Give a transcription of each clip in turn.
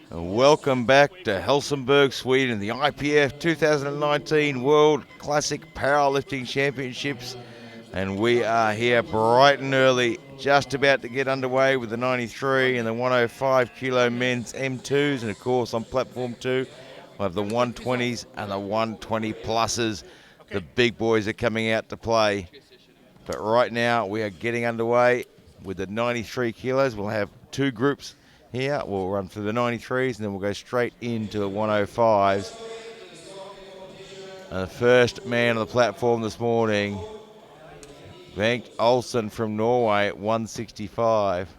Welcome back to Helsingborg, Sweden, the IPF 2019 World Classic Powerlifting Championships. And we are here bright and early, just about to get underway with the 93 and the 105 kilo men's M2s. And of course, on platform 2, we'll have the 120s and the 120 pluses. The big boys are coming out to play. But right now, we are getting underway with the 93 kilos. We'll have two groups here. We'll run through the 93s and then we'll go straight into the 105s. And the first man on the platform this morning, Bengt Olsen from Norway at 165.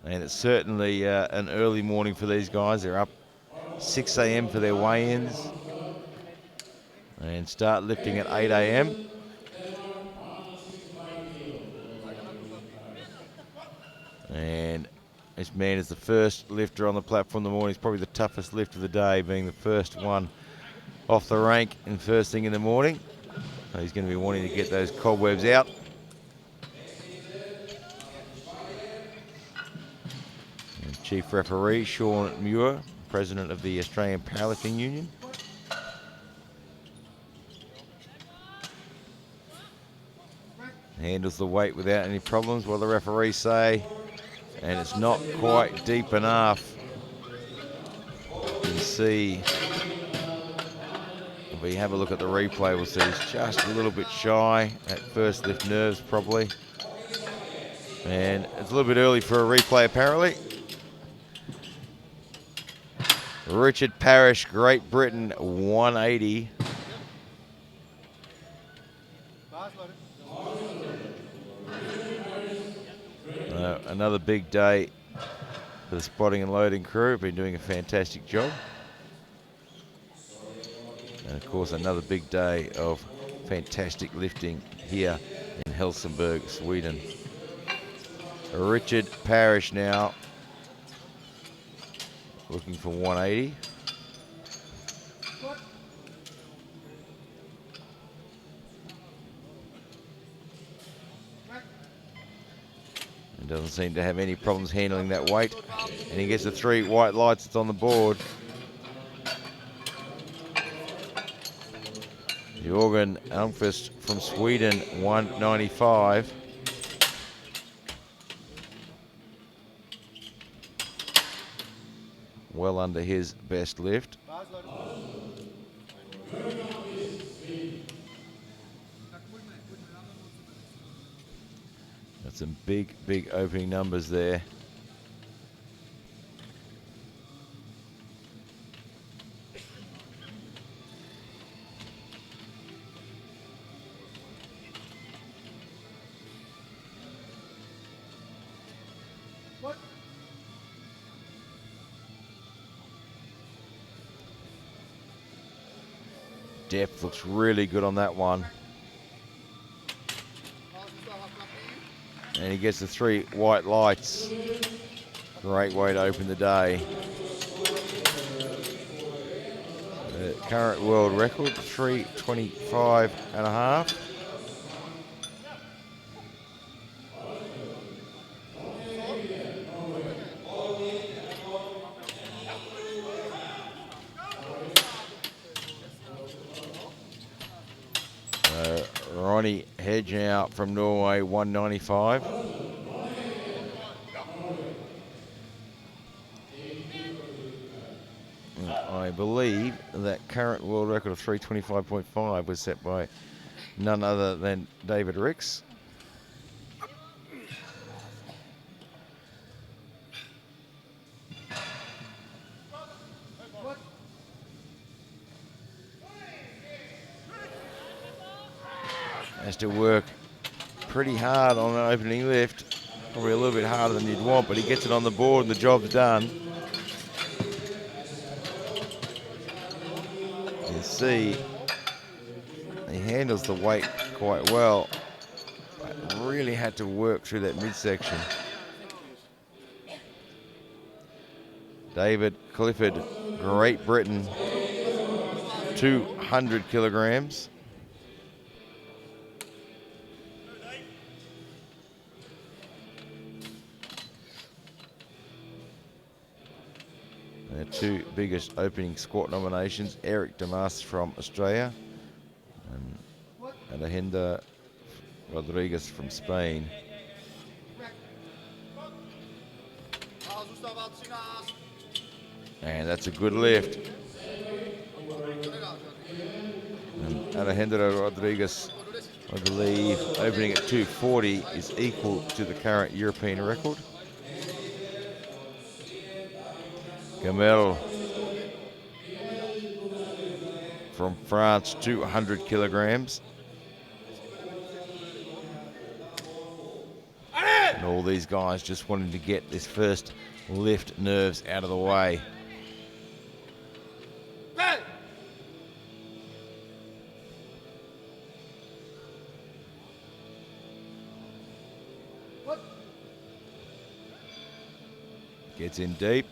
And it's certainly an early morning for these guys. They're up 6 a.m. for their weigh-ins and start lifting at 8 a.m. And this man is the first lifter on the platform in the morning. It's probably the toughest lift of the day, being the first one off the rank and first thing in the morning. So he's going to be wanting to get those cobwebs out. And Chief Referee Sean Muir, President of the Australian Powerlifting Union. Handles the weight without any problems, what the referees say. And it's not quite deep enough. You can see, if we have a look at the replay, we'll see he's just a little bit shy at first lift nerves probably. And it's a little bit early for a replay apparently. Richard Parish, Great Britain, 180. Another big day for the spotting and loading crew. Been doing a fantastic job. And of course, another big day of fantastic lifting here in Helsingborg, Sweden. Richard Parish now looking for 180. And doesn't seem to have any problems handling that weight. And he gets the 3 white lights that's on the board. Jörgen Almqvist from Sweden, 195. Well under his best lift. That's some big, big opening numbers there. Depth looks really good on that one. And he gets the 3 white lights. Great way to open the day. The current world record, 3:25 and a half. Ronnie Hedge out from Norway, 195. I believe that current world record of 3:25.5 was set by none other than David Ricks. Has to work pretty hard on an opening lift. Probably a little bit harder than you'd want, but he gets it on the board and the job's done. You can see he handles the weight quite well, but really had to work through that midsection. David Clifford, Great Britain, 200 kilograms. Their two biggest opening squat nominations, Eric Demas from Australia and Alejandro Rodriguez from Spain. And that's a good lift. And Alejandro Rodriguez, I believe, opening at 240 is equal to the current European record. Gamel from France, 200 kilograms. And all these guys just wanting to get this first lift nerves out of the way. Gets in deep.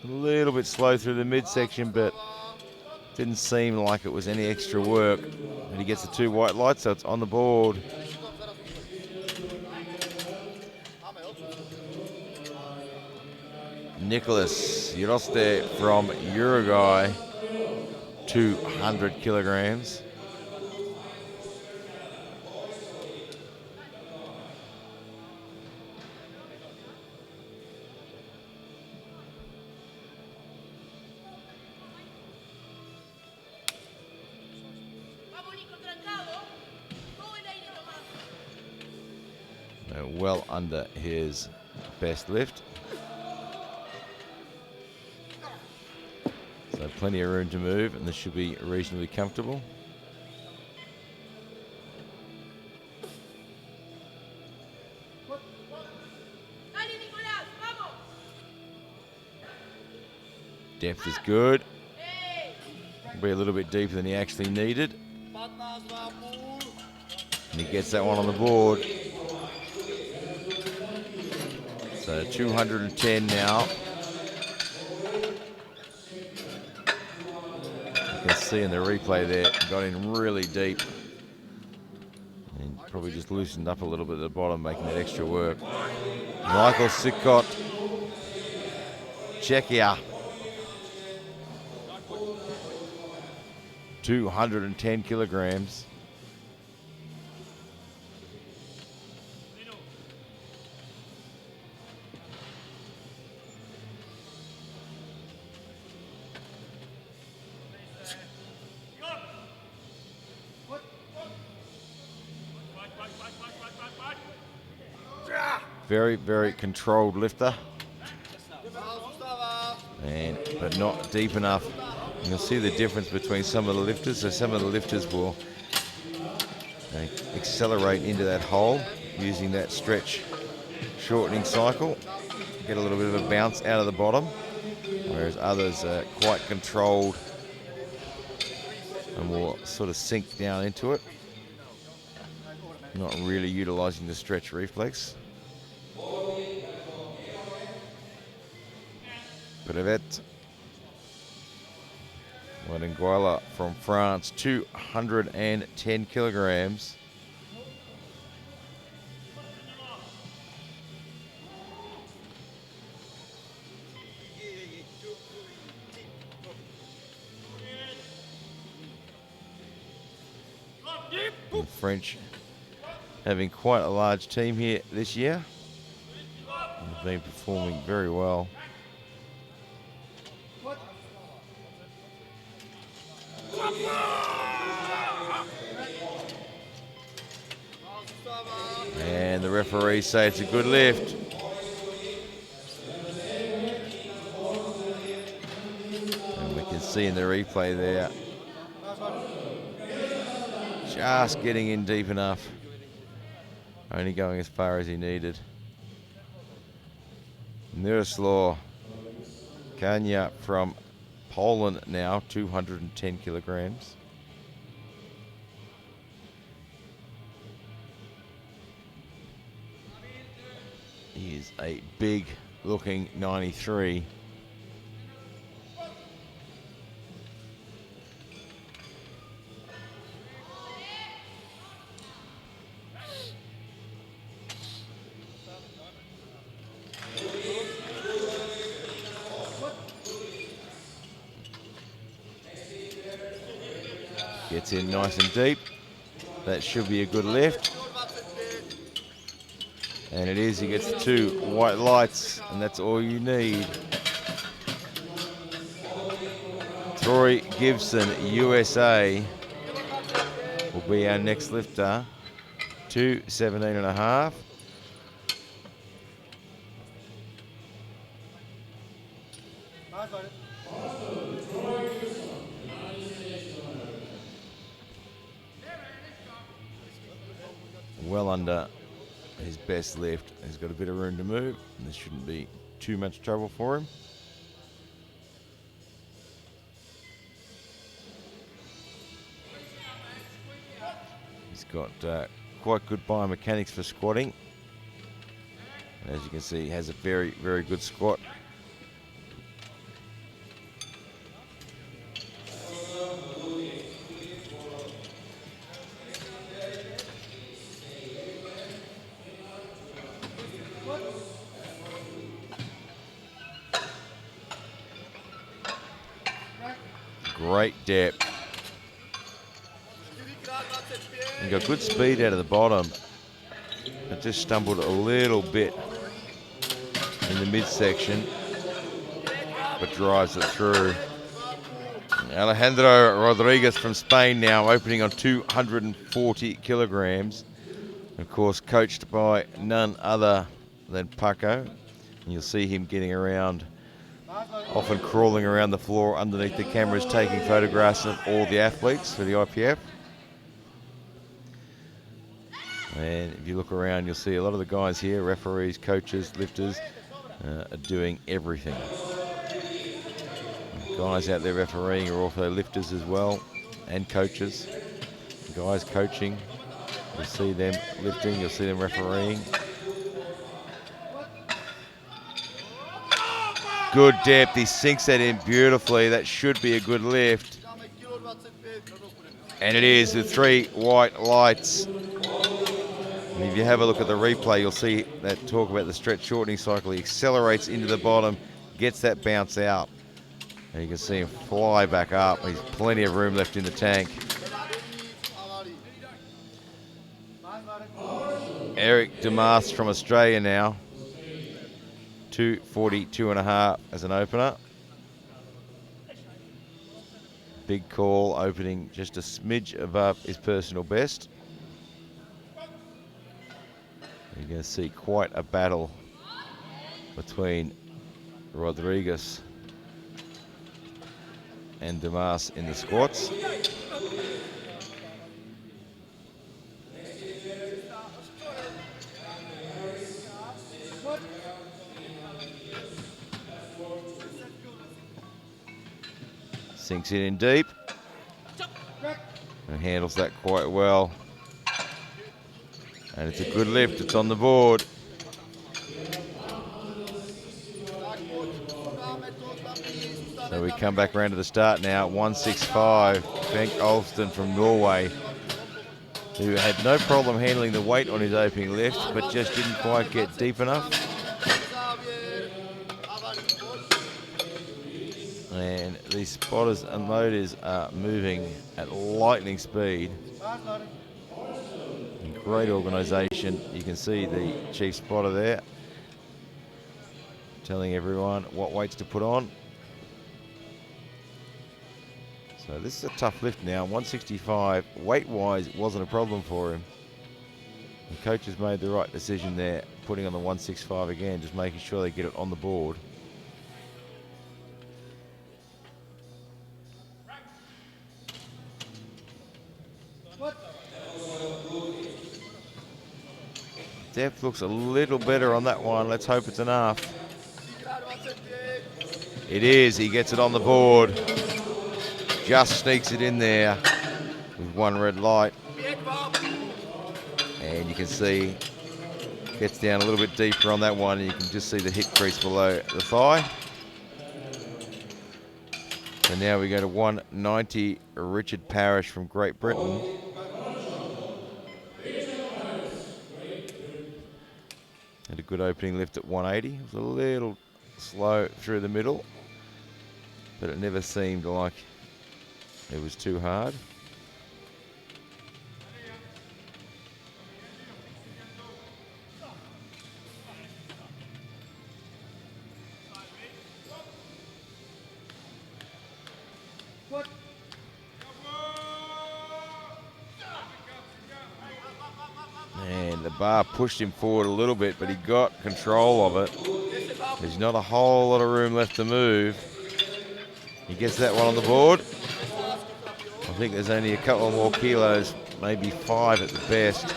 A little bit slow through the midsection, but didn't seem like it was any extra work. And he gets the two white lights, so it's on the board. Nicholas Yuroste from Uruguay, 200 kilograms. Well under his best lift. So plenty of room to move, and this should be reasonably comfortable. Depth is good. Be a little bit deeper than he actually needed. And he gets that one on the board. So 210 now. You can see in the replay there, got in really deep. And probably just loosened up a little bit at the bottom, making that extra work. Macao Cicotte, Czechia. 210 kilograms. Very, very controlled lifter, but not deep enough. You can see the difference between some of the lifters. So some of the lifters will accelerate into that hole using that stretch shortening cycle, get a little bit of a bounce out of the bottom, whereas others are quite controlled and will sort of sink down into it, not really utilizing the stretch reflex. Brevet Wadenguala from France, 210 kilograms. The French having quite a large team here this year. And have been performing very well. And the referees say it's a good lift. And we can see in the replay there, just getting in deep enough. Only going as far as he needed. Miroslav Kania from Poland now, 210 kilograms. He is a big looking 93. Gets in nice and deep. That should be a good lift. And it is. He gets 2 white lights, and that's all you need. Troy Gibson, USA, will be our next lifter. 217.5. Well under his best lift. He's got a bit of room to move, and this shouldn't be too much trouble for him. He's got quite good biomechanics for squatting. And as you can see, he has a very, very good squat. Great depth. He got good speed out of the bottom. It just stumbled a little bit in the midsection, but drives it through. Alejandro Rodriguez from Spain now, opening on 240 kilograms. Of course, coached by none other than Paco. And you'll see him getting around, often crawling around the floor underneath the cameras, taking photographs of all the athletes for the IPF. And if you look around, you'll see a lot of the guys here, referees, coaches, lifters, are doing everything. The guys out there refereeing are also lifters as well, and coaches. The guys coaching, you'll see them lifting, you'll see them refereeing. Good depth, he sinks that in beautifully. That should be a good lift. And it is, with 3 white lights. And if you have a look at the replay, you'll see that talk about the stretch shortening cycle. He accelerates into the bottom, gets that bounce out. And you can see him fly back up. There's plenty of room left in the tank. Eric Demas from Australia now. 242.5 as an opener. Big call, opening just a smidge above his personal best. You're going to see quite a battle between Rodriguez and Demas in the squats. Sinks it in deep and handles that quite well. And it's a good lift, it's on the board. So we come back around to the start now, 165. Bengt Olsen from Norway, who had no problem handling the weight on his opening lift, but just didn't quite get deep enough. And these spotters and loaders are moving at lightning speed. Great organisation. You can see the chief spotter there telling everyone what weights to put on. So this is a tough lift now, 165. Weight-wise, it wasn't a problem for him. The coach has made the right decision there, putting on the 165 again, just making sure they get it on the board. Depth looks a little better on that one. Let's hope it's enough. It is. He gets it on the board. Just sneaks it in there with 1 red light. And you can see gets down a little bit deeper on that one. And you can just see the hip crease below the thigh. And now we go to 190, Richard Parish from Great Britain. Had a good opening lift at 180. It was a little slow through the middle, but it never seemed like it was too hard. bar pushed him forward a little bit, but he got control of it. There's not a whole lot of room left to move. He gets that one on the board. I think there's only a couple more kilos, maybe 5 at the best.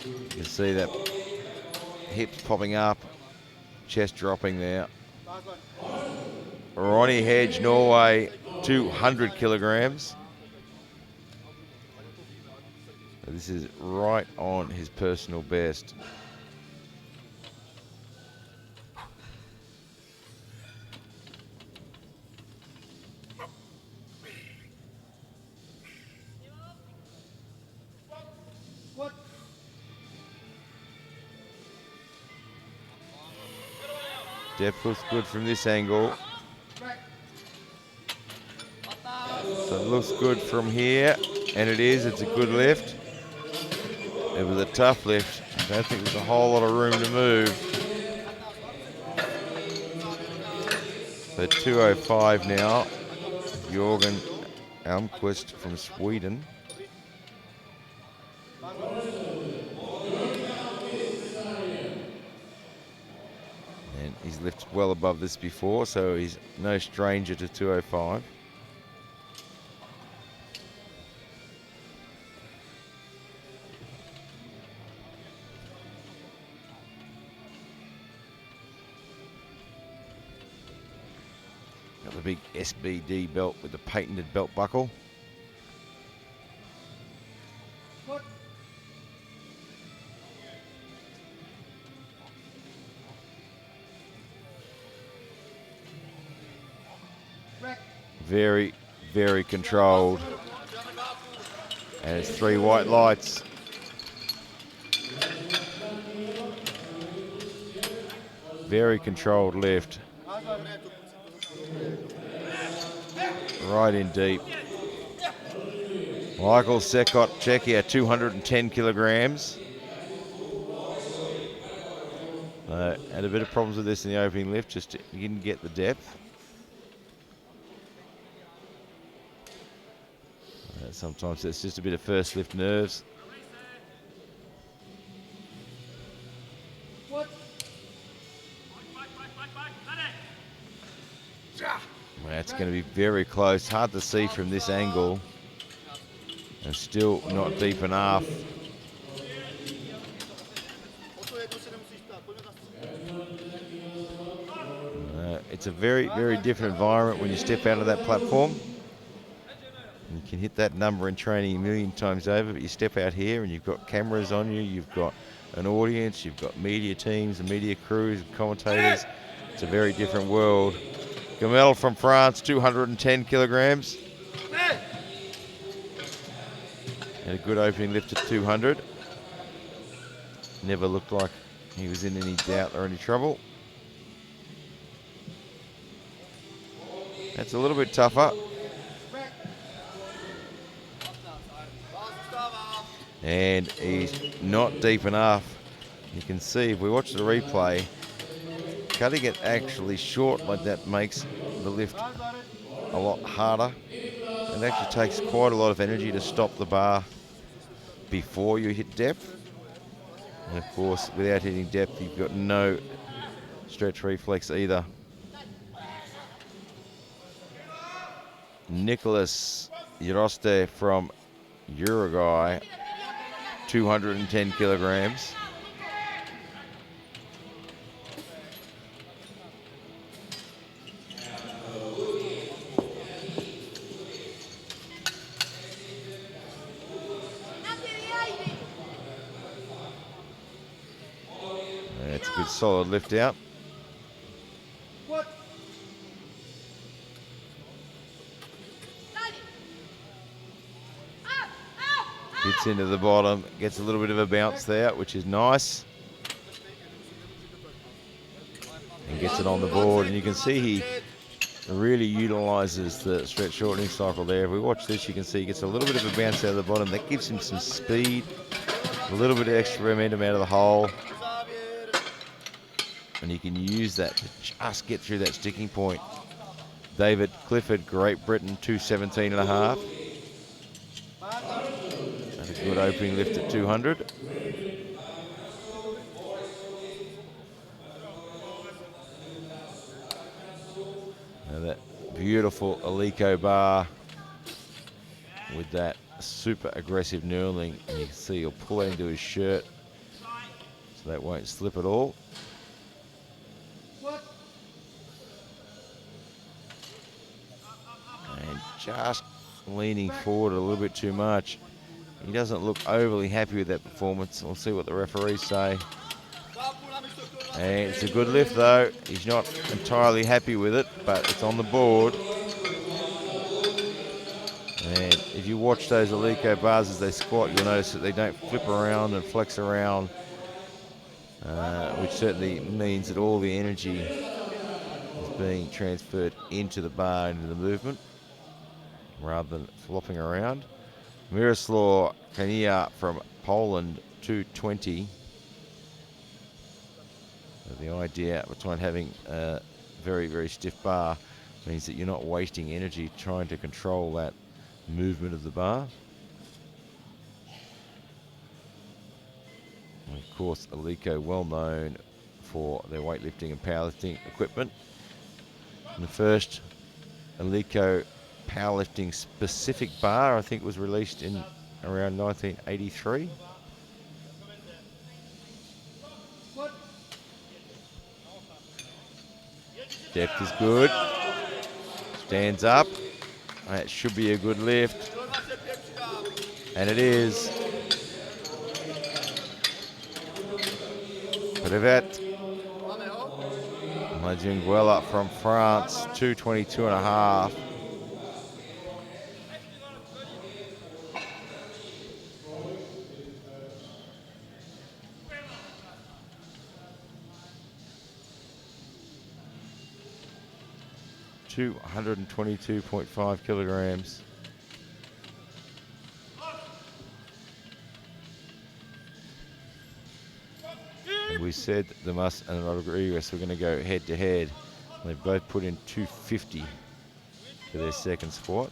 You can see that hips popping up, chest dropping there. Ronnie Hedge, Norway, 200 kilograms. This is right on his personal best. Depth looks good from this angle. So it looks good from here, and it is. It's a good lift. It was a tough lift. I don't think there's a whole lot of room to move. So 205 now. Jörgen Almqvist from Sweden. And he's lifted well above this before, so he's no stranger to 205. Got the big SBD belt with the patented belt buckle. Very, very controlled. And it's 3 white lights. Very controlled lift. Right in deep. Macao Cicotte, Czechia, 210 kilograms. Had a bit of problems with this in the opening lift, just he didn't get the depth. Sometimes it's just a bit of first lift nerves. That's going to be very close. Hard to see from this angle. And still not deep enough. It's a very, very different environment when you step out of that platform. You can hit that number in training a million times over, but you step out here and you've got cameras on you, you've got an audience, you've got media teams and media crews and commentators. It's a very different world. Gamel from France, 210 kilograms. Had a good opening lift at 200. Never looked like he was in any doubt or any trouble. That's a little bit tougher. And he's not deep enough. You can see if we watch the replay, cutting it actually short like that makes the lift a lot harder. It actually takes quite a lot of energy to stop the bar before you hit depth. And of course, without hitting depth, you've got no stretch reflex either. Nicholas Yaroste from Uruguay, 210 kilograms. That's a good solid lift out. Gets into the bottom, gets a little bit of a bounce there, which is nice. And gets it on the board, and you can see he really utilizes the stretch shortening cycle there. If we watch this, you can see he gets a little bit of a bounce out of the bottom. That gives him some speed, a little bit of extra momentum out of the hole. And you can use that to just get through that sticking point. David Clifford, Great Britain, 217.5. good opening lift at 200. Now that beautiful Alico bar with that super aggressive knurling. And you can see he'll pull it into his shirt so that won't slip at all. And just leaning forward a little bit too much. He doesn't look overly happy with that performance. We'll see what the referees say. And it's a good lift though. He's not entirely happy with it, but it's on the board. And if you watch those Alico bars as they squat, you'll notice that they don't flip around and flex around, which certainly means that all the energy is being transferred into the bar, into the movement, rather than flopping around. Miroslav Kania from Poland, 220. So the idea behind having a very, very stiff bar means that you're not wasting energy trying to control that movement of the bar. And of course, Alico well known for their weightlifting and powerlifting equipment. And the first Alico powerlifting specific bar, I think, was released in around 1983. Depth is good. Stands up. That should be a good lift. And it is. Clifford. Doing well up from France, 222 and a half. $222.5 kilograms. And we said Demas and Rodriguez were going to go head to head. They both put in 250 for their second squat.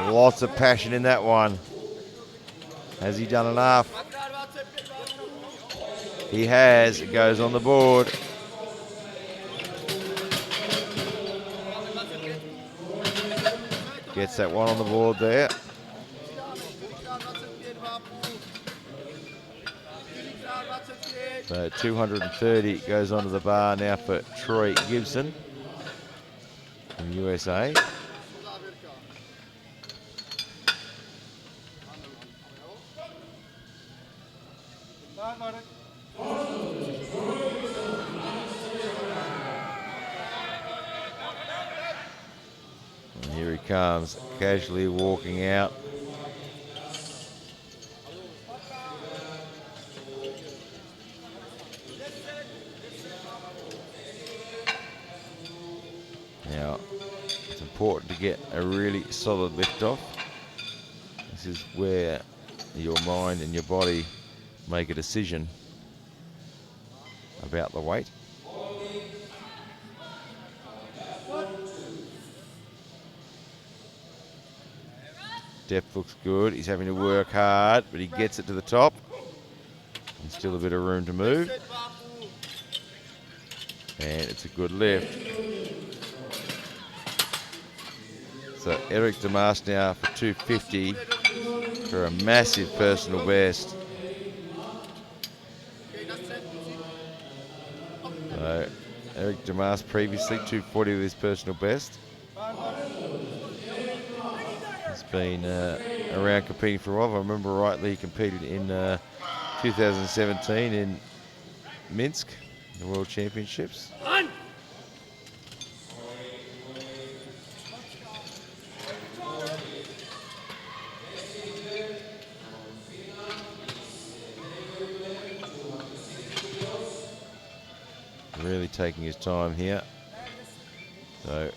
Lots of passion in that one. Has he done enough? He has. It goes on the board. Gets that one on the board there. So 230 goes onto the bar now for Troy Gibson from USA. And here he comes, casually walking out. Now, it's important to get a really solid lift off. This is where your mind and your body make a decision about the weight. Depth looks good. He's having to work hard, but he gets it to the top. And still a bit of room to move. And it's a good lift. So Eric Demas now for 250 for a massive personal best. So Eric Demas previously 240 with his personal best. He's been around competing for a while. If I remember rightly, he competed in 2017 in Minsk, the World Championships. Really taking his time here. So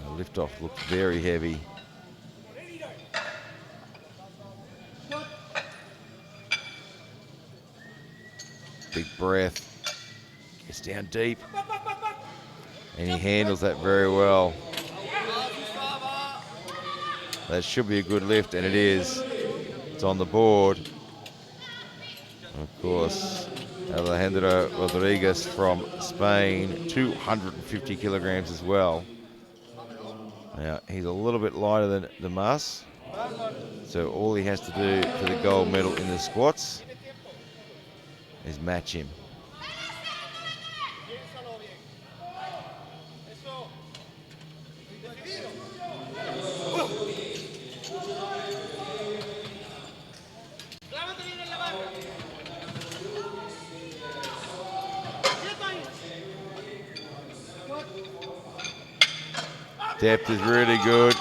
the lift off looks very heavy. Big breath. Gets down deep. And he handles that very well. That should be a good lift, and it is. It's on the board. Of course, Alejandro Rodriguez from Spain, 250 kilograms as well. Now, he's a little bit lighter than Demas, so all he has to do for the gold medal in the squats is match him. Depth is really good.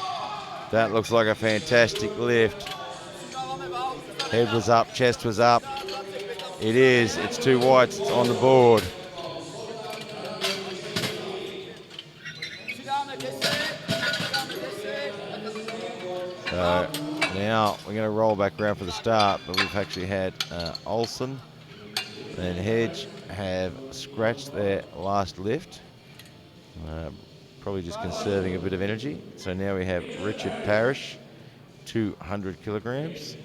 That looks like a fantastic lift. Head was up, chest was up. It is, it's 2 whites, it's on the board. So now we're going to roll back around for the start, but we've actually had Olsen and Hedge have scratched their last lift. Probably just conserving a bit of energy. So now we have Richard Parish, 200 kilograms.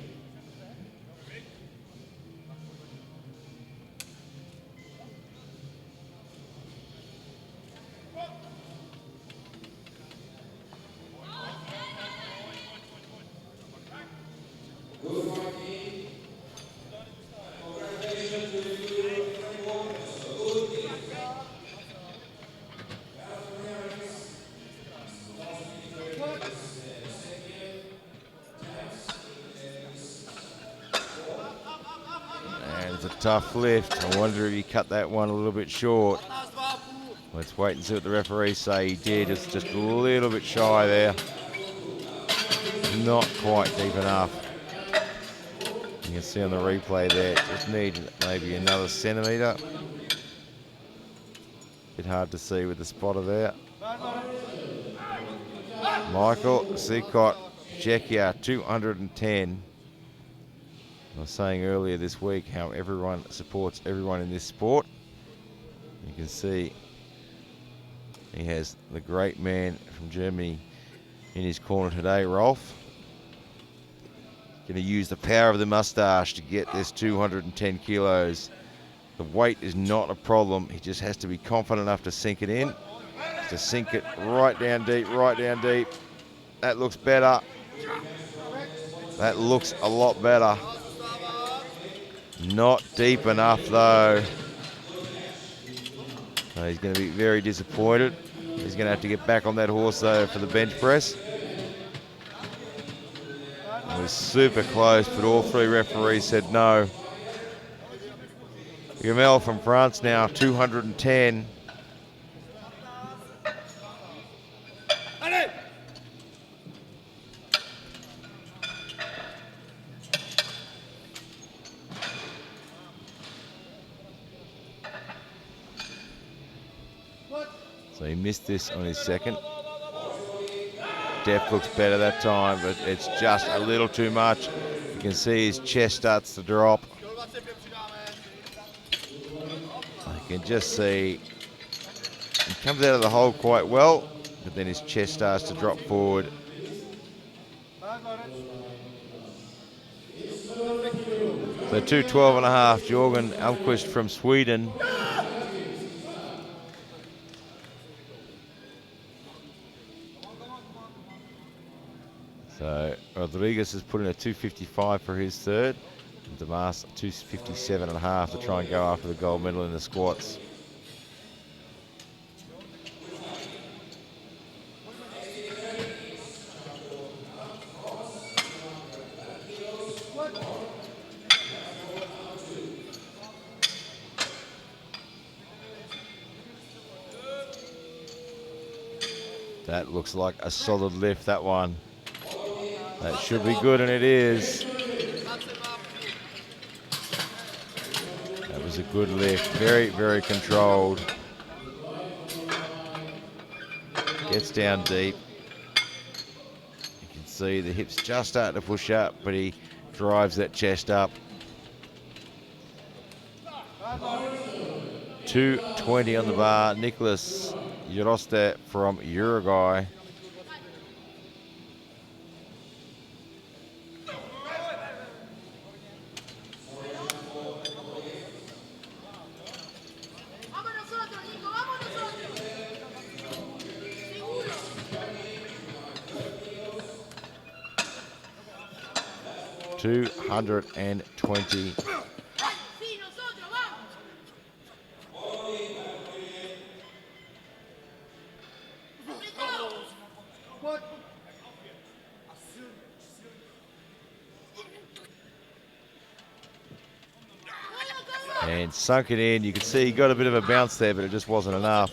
Tough lift. I wonder if he cut that one a little bit short. Let's wait and see what the referees say. He did. It's just a little bit shy there. Not quite deep enough. You can see on the replay there, just need maybe another centimetre. Bit hard to see with the spotter there. Macao Cicotte, Czechia, 210. I was saying earlier this week how everyone supports everyone in this sport. You can see he has the great man from Germany in his corner today, Rolf. Going to use the power of the mustache to get this 210 kilos. The weight is not a problem. He just has to be confident enough to sink it in. To sink it right down deep, right down deep. That looks better. That looks a lot better. Not deep enough though. So he's going to be very disappointed. He's going to have to get back on that horse though for the bench press. It was super close, but all 3 referees said no. Gamel from France now, 210. So he missed this on his second. Depth looks better that time, but it's just a little too much. You can see his chest starts to drop. You can just see he comes out of the hole quite well, but then his chest starts to drop forward. So 212.5, Jorgen Almqvist from Sweden. So Rodriguez has put in a 255 for his third. And Demas 257.5 to try and go after the gold medal in the squats. That looks like a solid lift, that one. That should be good, and it is. That was a good lift. Very, very controlled. Gets down deep. You can see the hips just starting to push up, but he drives that chest up. 220 on the bar. Nicholas Yoroste from Uruguay. $220. And sunk it in. You can see he got a bit of a bounce there, but it just wasn't enough.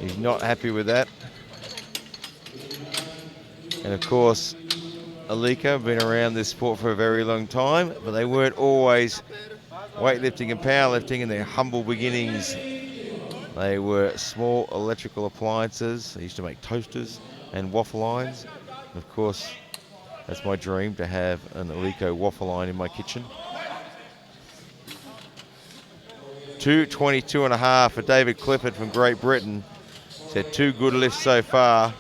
He's not happy with that. And of course, Aliko have been around this sport for a very long time, but they weren't always weightlifting and powerlifting in their humble beginnings. They were small electrical appliances. They used to make toasters and waffle irons. And of course, that's my dream, to have an Aliko waffle iron in my kitchen. 222.5 for David Clifford from Great Britain. He's had 2 good lifts so far.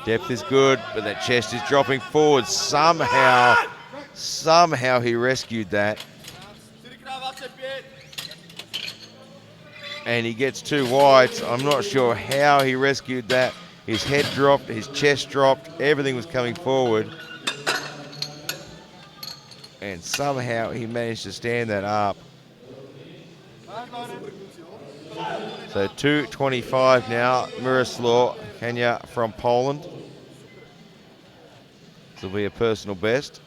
Depth is good, but that chest is dropping forward. Somehow he rescued that. And he gets 2 whites. I'm not sure how he rescued that. His head dropped, his chest dropped, everything was coming forward. And somehow he managed to stand that up. So 225 now, Miroslav Kenya from Poland. This will be a personal best.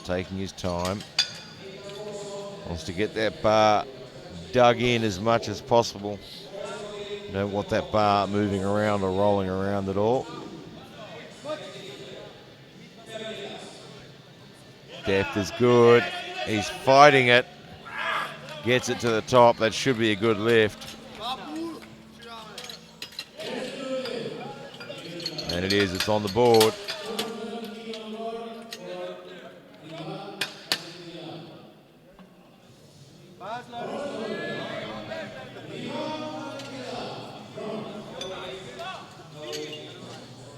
Taking his time. Wants to get that bar dug in as much as possible. Don't want that bar moving around or rolling around at all. Depth is good. He's fighting it. Gets it to the top. That should be a good lift. And it is. It's on the board.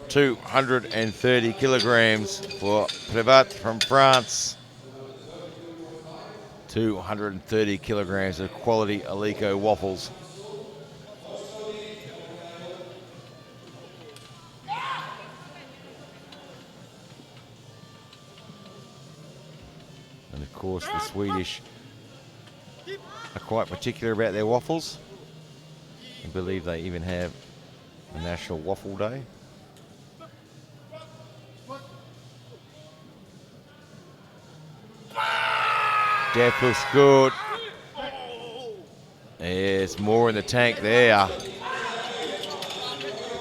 $230 kilograms for Clippard from France. 230 kilograms of quality Aliko waffles. And of course the Swedish are quite particular about their waffles. I believe they even have a National Waffle Day. Depth looks good. There's more in the tank there.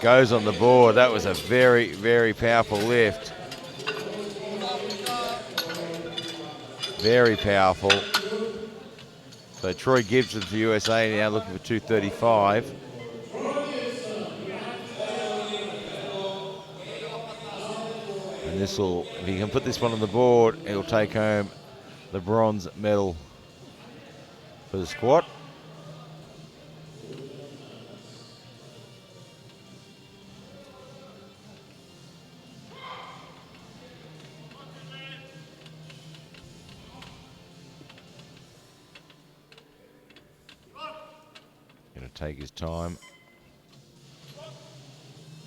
Goes on the board. That was a very, very powerful lift. Very powerful. So Troy Gibson for USA now looking for 235. And this will, if he can put this one on the board, he'll take home the bronze medal for the squat. Gonna take his time.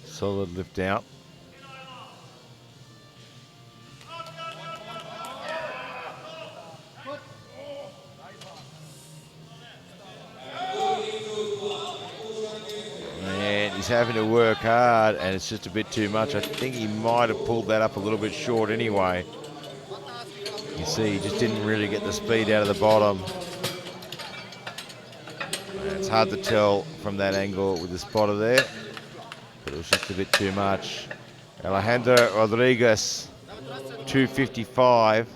Solid lift out. He's having to work hard, and it's just a bit too much. I think he might have pulled that up a little bit short anyway. You see, he just didn't really get the speed out of the bottom. It's hard to tell from that angle with the spotter there, but it was just a bit too much. Alejandro Rodriguez, 255.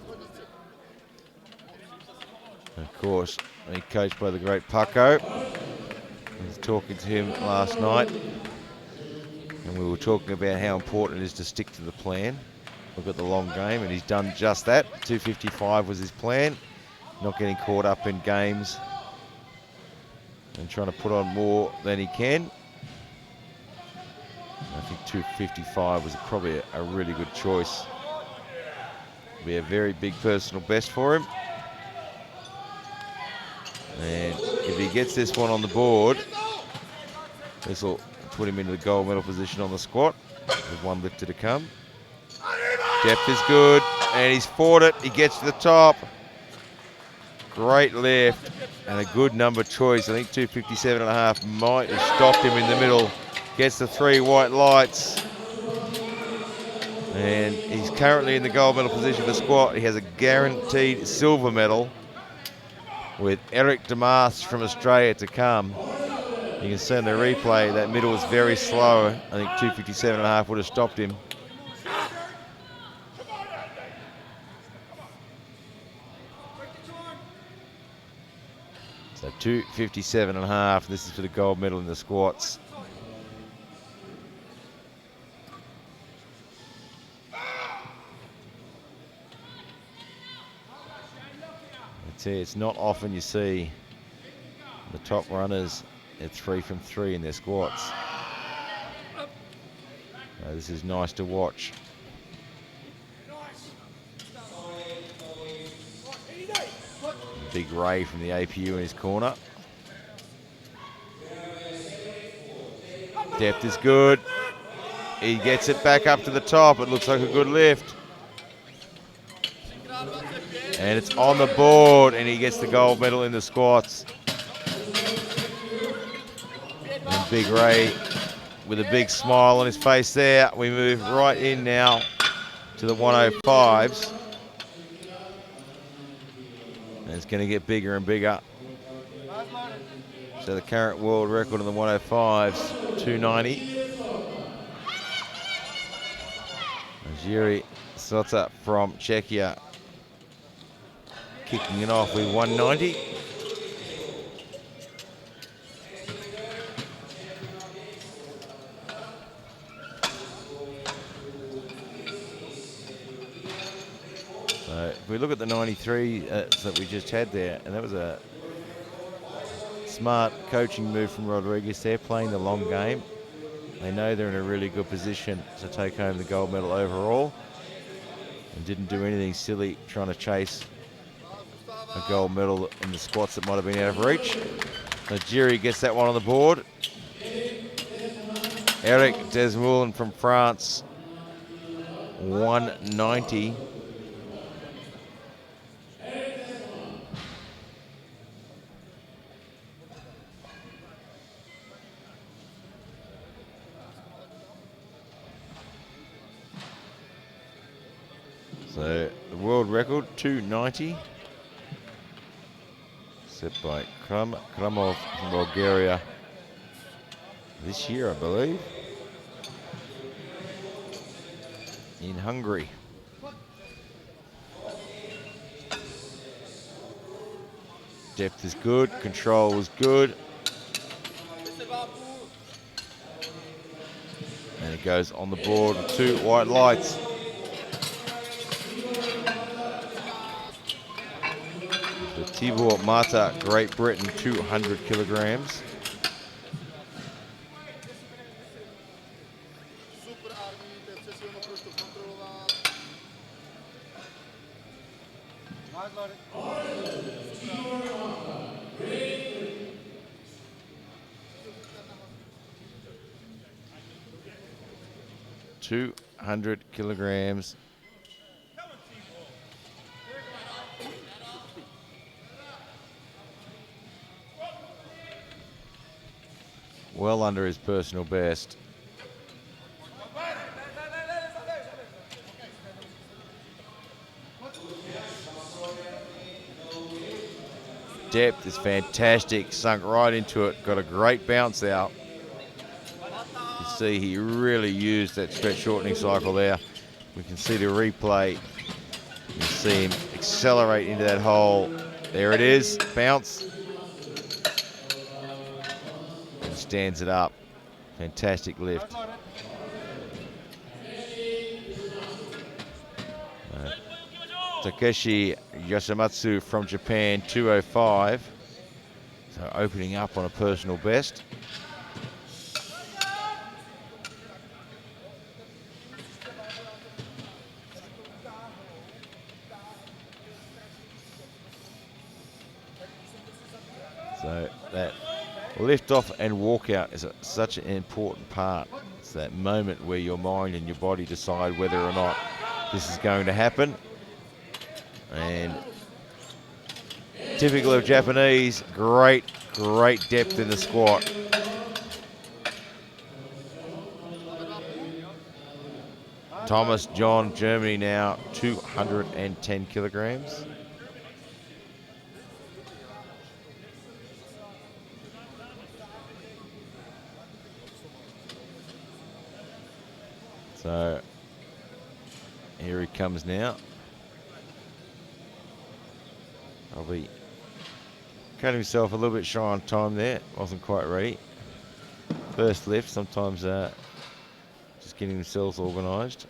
Of course, he coached by the great Paco. I was talking to him last night, and we were talking about how important it is to stick to the plan. Look at the long game, and he's done just that. 255 was his plan, not getting caught up in games and trying to put on more than he can. I think 255 was probably a really good choice. It'll be a very big personal best for him. And if he gets this one on the board, this will put him into the gold medal position on the squat with one lifter to come. Depth is good, and he's fought it. He gets to the top. Great lift and a good number choice. I think 257.5 might have stopped him in the middle. Gets the 3 white lights. And he's currently in the gold medal position for squat. He has a guaranteed silver medal with Eric Demas from Australia to come. You can see in the replay that middle was very slow. I think 257.5 would have stopped him. So 257.5. This is for the gold medal in the squats. It's not often you see the top runners at 3 from 3 in their squats. This is nice to watch. Big Ray from the APU in his corner. Depth is good. He gets it back up to the top. It looks like a good lift. And it's on the board, and he gets the gold medal in the squats. And Big Ray with a big smile on his face there. We move right in now to the 105s. And it's going to get bigger and bigger. So the current world record on the 105s, 290. Yuri Sota from Czechia kicking it off with 190. So if we look at the 93 that we just had there, and that was a smart coaching move from Rodriguez there, playing the long game. They know they're in a really good position to take home the gold medal overall, and didn't do anything silly trying to chase a gold medal in the squats that might have been out of reach. So Jiri gets that one on the board. Eric Desmoulin from France, 190. So the world record, 290. Set by Kramov from Bulgaria this year, I believe, in Hungary. Depth is good, control was good. And it goes on the board with 2 white lights. The Tibor Mata, Great Britain, 200 kilograms. $200 kilograms. Well under his personal best. depth is fantastic. Sunk right into it. Got a great bounce out. You see he really used that stretch shortening cycle there. We can see the replay. You see him accelerate into that hole. There it is. Bounce. And stands it up. Fantastic lift. Takeshi Yashimatsu from Japan, 205. So opening up on a personal best. So that lift off and walk out is such an important part. It's that moment where your mind and your body decide whether or not this is going to happen. And typical of Japanese, great depth in the squat. Thomas John, Germany now, 210 kilograms. So here he comes now. Probably cut himself a little bit shy on time there. Wasn't quite ready. First lift, sometimes just getting themselves organised.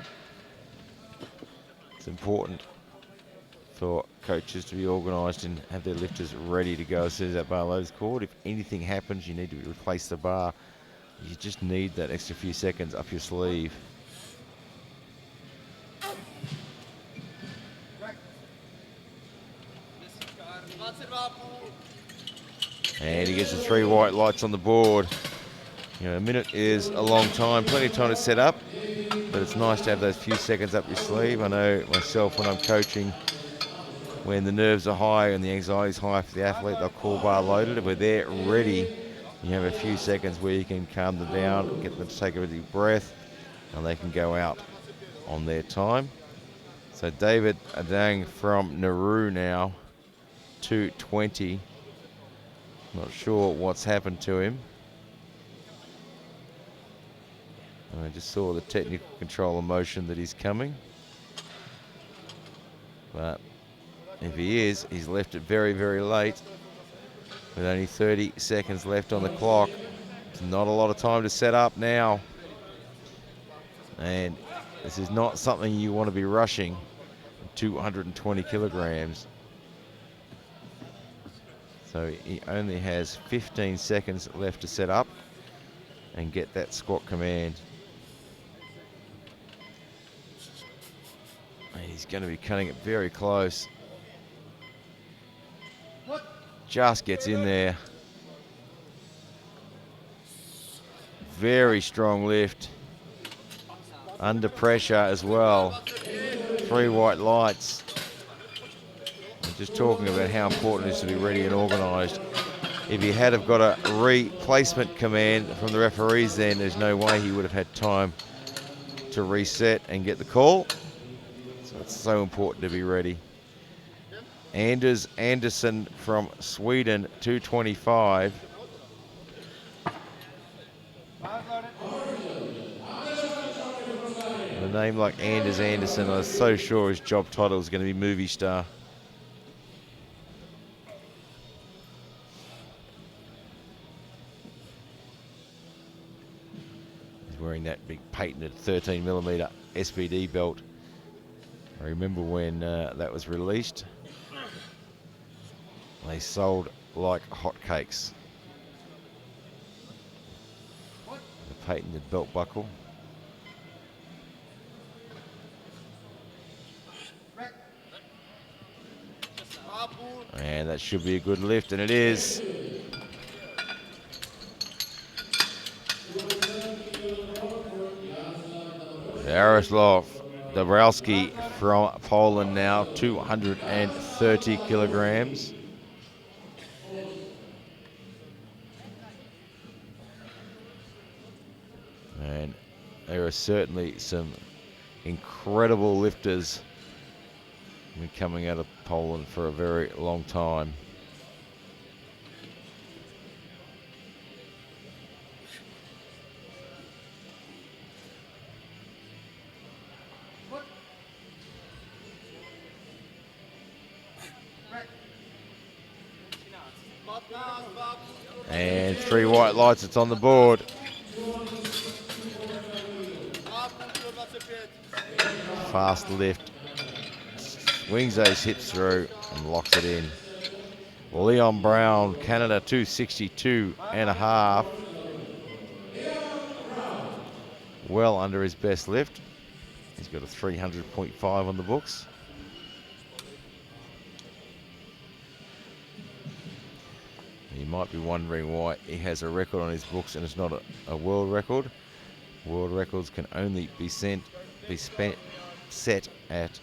It's important for coaches to be organised and have their lifters ready to go as soon as that bar load is called. If anything happens, you need to replace the bar. You just need that extra few seconds up your sleeve. And he gets the 3 white lights on the board. You know, a minute is a long time, plenty of time to set up, but it's nice to have those few seconds up your sleeve. I know myself when I'm coaching, when the nerves are high and the anxiety is high for the athlete, they'll call bar loaded. If we're there ready, you have a few seconds where you can calm them down, get them to take a deep breath, and they can go out on their time. So David Adang from Nauru now, 220. Not sure what's happened to him. I just saw the technical controller motion that he's coming. But if he is, he's left it very, very late. With only 30 seconds left on the clock. It's not a lot of time to set up now. And this is not something you want to be rushing. 220 kilograms. So he only has 15 seconds left to set up and get that squat command. And he's going to be cutting it very close. Just gets in there. Very strong lift. Under pressure as well. 3 white lights. Just talking about how important it is to be ready and organised. If he had have got a replacement command from the referees, then there's no way he would have had time to reset and get the call. So it's so important to be ready. Anders Andersson from Sweden, 225. A name like Anders Andersson, I was so sure his job title was going to be movie star. Wearing that big patented 13mm SPD belt. I remember when that was released. They sold like hotcakes. The patented belt buckle. And that should be a good lift, and it is. Jaroslav Dabrowski from Poland now, 230 kilograms. And there are certainly some incredible lifters been coming out of Poland for a very long time. And 3 white lights, it's on the board. Fast lift. Swings those hips through and locks it in. Leon Brown, Canada, 262.5. Well under his best lift. He's got a 300.5 on the books. You might be wondering why he has a record on his books and it's not a world record. World records can only be set at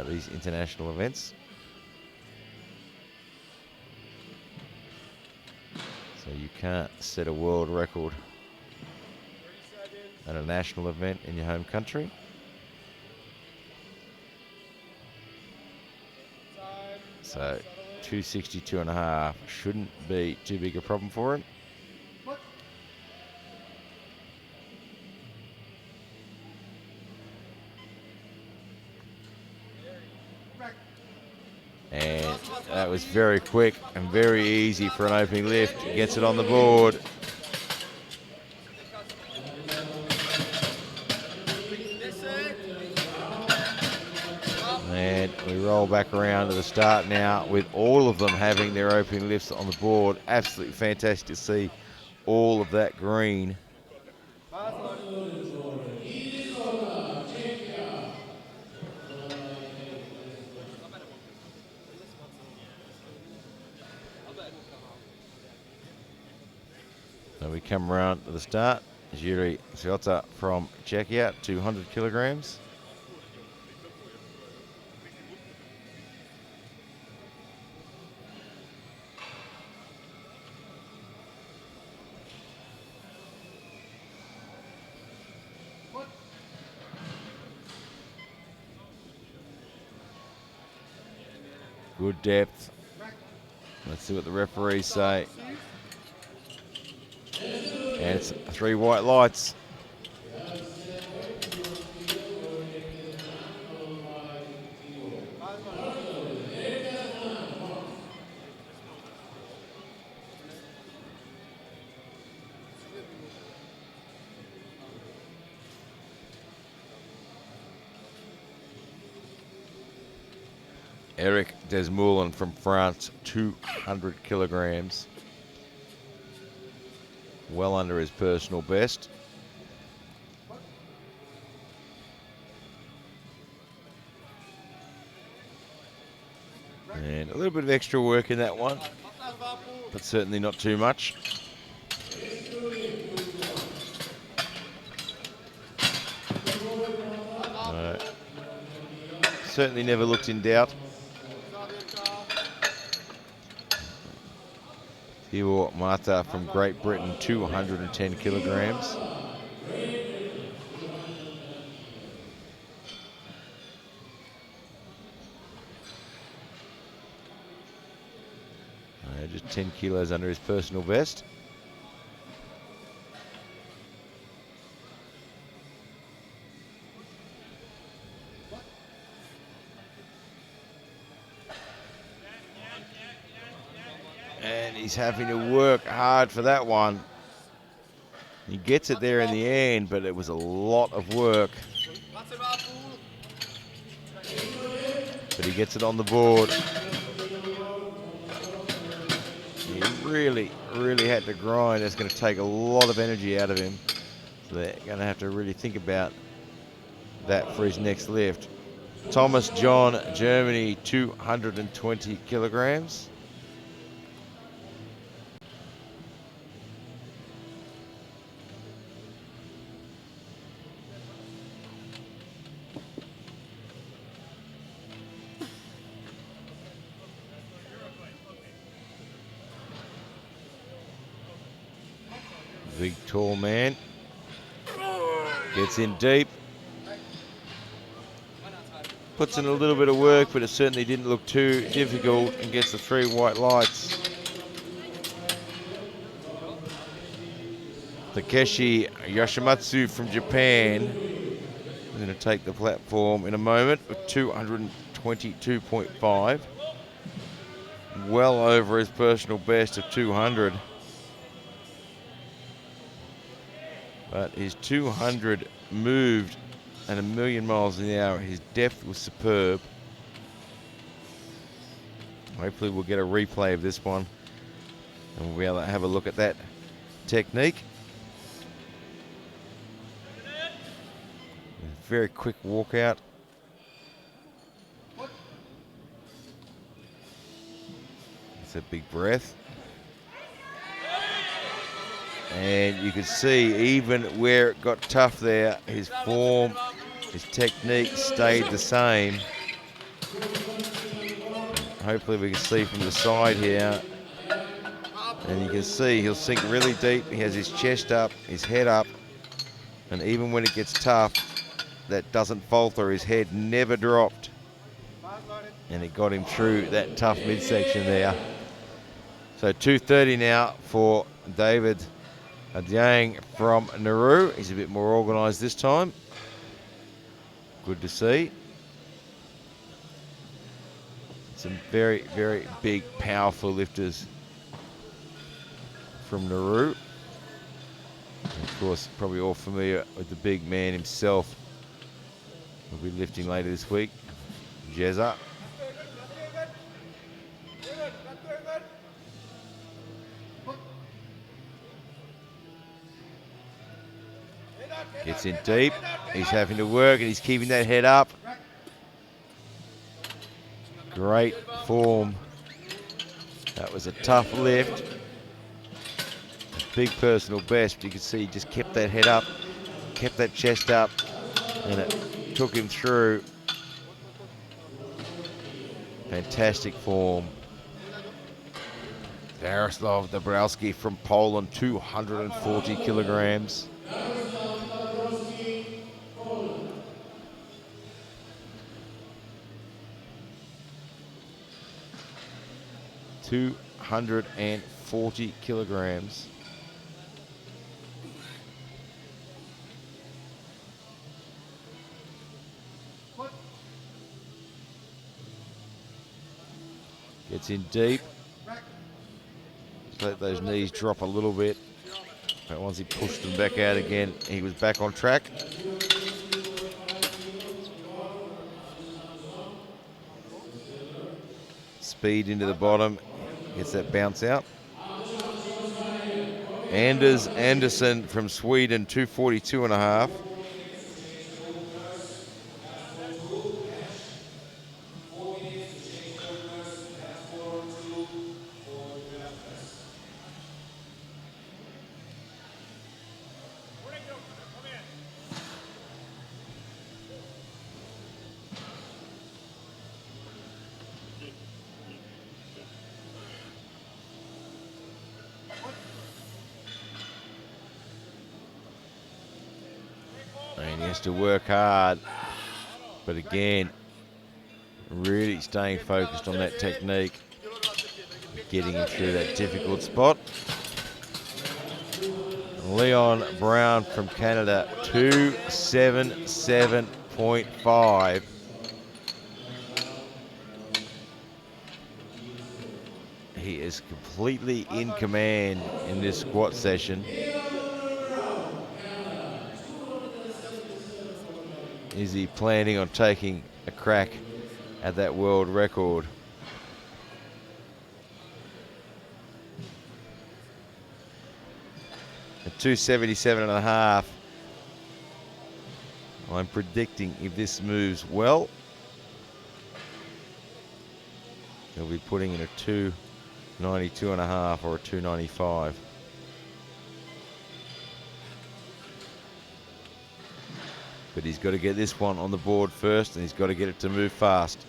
these international events. So you can't set a world record at a national event in your home country. So 262.5 shouldn't be too big a problem for him. And that was very quick and very easy for an opening lift. He gets it on the board. And we roll back around to the start now with all of them having their opening lifts on the board. Absolutely fantastic to see all of that green. So we come around to the start. Yuri Cicotte from Czechia, 200 kilograms. Good depth. Let's see what the referees say. And it's 3 white lights. Eric Desmoulin from France, 200 kilograms. Well under his personal best. And a little bit of extra work in that one, but certainly not too much. Certainly never looked in doubt. Thibaut Martin from Great Britain, 210 kilograms. Just 10 kilos under his personal best. And he's having to work hard for that one. He gets it there in the end, but it was a lot of work. But he gets it on the board. He really, really had to grind. It's going to take a lot of energy out of him. So they're going to have to really think about that for his next lift. Thomas John, Germany, 220 kilograms. Big, tall man. Gets in deep. Puts in a little bit of work, but it certainly didn't look too difficult, and gets the 3 white lights. Takeshi Yoshimatsu from Japan is going to take the platform in a moment with 222.5. well over his personal best of 200. But his 200 moved at 1,000,000 miles an hour. His depth was superb. Hopefully we'll get a replay of this one and we'll be able to have a look at that technique. Very quick walkout. It's a big breath. And you can see even where it got tough there, his form, his technique stayed the same. Hopefully we can see from the side here. And you can see he'll sink really deep. He has his chest up, his head up. And even when it gets tough, that doesn't falter. His head never dropped. And it got him through that tough midsection there. So 230 now for David Adyang from Nauru. He's a bit more organised this time. Good to see. Some very, very big, powerful lifters from Nauru. And of course, probably all familiar with the big man himself. We'll be lifting later this week, Jezza. Gets in deep. He's having to work and he's keeping that head up. Great form. That was a tough lift. Big personal best. You can see he just kept that head up, kept that chest up, and it took him through. Fantastic form. Jaroslav Dabrowski from Poland, 240 kilograms. $240 kilograms. Gets in deep. Just let those knees drop a little bit. But once he pushed them back out again, he was back on track. Speed into the bottom. Gets that bounce out. Anders Andersson from Sweden, 242.5. And he has to work hard, but again, really staying focused on that technique, getting him through that difficult spot. Leon Brown from Canada, 277.5. He is completely in command in this squat session. Is he planning on taking a crack at that world record? At 277.5, I'm predicting if this moves well, he'll be putting in a 292.5 or a 295. But he's got to get this one on the board first, and he's got to get it to move fast.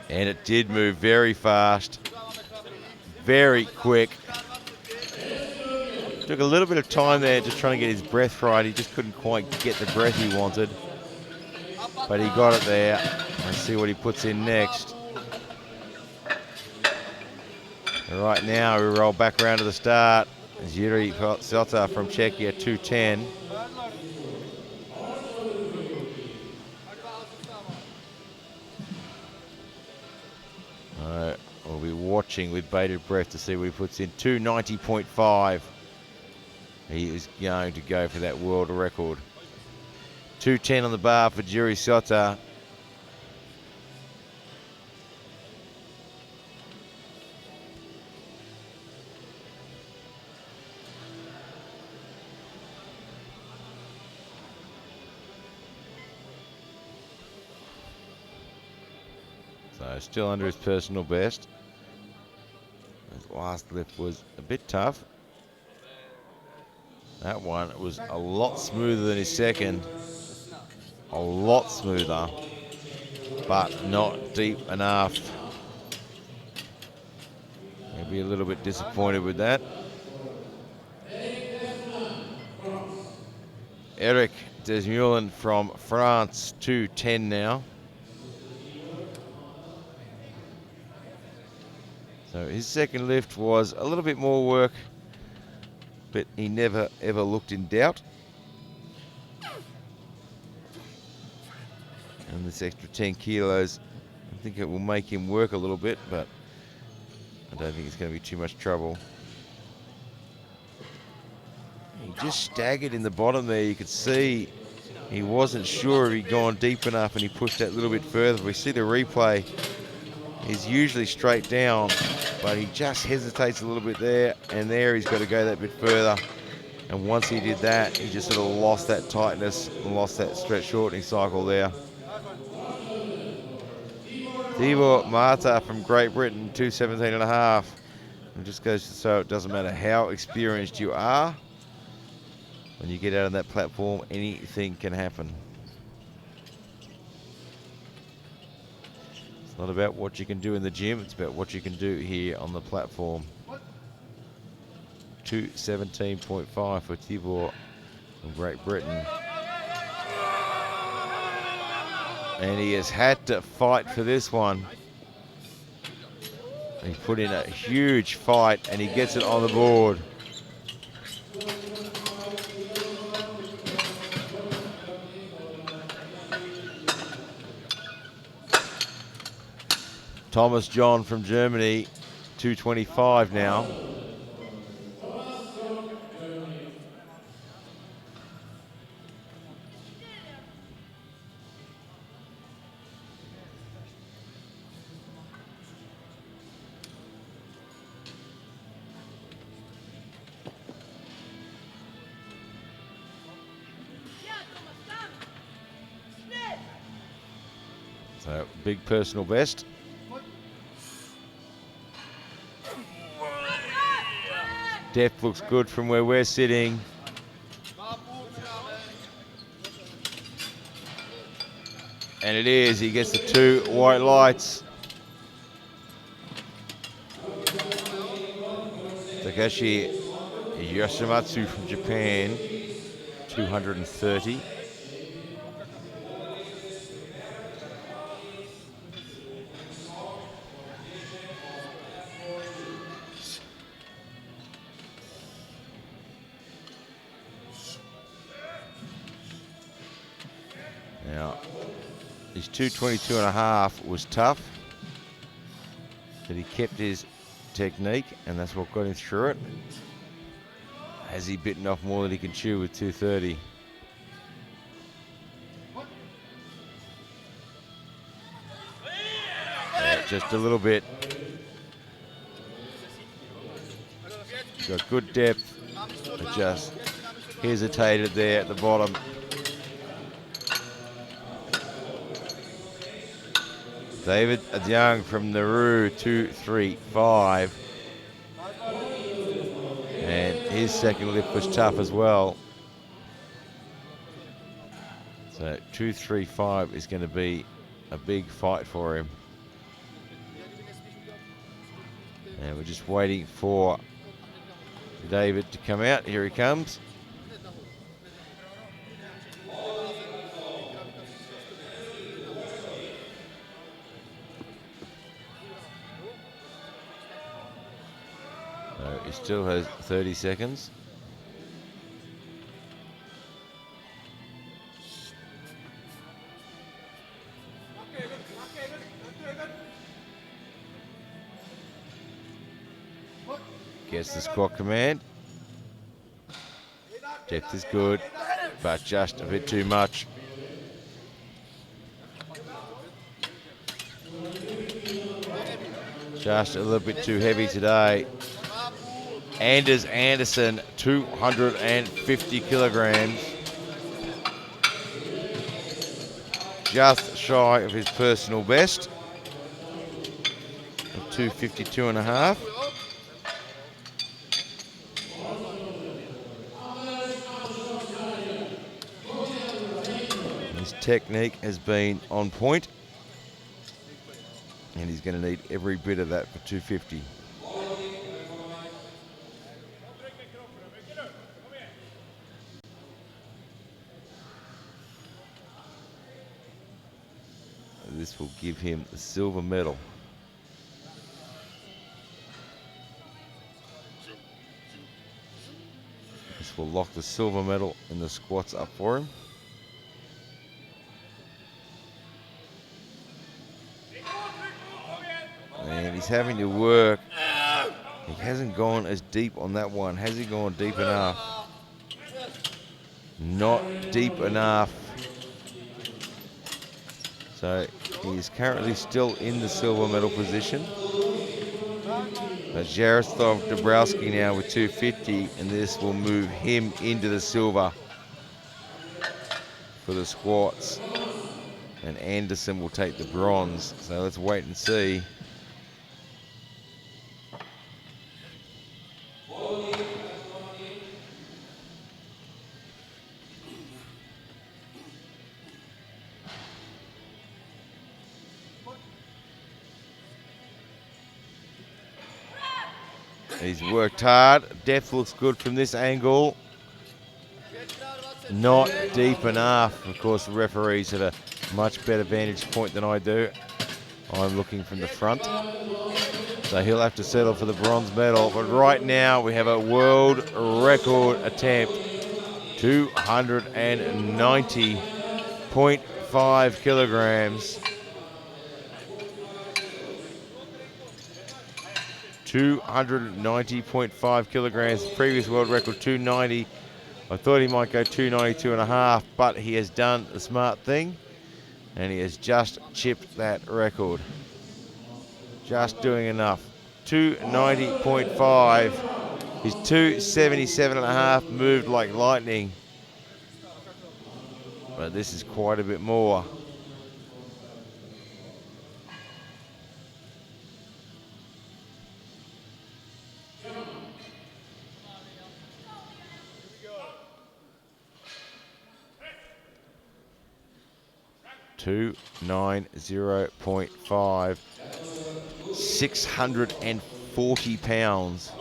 And it did move very fast, very quick. Took a little bit of time there just trying to get his breath right. He just couldn't quite get the breath he wanted. But he got it there. Let's see what he puts in next. Right now, we roll back around to the start. Yuri Sota from Czechia, 210. We'll be watching with bated breath to see what he puts in. 290.5. He is going to go for that world record. 210 on the bar for Yuri Sota. So still under his personal best. His last lift was a bit tough. That one was a lot smoother than his second. A lot smoother, but not deep enough. Maybe a little bit disappointed with that. Eric Desmulin from France, 210 now. So his second lift was a little bit more work, but he never ever looked in doubt. And this extra 10 kilos, I think it will make him work a little bit, but I don't think it's going to be too much trouble. He just staggered in the bottom there. You could see he wasn't sure if he'd gone deep enough, and he pushed that little bit further. We see the replay. He's usually straight down, but he just hesitates a little bit there, and there he's got to go that bit further. And once he did that, he just sort of lost that tightness and lost that stretch shortening cycle there. Tibor Marta from Great Britain, 217.5. It just goes so it doesn't matter how experienced you are. When you get out on that platform, anything can happen. It's not about what you can do in the gym, it's about what you can do here on the platform. 217.5 for Tibor from Great Britain. And he has had to fight for this one. He put in a huge fight, and he gets it on the board. Thomas John from Germany, 225 now. So, big personal best. Depth looks good from where we're sitting. And it is, he gets the 2 white lights. Takeshi Yoshimatsu from Japan, 230. Now, his 222.5 was tough, but he kept his technique, and that's what got him through it. Has he bitten off more than he can chew with 230? Yeah, just a little bit. Got good depth, but just hesitated there at the bottom. David Young from Nauru, 235. And his second lift was tough as well. So 235 is going to be a big fight for him. And we're just waiting for David to come out. Here he comes. He still has 30 seconds. Gets the squat command. Depth is good, but just a bit too much. Just a little bit too heavy today. Anders Anderson, 250 kilograms. Just shy of his personal best of 252 and a half. His technique has been on point, and he's going to need every bit of that for 250. This will give him the silver medal. This will lock the silver medal in the squats up for him. And he's having to work. He hasn't gone as deep on that one. Has he gone deep enough? Not deep enough. So he is currently still in the silver medal position. But Jaroslav Dabrowski now with 250, and this will move him into the silver for the squats. And Anderson will take the bronze. So let's wait and see. He's worked hard. Depth looks good from this angle. Not deep enough. Of course, the referees at a much better vantage point than I do. I'm looking from the front. So he'll have to settle for the bronze medal. But right now, we have a world record attempt. 290.5 kilograms. 290.5 kilograms. Previous world record 290. I thought he might go 292 and a half, but he has done the smart thing and he has just chipped that record. Just doing enough. 290.5. His 277 and a half moved like lightning. But this is quite a bit more. Two 990.5, 640 pounds.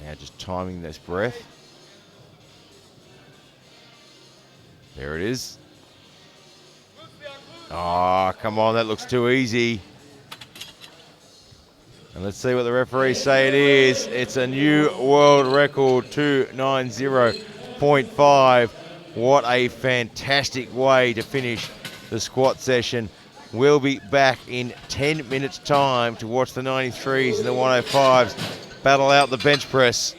Now just timing this breath. There it is. Oh, come on, that looks too easy. And let's see what the referees say it is. It's a new world record, 290.5. What a fantastic way to finish the squat session. We'll be back in 10 minutes time to watch the 93s and the 105s battle out the bench press.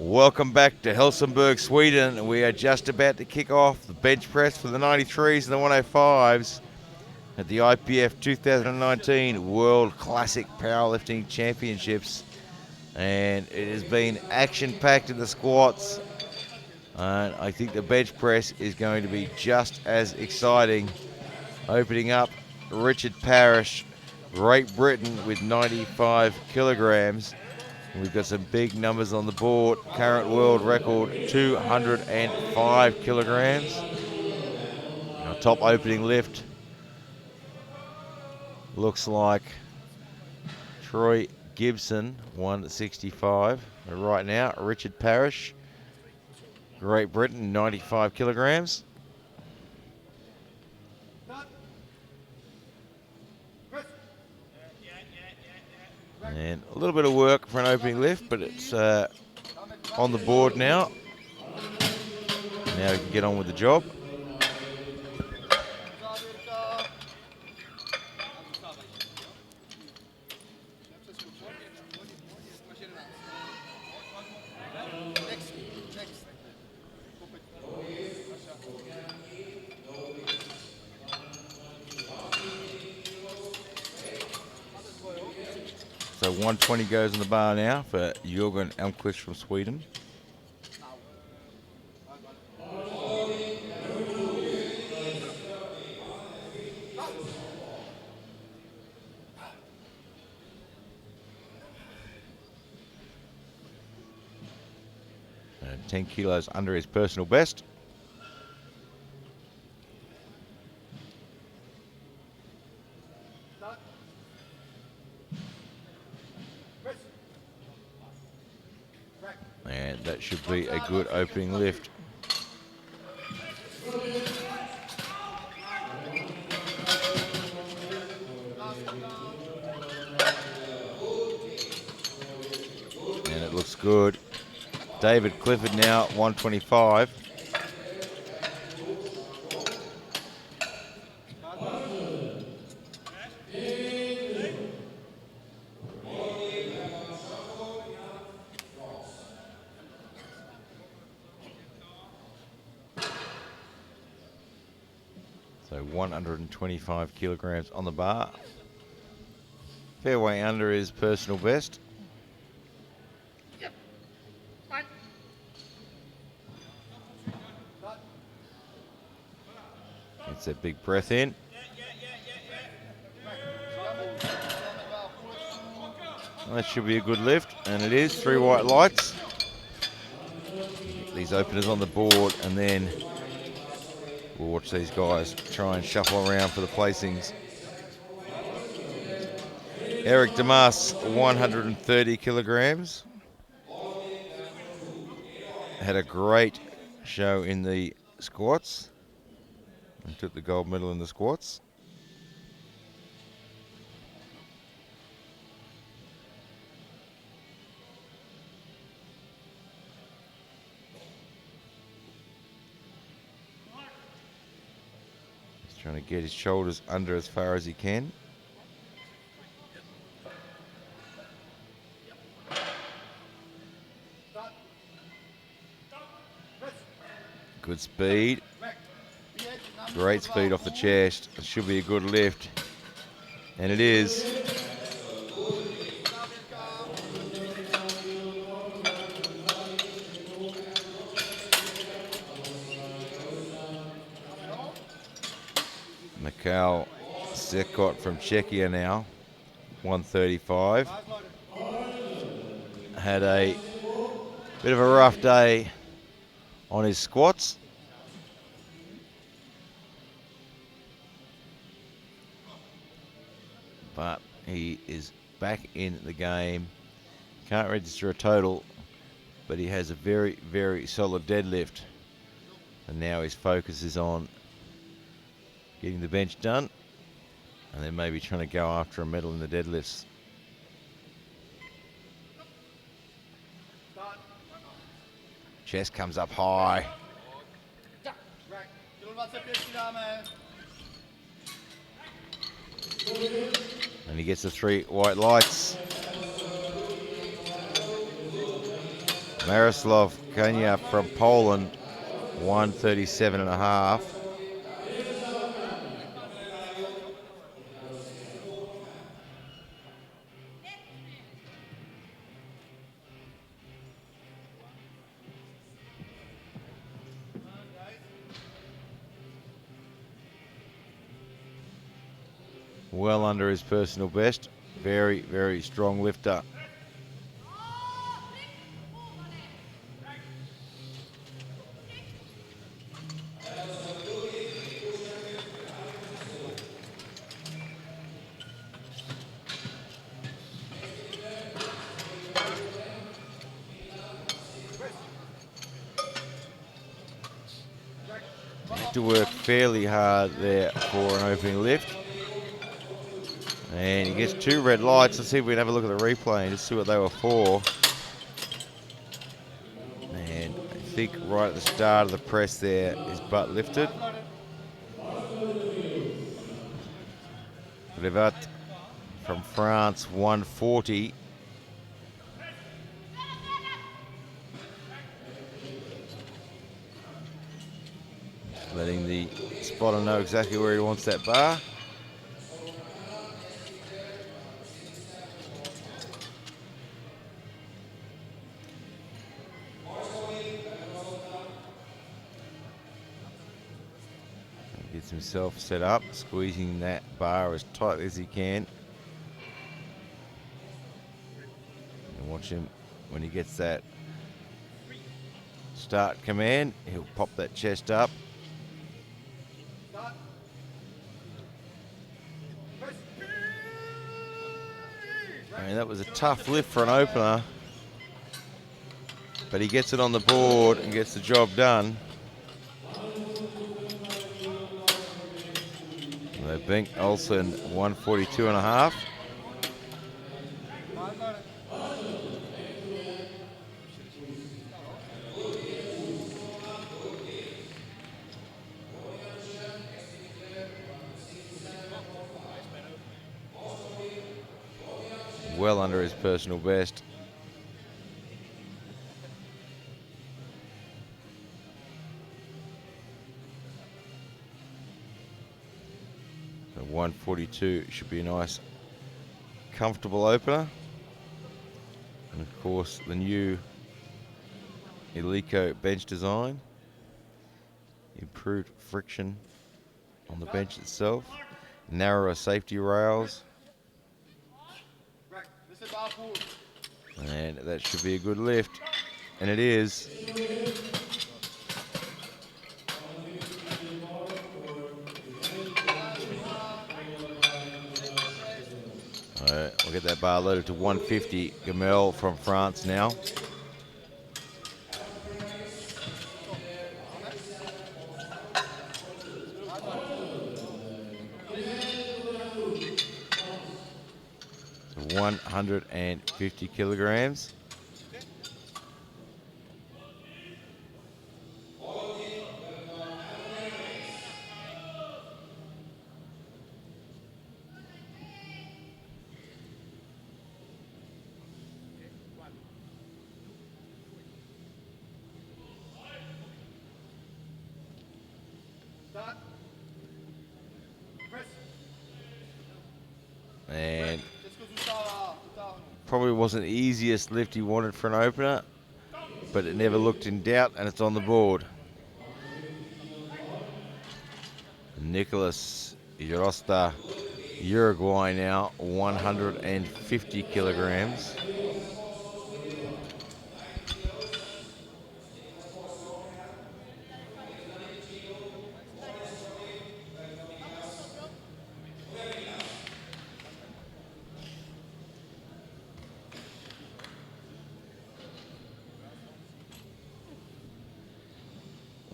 Welcome back to Helsingborg, Sweden. We are just about to kick off the bench press for the 93s and the 105s at the IPF 2019 World Classic Powerlifting Championships. And it has been action-packed in the squats. And I think the bench press is going to be just as exciting. Opening up, Richard Parish, Great Britain with 95 kilograms. We've got some big numbers on the board. Current world record, 205 kilograms. Our top opening lift looks like Troy Gibson, 165. But right now, Richard Parish, Great Britain, 95 kilograms. And a little bit of work for an opening lift, but it's on the board now. Now we can get on with the job. So 120 goes on the bar now for Jürgen Elmquist from Sweden. And 10 kilos under his personal best. And that should be a good opening lift. And it looks good. David Clifford now, 125. So 125 kilograms on the bar. Fairway under his personal best. Gets that big breath in. Well, that should be a good lift, and it is. 3 white lights. Get these openers on the board, and then we'll watch these guys try and shuffle around for the placings. Eric Demas, 130 kilograms. Had a great show in the squats. And took the gold medal in the squats. He's trying to get his shoulders under as far as he can. Good speed. Great speed off the chest. It should be a good lift. And it is. Macao Cicotte from Czechia now, 135. Had a bit of a rough day on his squats. But he is back in the game. Can't register a total, but he has a very, very solid deadlift. And now his focus is on getting the bench done, and then maybe trying to go after a medal in the deadlifts. Chest comes up high. And he gets the 3 white lights. Miroslav Kania from Poland, 137.5. Well under his personal best. Very, very strong lifter. Had to work fairly hard there for an opening lift. And he gets 2 red lights. Let's see if we can have a look at the replay and just see what they were for. And I think right at the start of the press there, his butt lifted. Clifford from France, 140. Letting the spotter know exactly where he wants that bar. Gets himself set up, squeezing that bar as tightly as he can. And watch him when he gets that start command, he'll pop that chest up. I mean, that was a tough lift for an opener, but he gets it on the board and gets the job done. So Bengt Olsen, 142.5. Well under his personal best. So 142 should be a nice, comfortable opener. And of course, the new Eleiko bench design. Improved friction on the bench itself. Narrower safety rails. And that should be a good lift. And it is. All right, we'll get that bar loaded to 150. Gamel from France now. So 150 kilograms. And probably wasn't the easiest lift he wanted for an opener, but it never looked in doubt, and it's on the board. Nicholas Irosta, Uruguay now, 150 kilograms.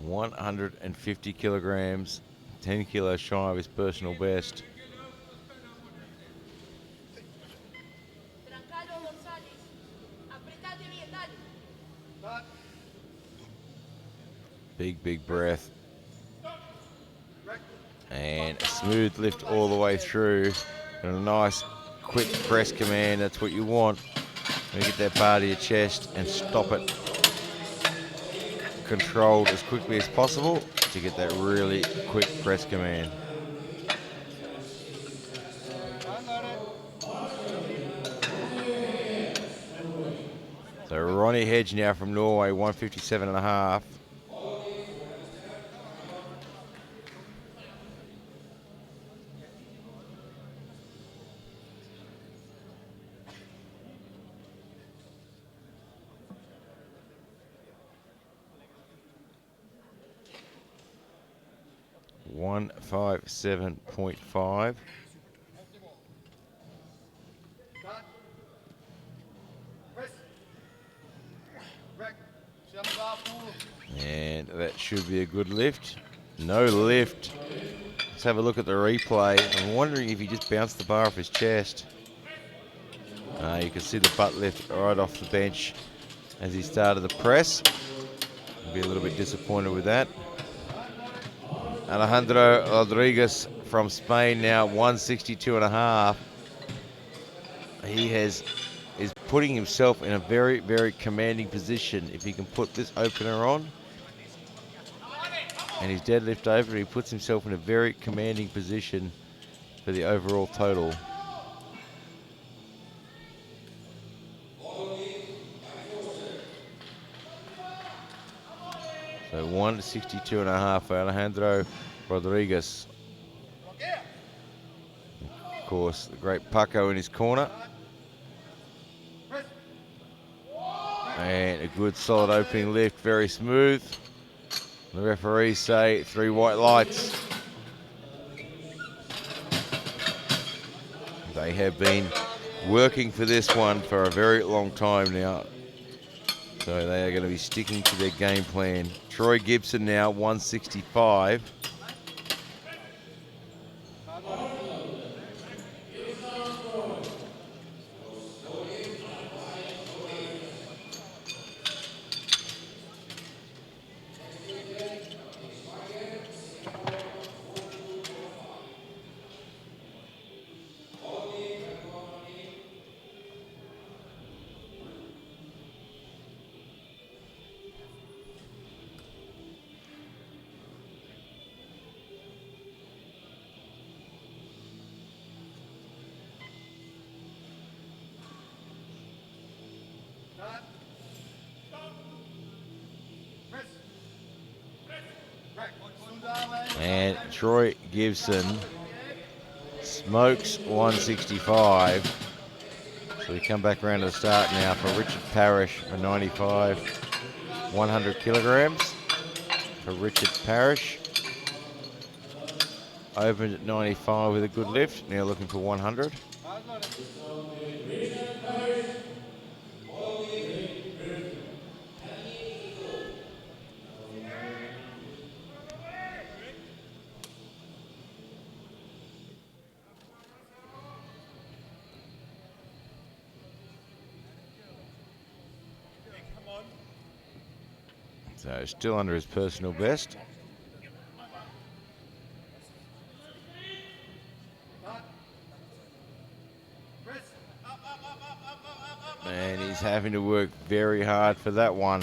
.150 kilograms, 10 kilos shy of his personal best. Big breath. And a smooth lift all the way through. And a nice quick press command, that's what you want. You get that bar to your chest and stop it controlled as quickly as possible to get that really quick press command. So Ronnie Hedge now from Norway, 157.5. $157.5. And that should be a good lift. No lift. Let's have a look at the replay. I'm wondering if he just bounced the bar off his chest. You can see the butt lift right off the bench as he started the press. I'll be a little bit disappointed with that. Alejandro Rodriguez from Spain now, 162.5. He is putting himself in a very, very commanding position. If he can put this opener on and his deadlift over, he puts himself in a very commanding position for the overall total. So 162.5 for Alejandro Rodriguez. Of course, the great Paco in his corner. And a good solid opening lift, very smooth. The referees say 3 white lights. They have been working for this one for a very long time now. So they are going to be sticking to their game plan. Troy Gibson now, 165. And Troy Gibson smokes 165. So we come back around to the start now for Richard Parrish for 95, 100 kilograms for Richard Parrish. Opened at 95 with a good lift, now looking for 100. So still under his personal best. And he's having to work very hard for that one.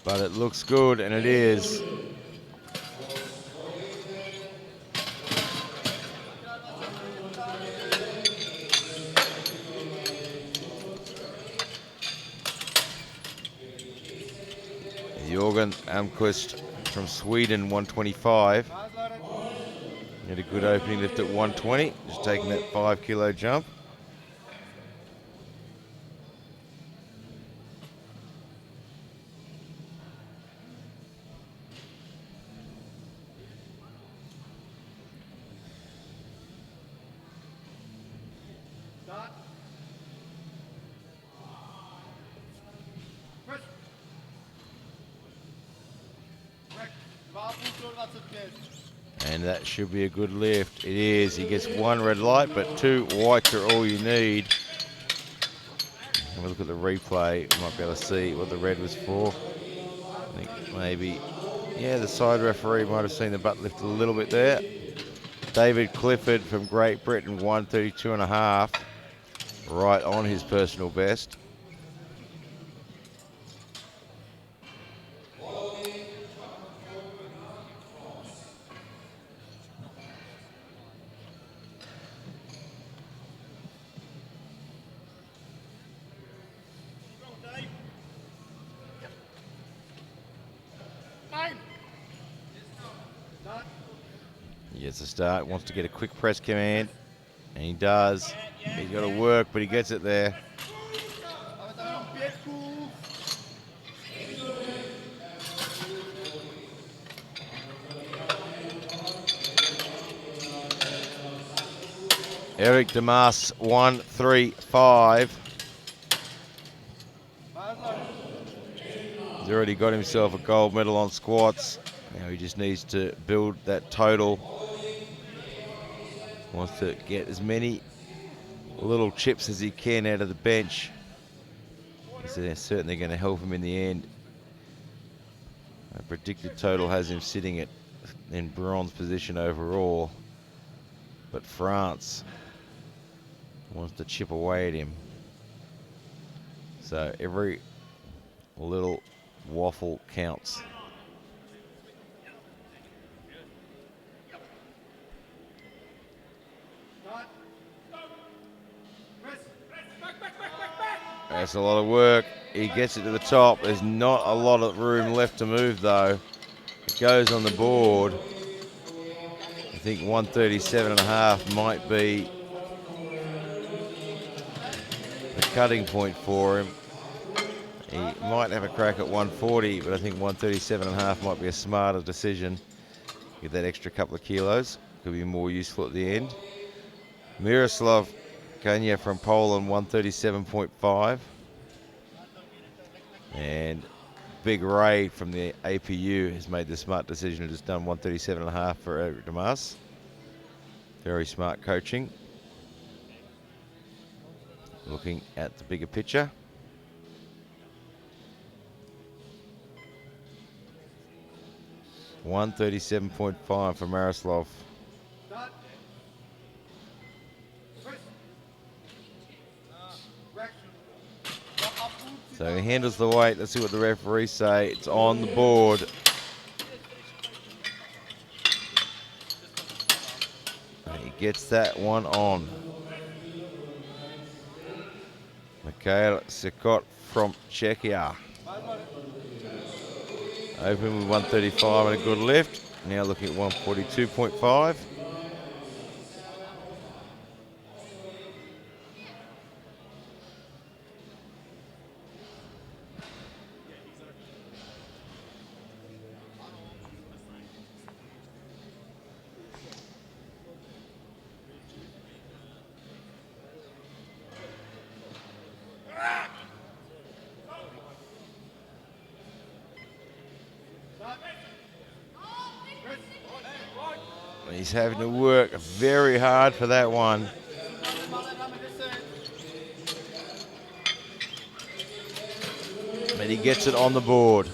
But it looks good, and it is. Jorgen Almqvist from Sweden, 125. Had a good opening lift at 120, just taking that 5 kilo jump. And that should be a good lift. It is. He gets 1 red light, but 2 whites are all you need. Have a look at the replay. You might be able to see what the red was for. I think maybe, yeah, the side referee might have seen the butt lift a little bit there. David Clifford from Great Britain, 132.5. Right on his personal best. Gets the start, wants to get a quick press command, and he does. He's got to work, but he gets it there. Eric Demas, 135. He's already got himself a gold medal on squats. Now he just needs to build that total. Wants to get as many little chips as he can out of the bench. They're certainly going to help him in the end. A predicted total has him sitting in bronze position overall. But France wants to chip away at him. So every little waffle counts. That's a lot of work. He gets it to the top. There's not a lot of room left to move though. It goes on the board. I think 137.5 might be the cutting point for him. He might have a crack at 140, but I think 137.5 might be a smarter decision. Get that extra couple of kilos. Could be more useful at the end. Miroslav Kania from Poland, 137.5. And Big Ray from the APU has made the smart decision and just done 137.5 for Eric Demas. Very smart coaching. Looking at the bigger picture. $137.5 for Miroslav. So he handles the weight. Let's see what the referees say. It's on the board. And he gets that one on. Macao Cicotte from Czechia. Open with 135 and a good lift. Now looking at 142.5. He's having to work very hard for that one. But he gets it on the board.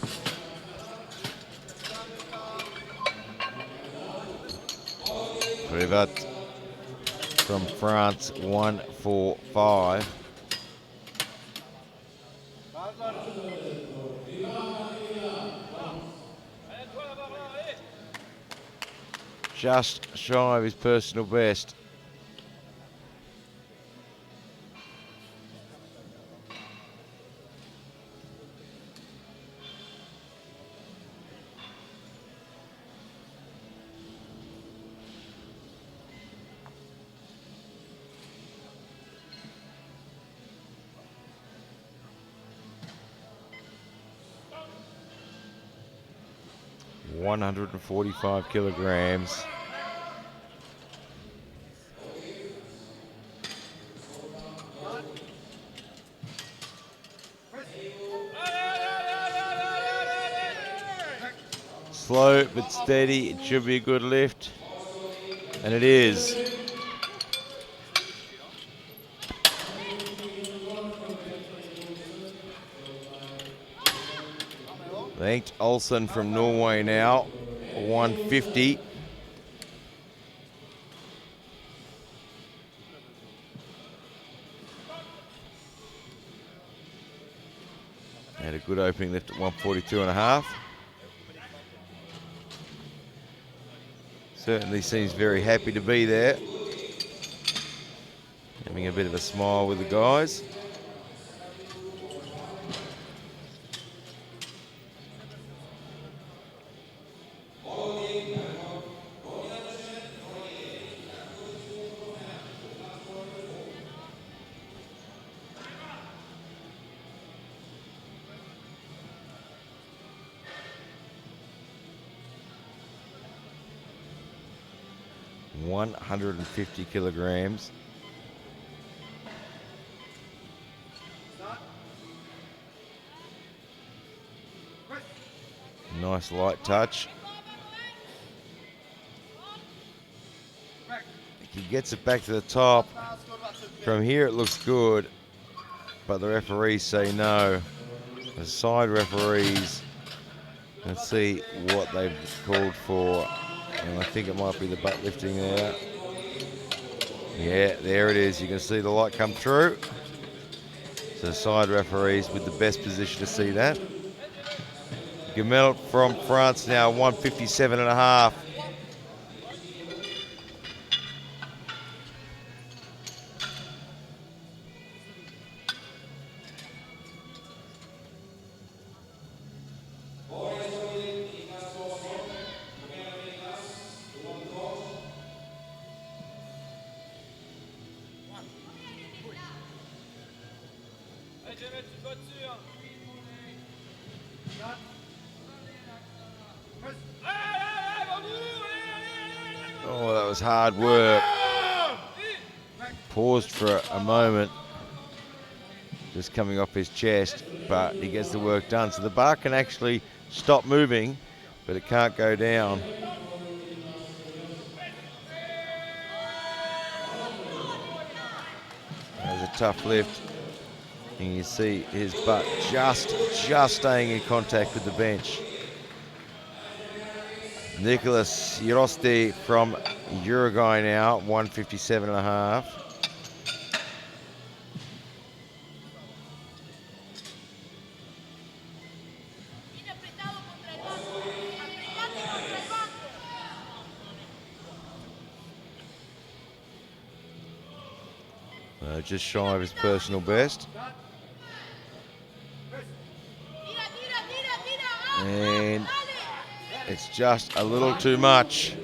Clifford from France, 145. Just shy of his personal best. $145 kilograms. Slow but steady. It should be a good lift. And it is. Bengt Olsen from Norway now, 150. Had a good opening lift at 142.5. Certainly seems very happy to be there. Having a bit of a smile with the guys. 150 kilograms. Nice light touch. He gets it back to the top. From here it looks good, but the referees say no. The side referees, let's see what they've called for. And I think it might be the butt lifting there. Yeah, there it is. You can see the light come through. So side referees with the best position to see that. Gamel from France now, 157.5. Oh, that was hard work. Paused for a moment, just coming off his chest, but he gets the work done. So the bar can actually stop moving, but it can't go down. That was a tough lift. And you see his butt just staying in contact with the bench. Nicholas Yaroste from Uruguay now, 157.5. Just shy of his personal best. And it's just a little too much.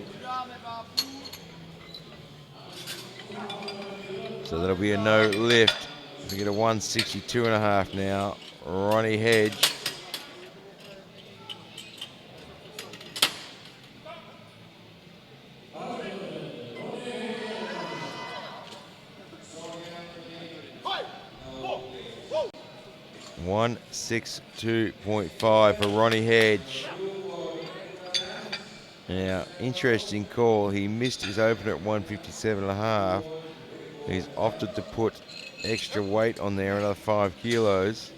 So that'll be a no lift. We get a 162.5 now. Ronnie Hedge. $162.5 for Ronnie Hedge. Now, interesting call. He missed his opener at 157.5. He's opted to put extra weight on there, another 5 kilos.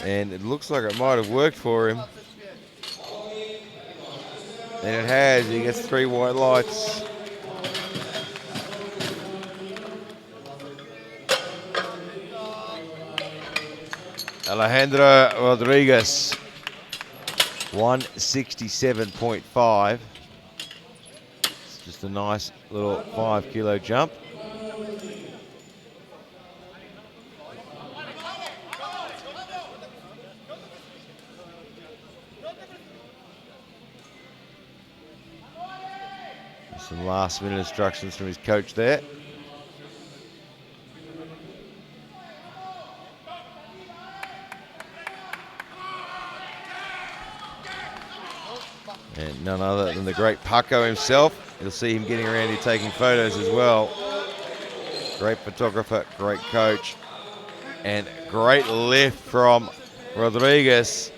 And it looks like it might have worked for him. And it has. He gets 3 white lights. Alejandro Rodriguez, 167.5. It's just a nice little 5 kilo jump. Some last minute instructions from his coach there. And none other than the great Paco himself. You'll see him getting around here taking photos as well. Great photographer, great coach, and great lift from Rodriguez.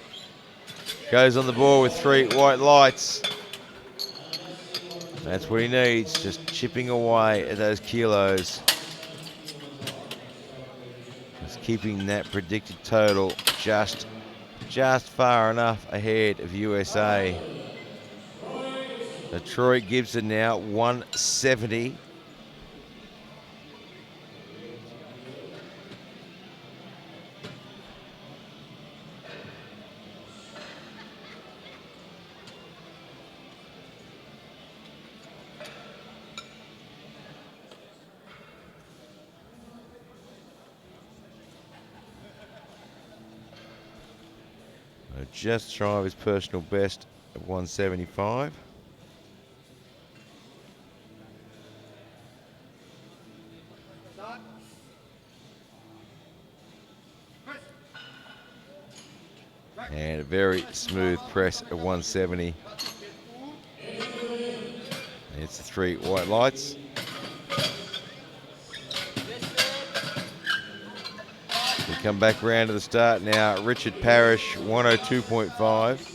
Goes on the board with 3 white lights. That's what he needs, just chipping away at those kilos. Just keeping that predicted total just far enough ahead of USA. Troy Gibson now, 170. Just shy of his personal best at 175. And a very smooth press at 170. And it's the 3 white lights. We come back round to the start now. Richard Parish, 102.5.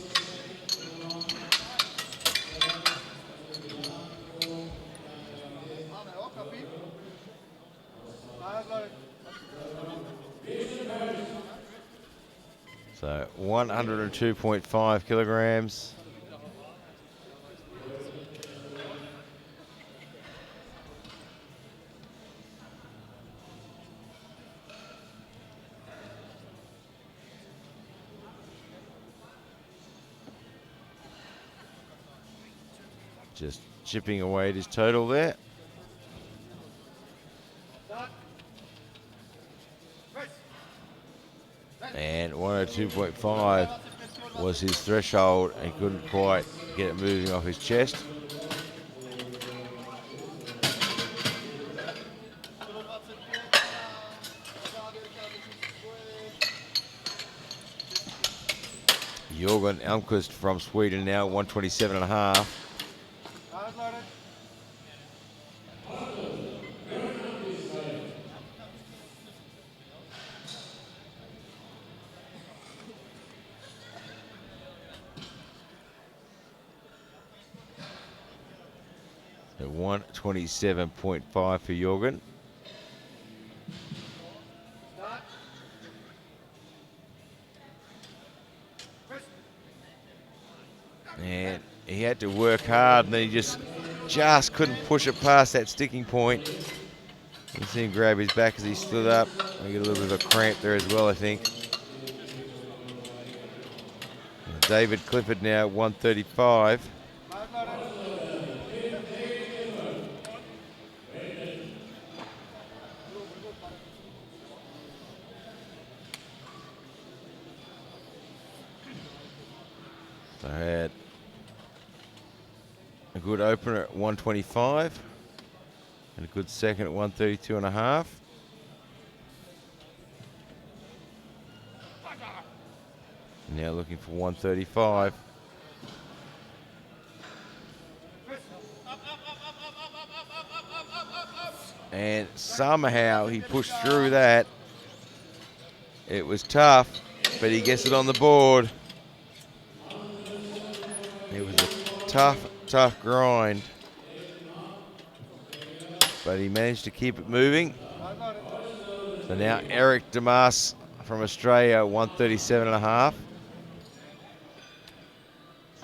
So 102.5 kilograms. Just chipping away at his total there. And 102.5 was his threshold, and couldn't quite get it moving off his chest. Jörgen Almqvist from Sweden now, 127.5. So 127.5 for Jörgen. And he had to work hard, and then he just couldn't push it past that sticking point. You see him grab his back as he stood up. I get a little bit of a cramp there as well, I think. And David Clifford now, 135. So I had a good opener at 125 and a good second at 132.5. Now looking for 135. And somehow he pushed through that. It was tough, but he gets it on the board. It was a tough grind, but he managed to keep it moving. So now Eric Demas from Australia, 137.5.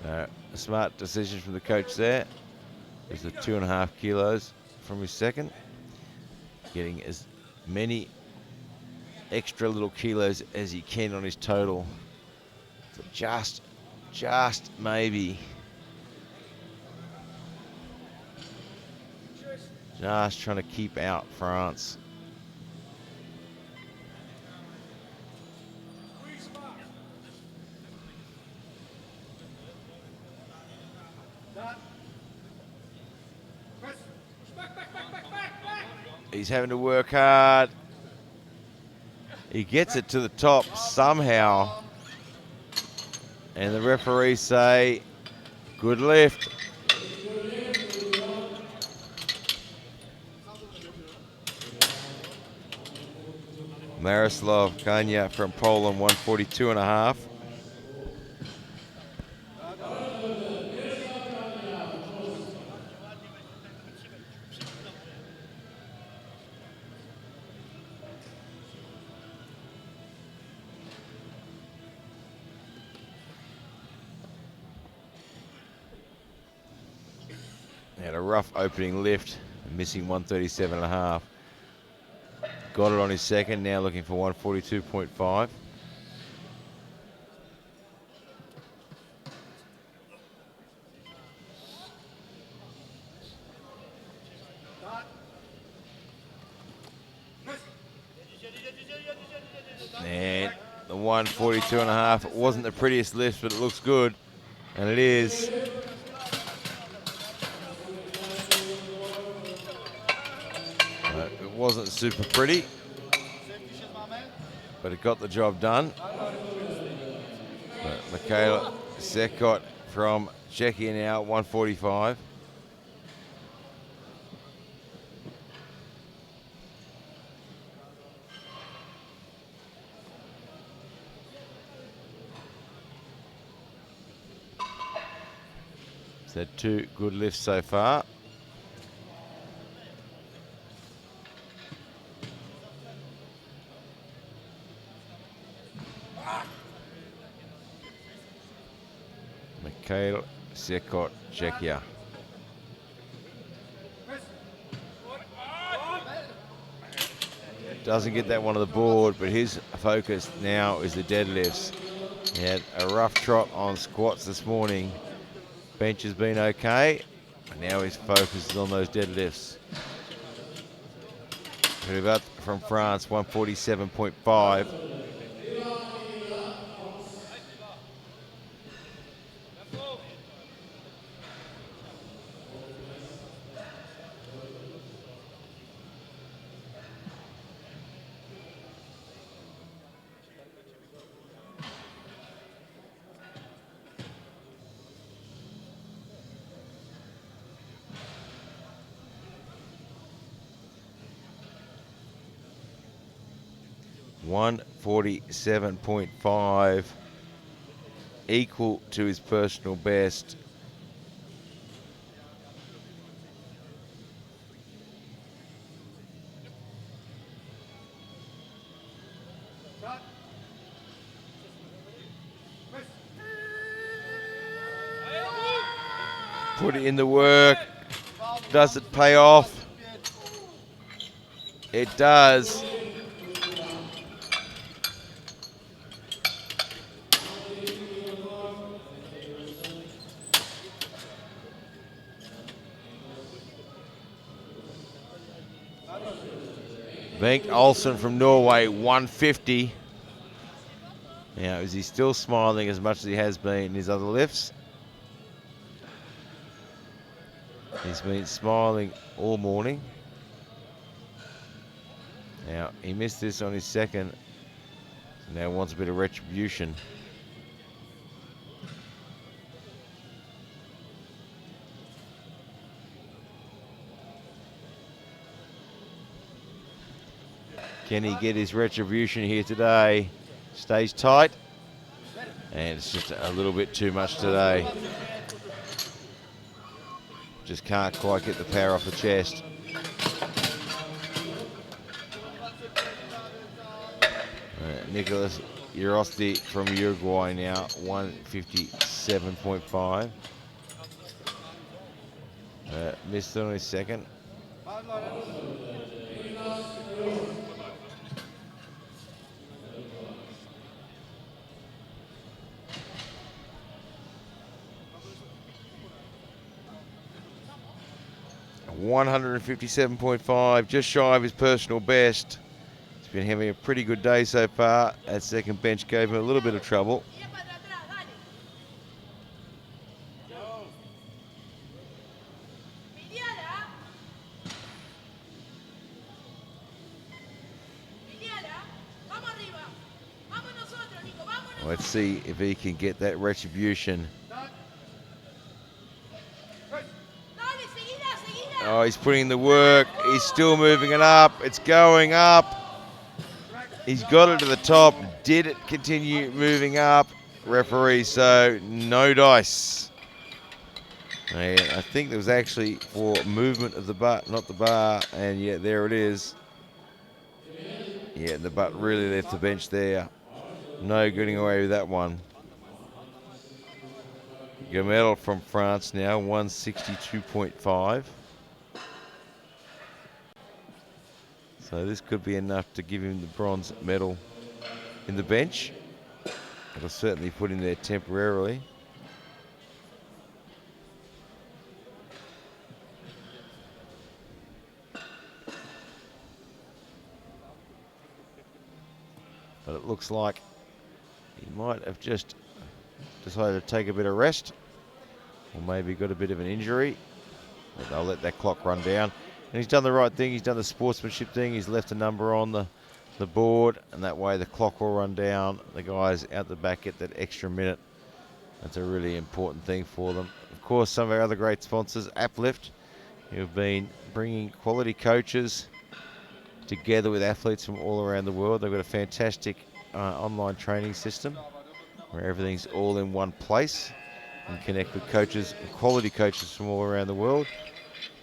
So a smart decision from the coach there. There's the 2.5 kilos from his second. Getting as many extra little kilos as he can on his total. So just maybe. Just trying to keep out France. He's having to work hard. He gets it to the top somehow. And the referees say, good lift. Miroslav Kania from Poland, 142.5. Had a rough opening lift, missing 137.5. Got it on his second, now looking for 142.5. And the 142.5, it wasn't the prettiest lift, but it looks good, and it is. It wasn't super pretty, but it got the job done. But Macao Cicotte from Czechia now, 145. So 2 good lifts so far. Macao Cicotte, Czechia. Doesn't get that one on the board, but his focus now is the deadlifts. He had a rough trot on squats this morning. Bench has been okay, and now his focus is on those deadlifts. Clifford from France, 147.5. $147.5, equal to his personal best. Put it in the work. Does it pay off? It does. Bengt Olsen from Norway, 150. Now, is he still smiling as much as he has been in his other lifts? He's been smiling all morning. Now, he missed this on his second. So now wants a bit of retribution. Can he get his retribution here today? Stays tight. And it's just a little bit too much today. Just can't quite get the power off the chest. Nicholas Urosti from Uruguay now, 157.5. Missed it on his second. $157.5, just shy of his personal best. He's been having a pretty good day so far. That second bench gave him a little bit of trouble. Let's see if he can get that retribution. Oh, he's putting in the work. He's still moving it up. It's going up. He's got it to the top. Did it continue moving up? Referee, so no dice. And I think there was actually for movement of the butt, not the bar. And yeah, there it is. Yeah, the butt really left the bench there. No getting away with that one. Gamel from France now, 162.5. So this could be enough to give him the bronze medal in the bench. It'll certainly put him there temporarily. But it looks like he might have just decided to take a bit of rest, or maybe got a bit of an injury. But they'll let that clock run down. And he's done the right thing. He's done the sportsmanship thing. He's left a number on the board, and that way the clock will run down. The guys out the back get that extra minute That's a really important thing for them. Of course, some of our other great sponsors, Uplift, who've been bringing quality coaches together with athletes from all around the world. They've got a fantastic online training system where everything's all in one place and connect with coaches, quality coaches from all around the world.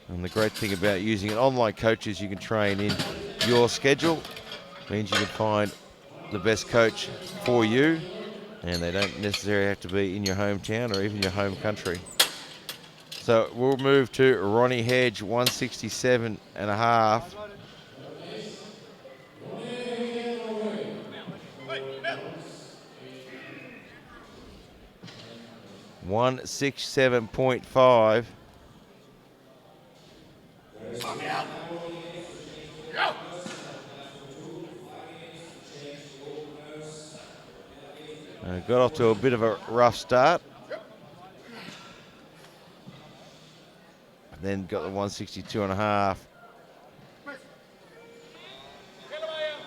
And the great thing about using an online coach is you can train in your schedule. Means you can find the best coach for you, and they don't necessarily have to be in your hometown or even your home country. So we'll move to Ronnie Hedge, 167 and a half. $167.5. Got off to a bit of a rough start. Then got the 162 and a half.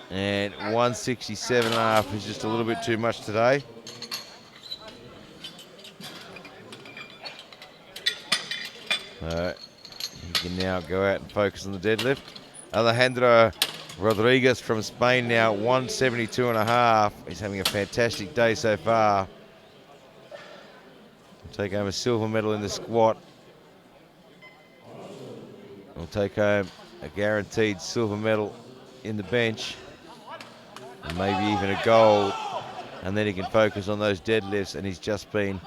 And 167 and a half is just a little bit too much today. He can now go out and focus on the deadlift. Alejandro Rodriguez from Spain now, 172 and a half. He's having a fantastic day so far. He'll take home a silver medal in the squat. He'll take home a guaranteed silver medal in the bench. And maybe even a gold. And then he can focus on those deadlifts, and he's just been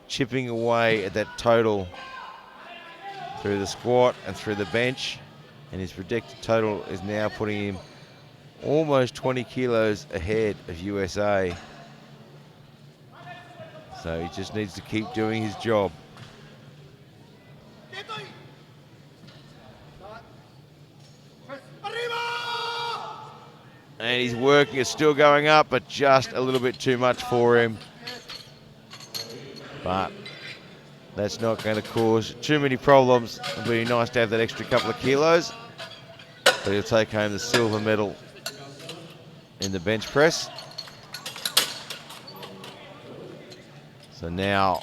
chipping away at that total through the squat and through the bench, and his predicted total is now putting him almost 20 kilos ahead of USA. So he just needs to keep doing his job. And his working is still going up, but just a little bit too much for him. But that's not going to cause too many problems. It'll be nice to have that extra couple of kilos. But he'll take home the silver medal in the bench press. So now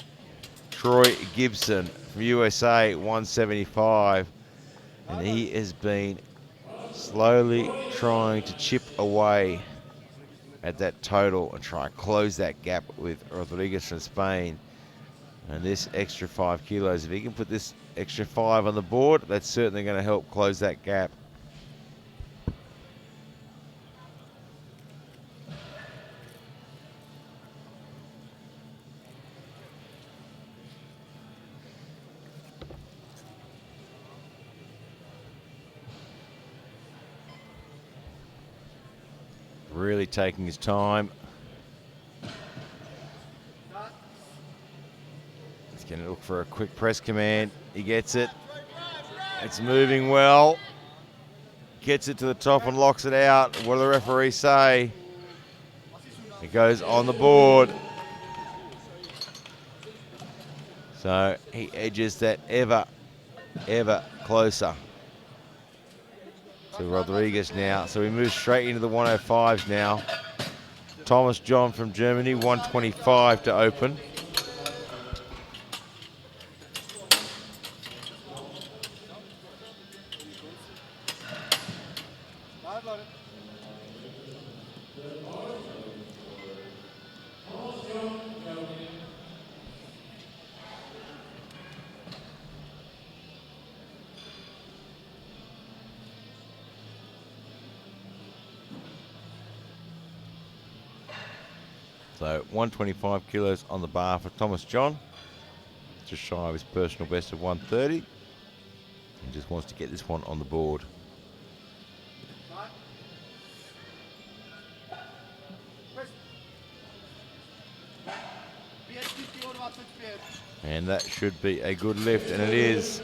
Troy Gibson from USA, 175. And he has been slowly trying to chip away at that total and try and close that gap with Rodriguez from Spain. And this extra 5 kilos, if he can put this extra 5 on the board, that's certainly going to help close that gap. Really taking his time. He's going to look for a quick press command. He gets it. It's moving well. Gets it to the top and locks it out. What do the referees say? It goes on the board. So he edges that ever closer to Rodriguez now. So he moves straight into the 105s now. Thomas John from Germany, 125 to open. So 125 kilos on the bar for Thomas John. Just shy of his personal best of 130. He just wants to get this one on the board. And that should be a good lift, and it is.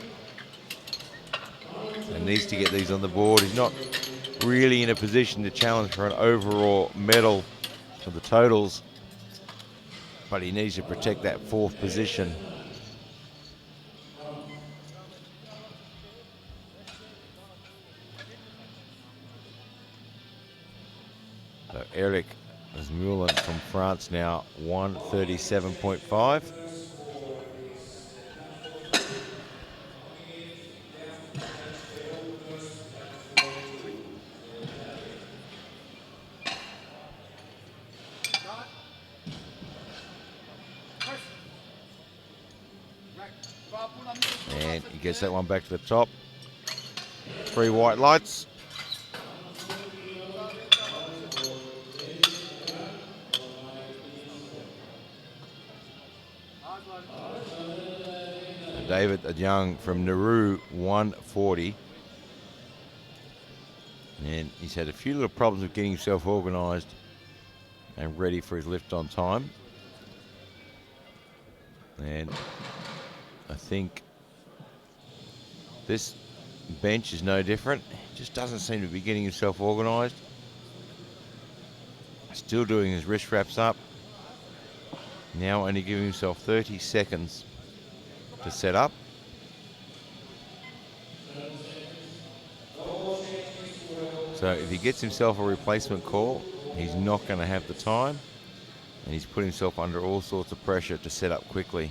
So he needs to get these on the board. He's not really in a position to challenge for an overall medal for the totals, but he needs to protect that 4th position. So Eric There's Mullen from France now, 137.5. And he gets that one back to the top. 3 white lights. David Young from Nauru, 140. And he's had a few little problems with getting himself organised and ready for his lift on time. And I think this bench is no different. He just doesn't seem to be getting himself organised. Still doing his wrist wraps up. Now only giving himself 30 seconds to set up. So if he gets himself a replacement call, he's not going to have the time. And he's put himself under all sorts of pressure to set up quickly.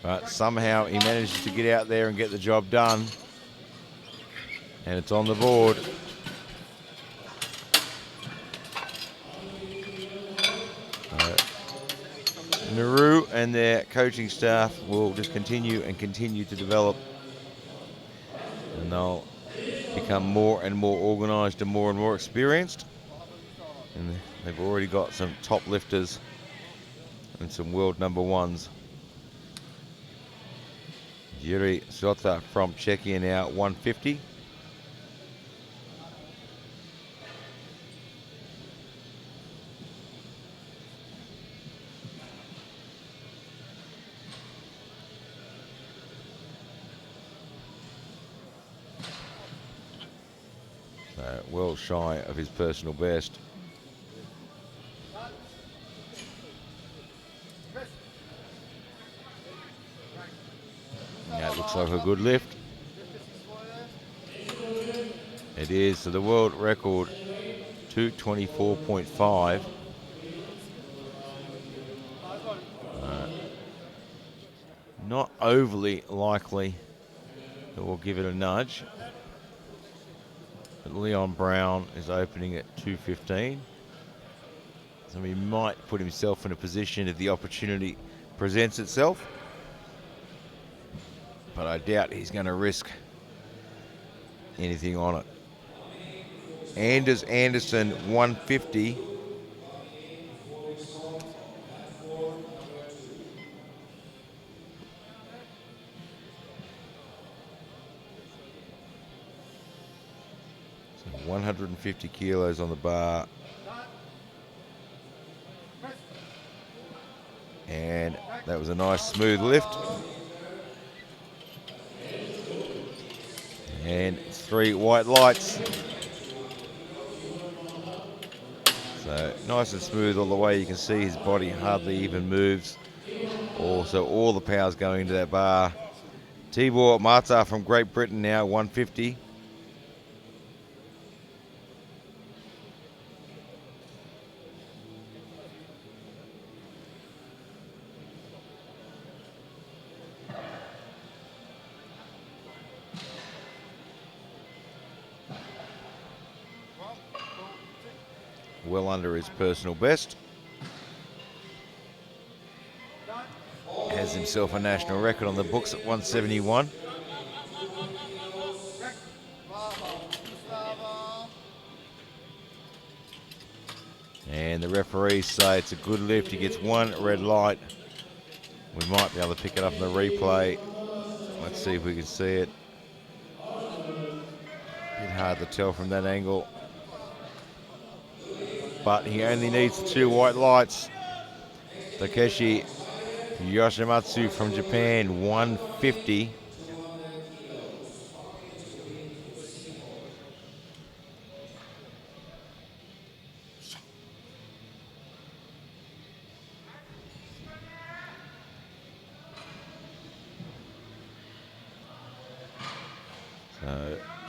But somehow he manages to get out there and get the job done. And it's on the board. Nauru and their coaching staff will just continue to develop. And they'll become more and more organised and more experienced. And they've already got some top lifters and some world number ones. Yuri Sota from Czechia now, 150. So well shy of his personal best. Yeah, it looks like a good lift. It is. So the world record, 224.5. Not overly likely that we'll give it a nudge. But Leon Brown is opening at 215. So he might put himself in a position if the opportunity presents itself. But I doubt he's going to risk anything on it. Anders Anderson, 150. So 150 kilos on the bar. And that was a nice smooth lift. And 3 white lights. So nice and smooth all the way. You can see his body hardly even moves. Also, all the power's going into that bar. Tibor Marta from Great Britain now, 150. Well under his personal best. Has himself a national record on the books at 171. And the referees say it's a good lift. He gets 1 red light. We might be able to pick it up in the replay. Let's see if we can see it. Bit hard to tell from that angle. But he only needs the 2 white lights. Takeshi Yoshimatsu from Japan, 150.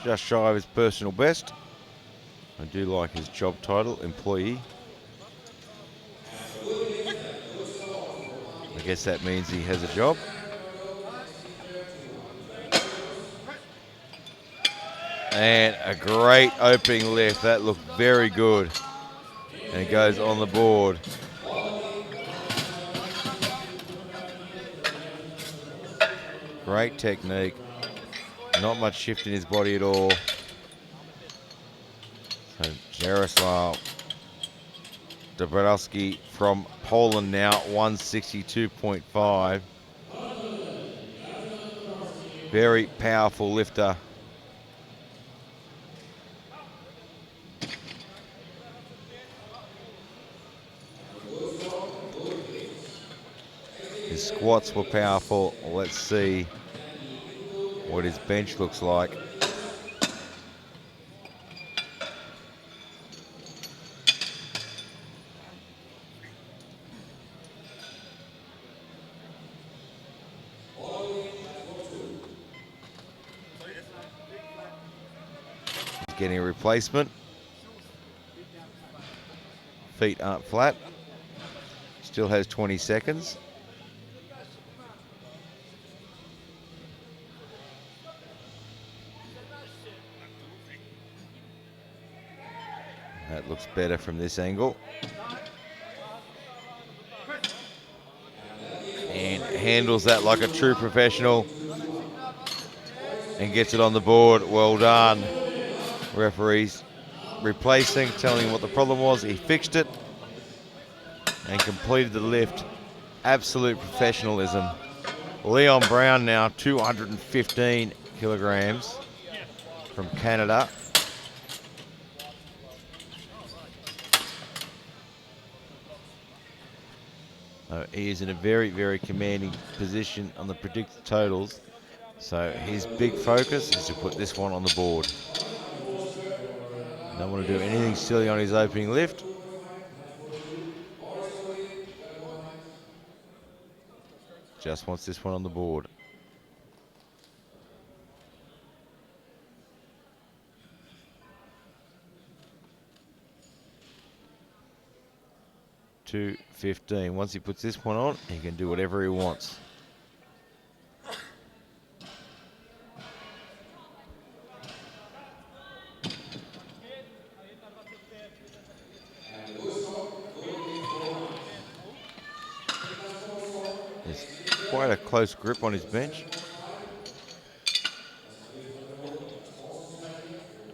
just shy of his personal best. I do like his job title, employee. I guess that means he has a job. And a great opening lift. That looked very good. And it goes on the board. Great technique. Not much shift in his body at all. So Jaroslav Dabrowski from Poland now, 162.5. Very powerful lifter. His squats were powerful. Let's see what his bench looks like. He's getting a replacement. Feet aren't flat. Still has 20 seconds. That looks better from this angle. And handles that like a true professional. And gets it on the board. Well done. Referees replacing, telling him what the problem was. He fixed it and completed the lift. Absolute professionalism. Leon Brown now 215 kilograms from Canada. He is in a very, very commanding position on the predicted totals. So his big focus is to put this one on the board. Don't want to do anything silly on his opening lift. Just wants this one on the board. $215. Once he puts this one on, he can do whatever he wants. There's quite a close grip on his bench.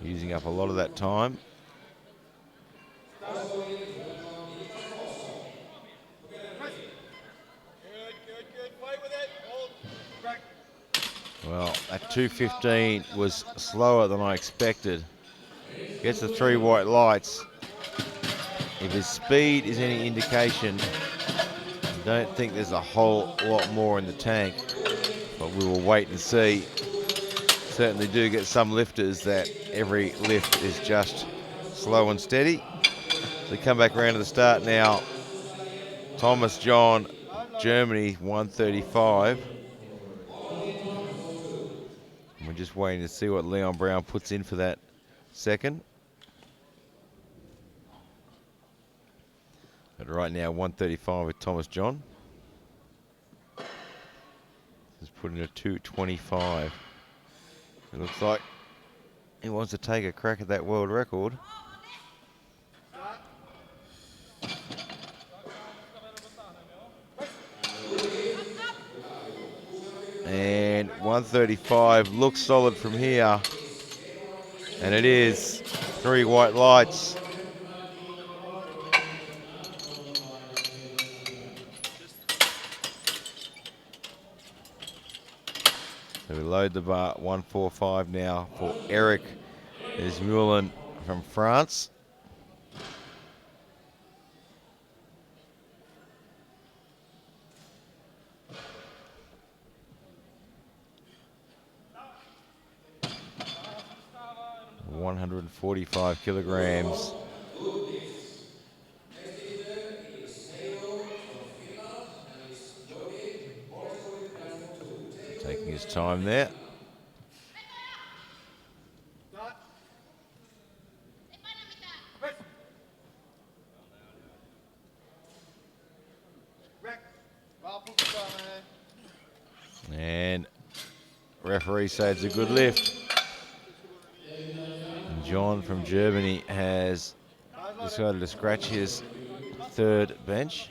Using up a lot of that time. Well, that 215 was slower than I expected. Gets the 3 white lights. If his speed is any indication, I don't think there's a whole lot more in the tank, but we will wait and see. Certainly do get some lifters that every lift is just slow and steady. So come back around to the start now. Thomas John, Germany, 135. We're just waiting to see what Leon Brown puts in for that second. But right now, 135 with Thomas John. He's putting a 225. It looks like he wants to take a crack at that world record. And 135 looks solid from here. And it is. 3 white lights. So we load the bar. 145 now for Eric Esmulin from France. $145 kilograms. Taking his time there. And referee says it's a good lift. And John from Germany has decided to scratch his third bench.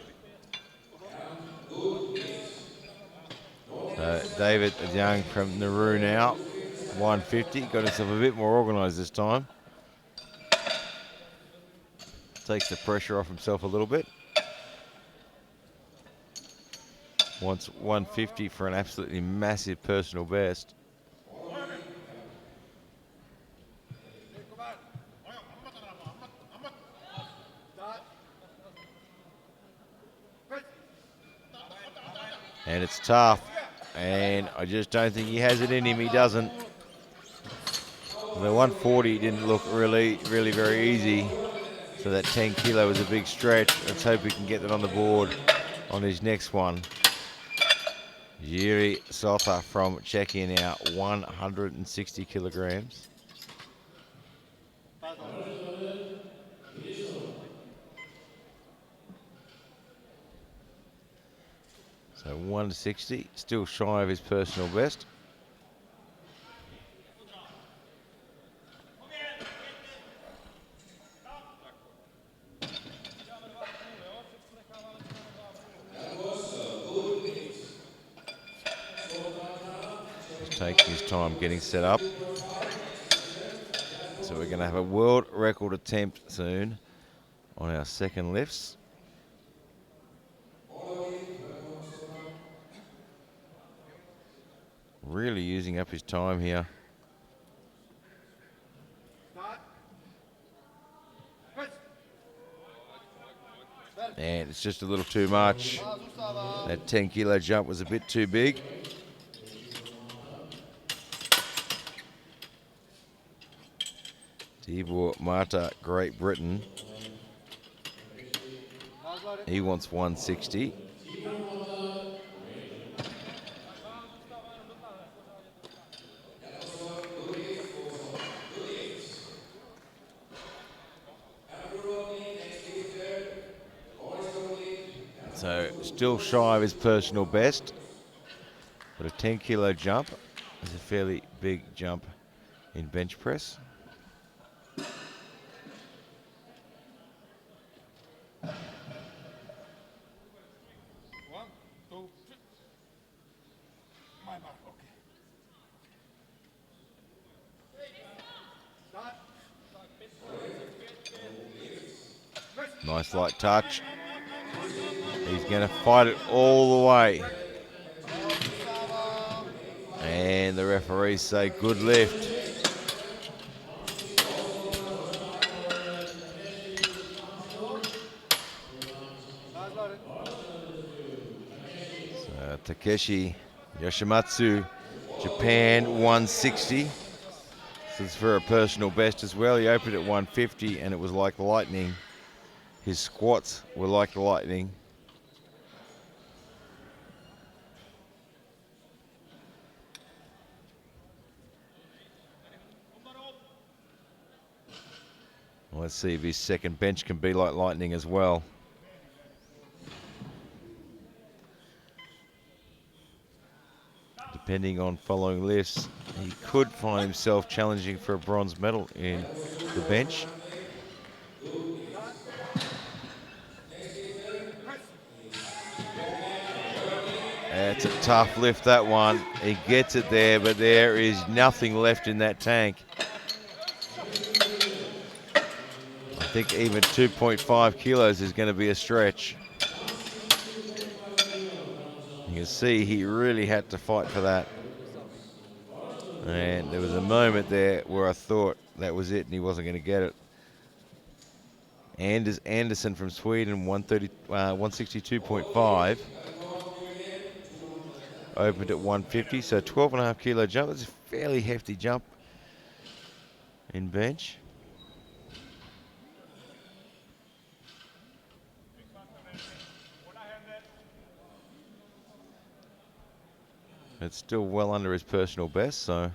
David Young from Nauru now, 150. Got himself a bit more organised this time. Takes the pressure off himself a little bit. Wants 150 for an absolutely massive personal best. And it's tough. And I just don't think he has it in him. He doesn't. The 140 didn't look really very easy. So that 10 kilo was a big stretch. Let's hope we can get that on the board on his next one. Jiri Sotha from Czechia now, 160 kilograms. So 160, still shy of his personal best. He's taking his time getting set up. So we're going to have a world record attempt soon on our second lifts. Really using up his time here. And it's just a little too much. That 10 kilo jump was a bit too big. Tibor Mata, Great Britain. He wants 160. So still shy of his personal best, but a 10 kilo jump is a fairly big jump in bench press. Nice light touch. He's going to fight it all the way. And the referees say good lift. So Takeshi Yoshimatsu, Japan, 160. This is for a personal best as well. He opened at 150 and it was like lightning. His squats were like lightning. Let's see if his second bench can be like lightning as well. Depending on following lifts, he could find himself challenging for a bronze medal in the bench. It's a tough lift, that one. He gets it there, but there is nothing left in that tank. I think even 2.5 kilos is going to be a stretch. You can see he really had to fight for that. And there was a moment there where I thought that was it and he wasn't going to get it. Anders Anderson from Sweden, 162.5. Opened at 150, so 12.5 kilo jump. That's a fairly hefty jump in bench. It's still well under his personal best, so.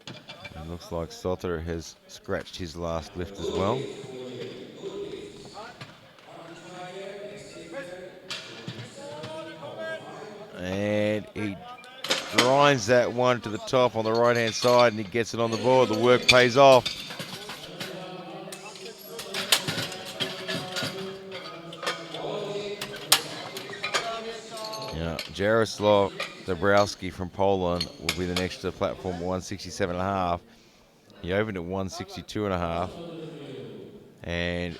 It looks like Sotha has scratched his last lift as well. And he grinds that one to the top on the right-hand side, and he gets it on the board. The work pays off. Yeah, Jaroslav Dabrowski from Poland will be the next to the platform at 167.5. He opened at 162.5. And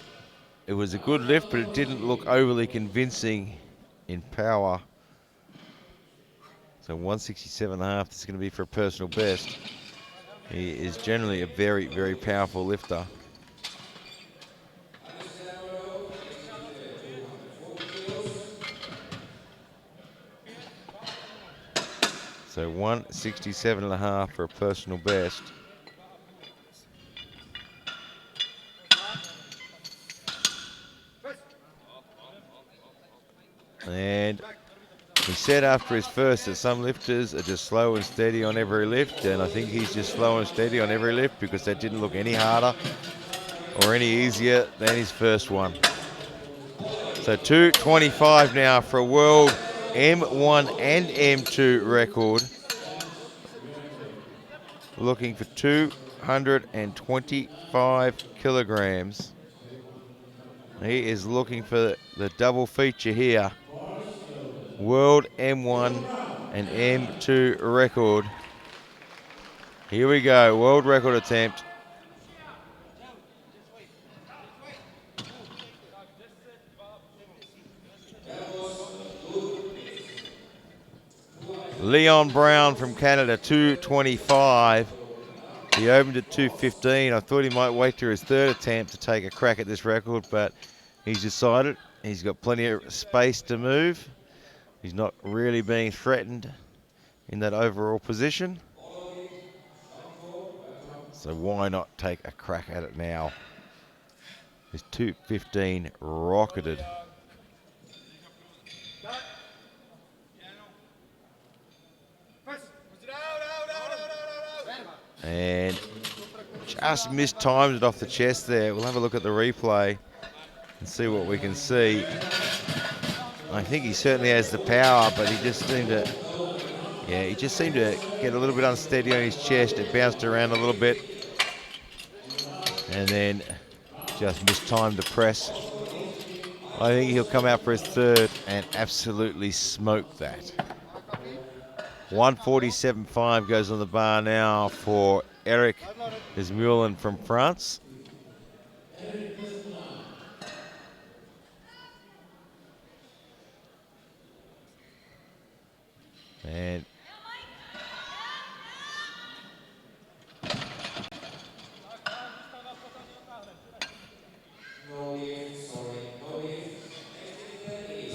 it was a good lift, but it didn't look overly convincing in power. So 167.5, this is going to be for a personal best. He is generally a very, very powerful lifter. So 167.5 for a personal best. And he said after his first that some lifters are just slow and steady on every lift, and I think he's just slow and steady on every lift because that didn't look any harder or any easier than his first one. So 225 now for a world M1 and M2 record. Looking for 225 kilograms. He is looking for the double feature here. World M1 and M2 record. Here we go, world record attempt. Leon Brown from Canada, 225. He opened at 215. I thought he might wait to his third attempt to take a crack at this record, but he's decided he's got plenty of space to move. He's not really being threatened in that overall position. So why not take a crack at it now? His 215 rocketed. And just mistimed it off the chest there. We'll have a look at the replay and see what we can see. I think he certainly has the power, but he just seemed to, he just seemed to get a little bit unsteady on his chest. It bounced around a little bit. And then just mistimed the press. I think he'll come out for his third and absolutely smoke that. 147.5 goes on the bar now for Eric Desmulin from France. And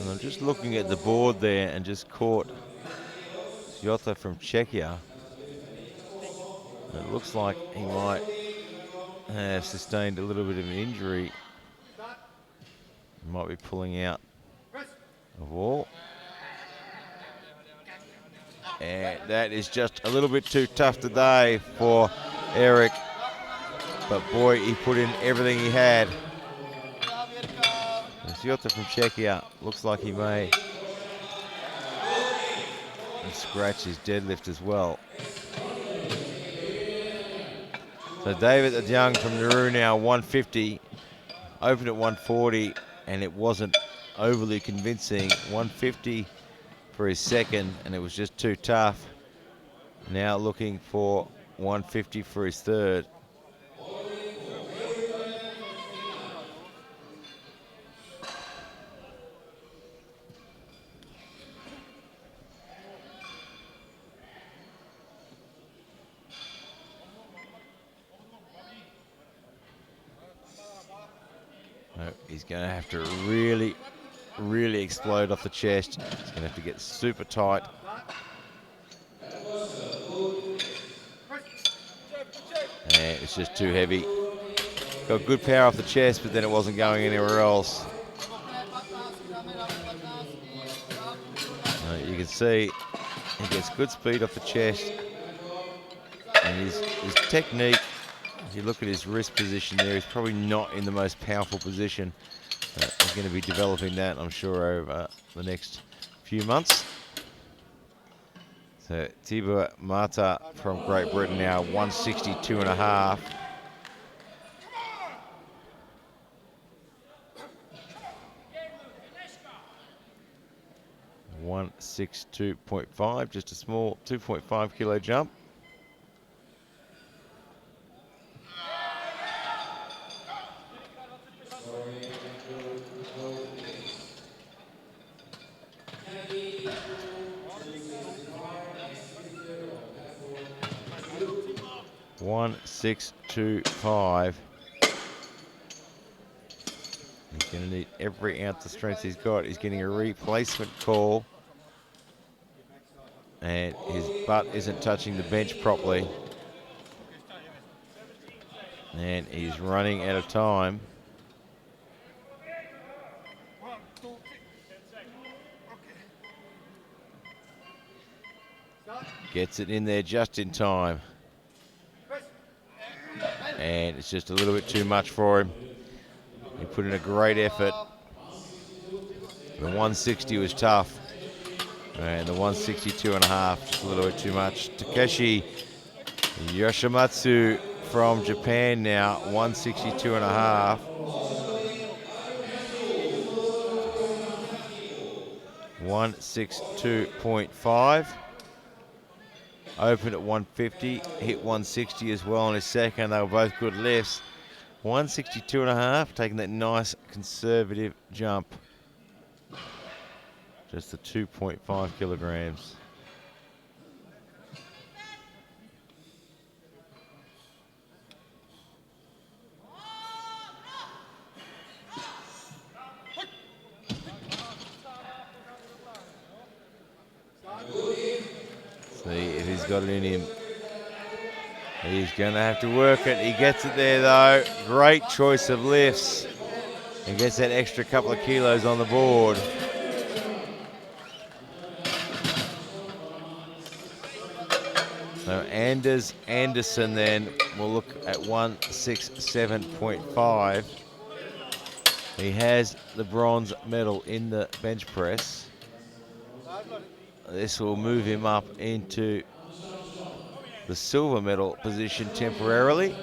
I'm just looking at the board there and just caught Yasha from Czechia. It looks like he might have sustained a little bit of an injury. He might be pulling out of all. And that is just a little bit too tough today for Eric. But boy, he put in everything he had. Yasha from Czechia looks like he may scratch his deadlift as well. So David Young from Nauru now, 150. Opened at 140, and it wasn't overly convincing. 150 for his second, and it was just too tough. Now looking for 150 for his third. He's going to have to really, really explode off the chest. He's going to have to get super tight. And it's just too heavy. Got good power off the chest, but then it wasn't going anywhere else. You can see he gets good speed off the chest. And his technique, if you look at his wrist position there, he's probably not in the most powerful position. He's going to be developing that, I'm sure, over the next few months. So Tiba Mata from Great Britain now 162.5. $162.5, just a small 2.5 kilo jump. $1,625. He's going to need every ounce of strength he's got. He's getting a replacement call. And his butt isn't touching the bench properly. And he's running out of time. Gets it in there just in time. And it's just a little bit too much for him. He put in a great effort. The 160 was tough. And the 162.5, just a little bit too much. Takeshi Yoshimatsu from Japan now, 162.5. 162.5. Opened at 150, hit 160 as well in his second. They were both good lifts. 162.5, taking that nice conservative jump. Just the 2.5 kilograms. See if he's got it in him. He's going to have to work it. He gets it there though. Great choice of lifts. And gets that extra couple of kilos on the board. So Anders Anderson then will look at 167.5. He has the bronze medal in the bench press. This will move him up into the silver medal position temporarily.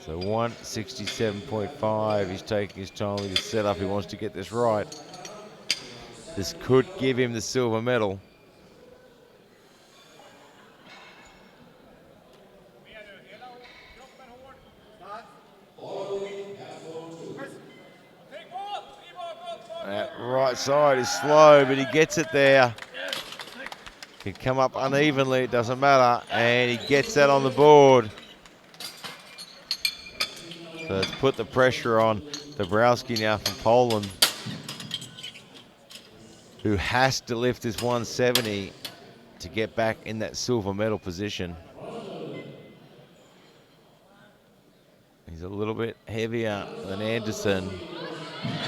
So 167.5, he's taking his time with his setup. He wants to get this right. This could give him the silver medal. That right side is slow, but he gets it there. Can come up unevenly, it doesn't matter. And he gets that on the board. So it's put the pressure on Dabrowski now from Poland, who has to lift this 170 to get back in that silver medal position. He's a little bit heavier than Anderson.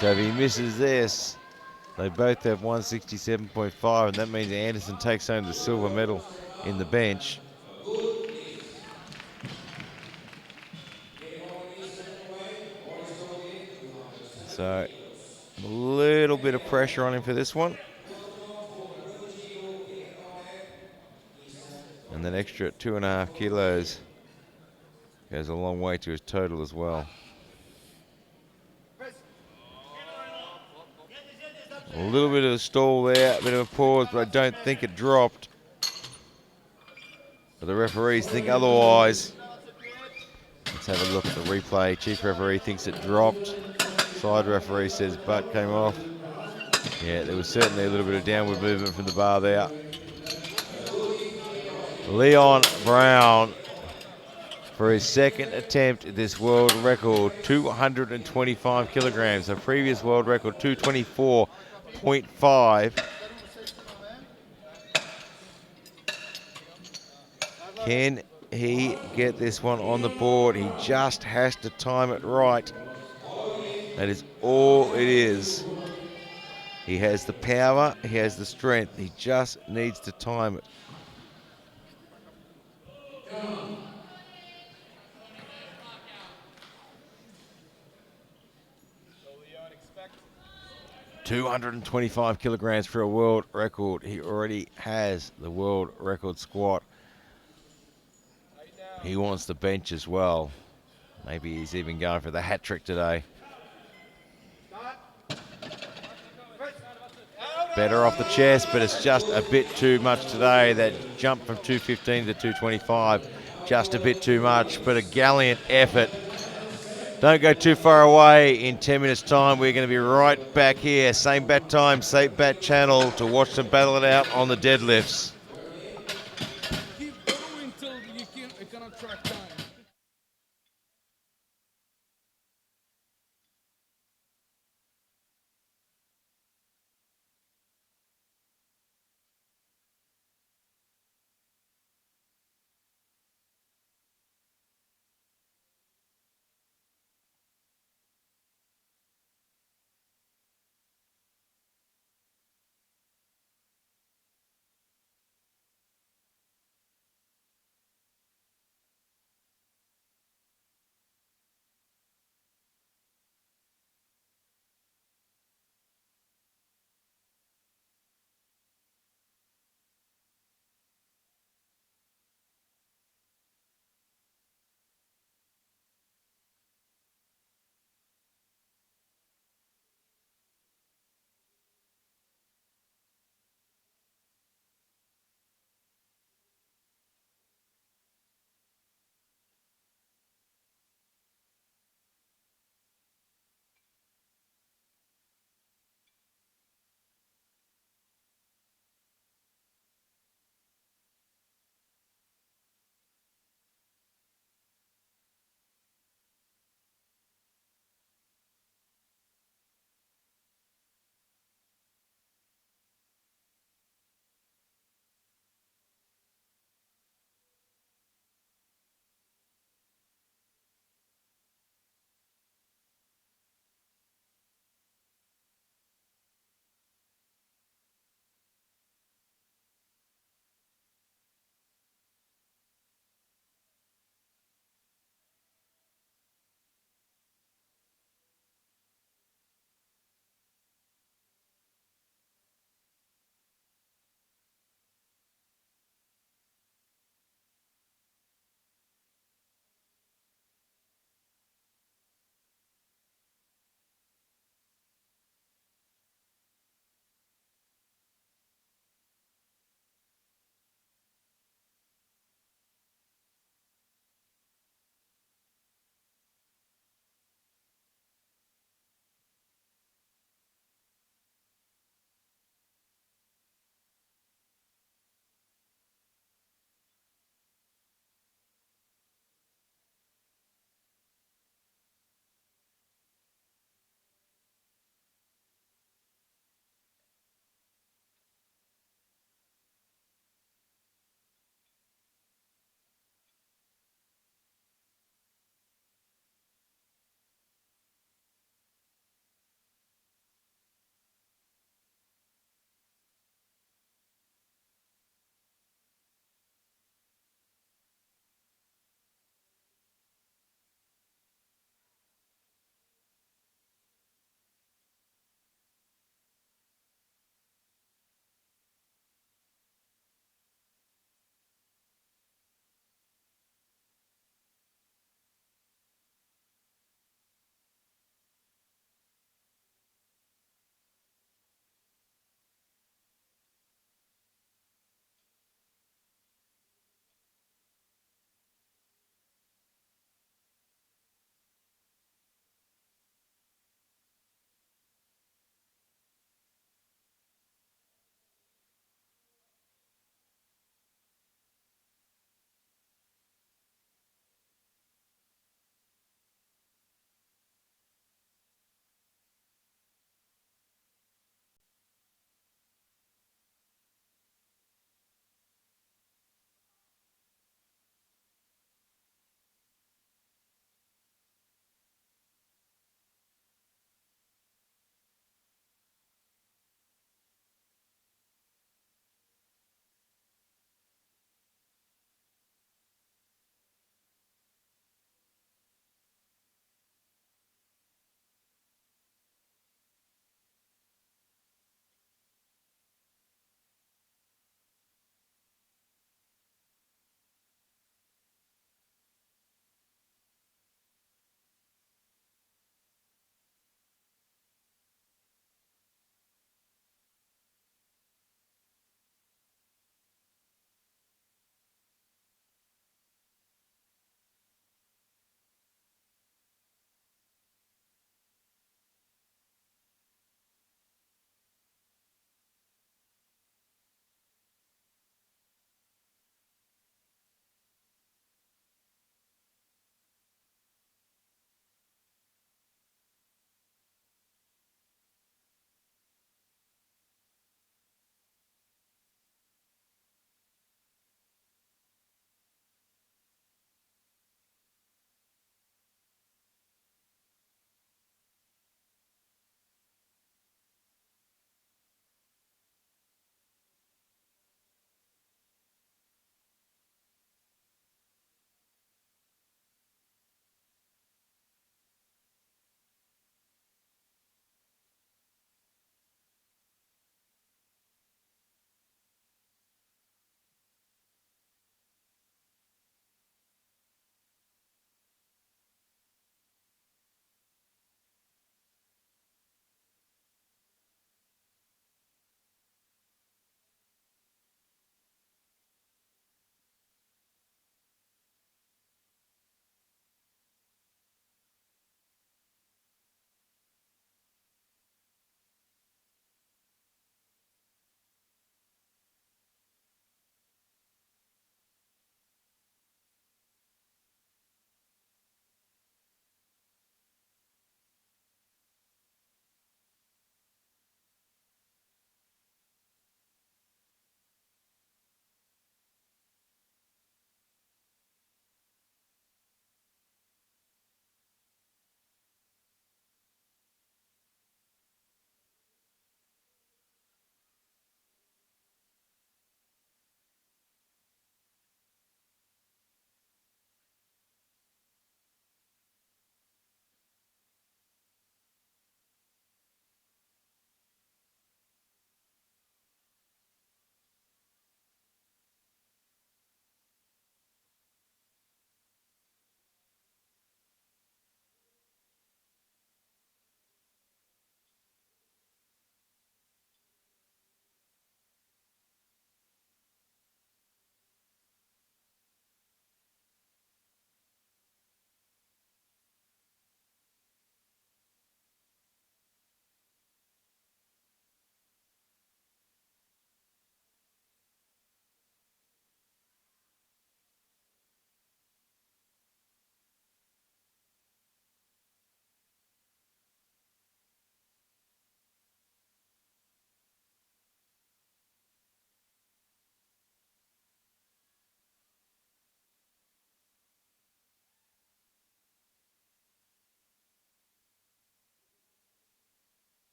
So if he misses this, they both have 167.5, and that means Anderson takes home the silver medal in the bench. So a little bit of pressure on him for this one. And that extra 2.5 kilos goes a long way to his total as well. A little bit of a stall there, a bit of a pause, but I don't think it dropped. But the referees think otherwise. Let's have a look at the replay. Chief referee thinks it dropped. Side referee says butt came off. Yeah, there was certainly a little bit of downward movement from the bar there. Leon Brown, for his second attempt at this world record, 225 kilograms. A previous world record, 224.5. Can he get this one on the board? He just has to time it right. That is all it is. He has the power, he has the strength. He just needs to time it. 225 kilograms for a world record. He already has the world record squat. He wants the bench as well. Maybe he's even going for the hat trick today. Better off the chest, but it's just a bit too much today. That jump from 215 to 225, just a bit too much, but a gallant effort. Don't go too far away. In 10 minutes' time, we're going to be right back here. Same bat time, same bat channel to watch them battle it out on the deadlifts. Keep going till you cannot track time.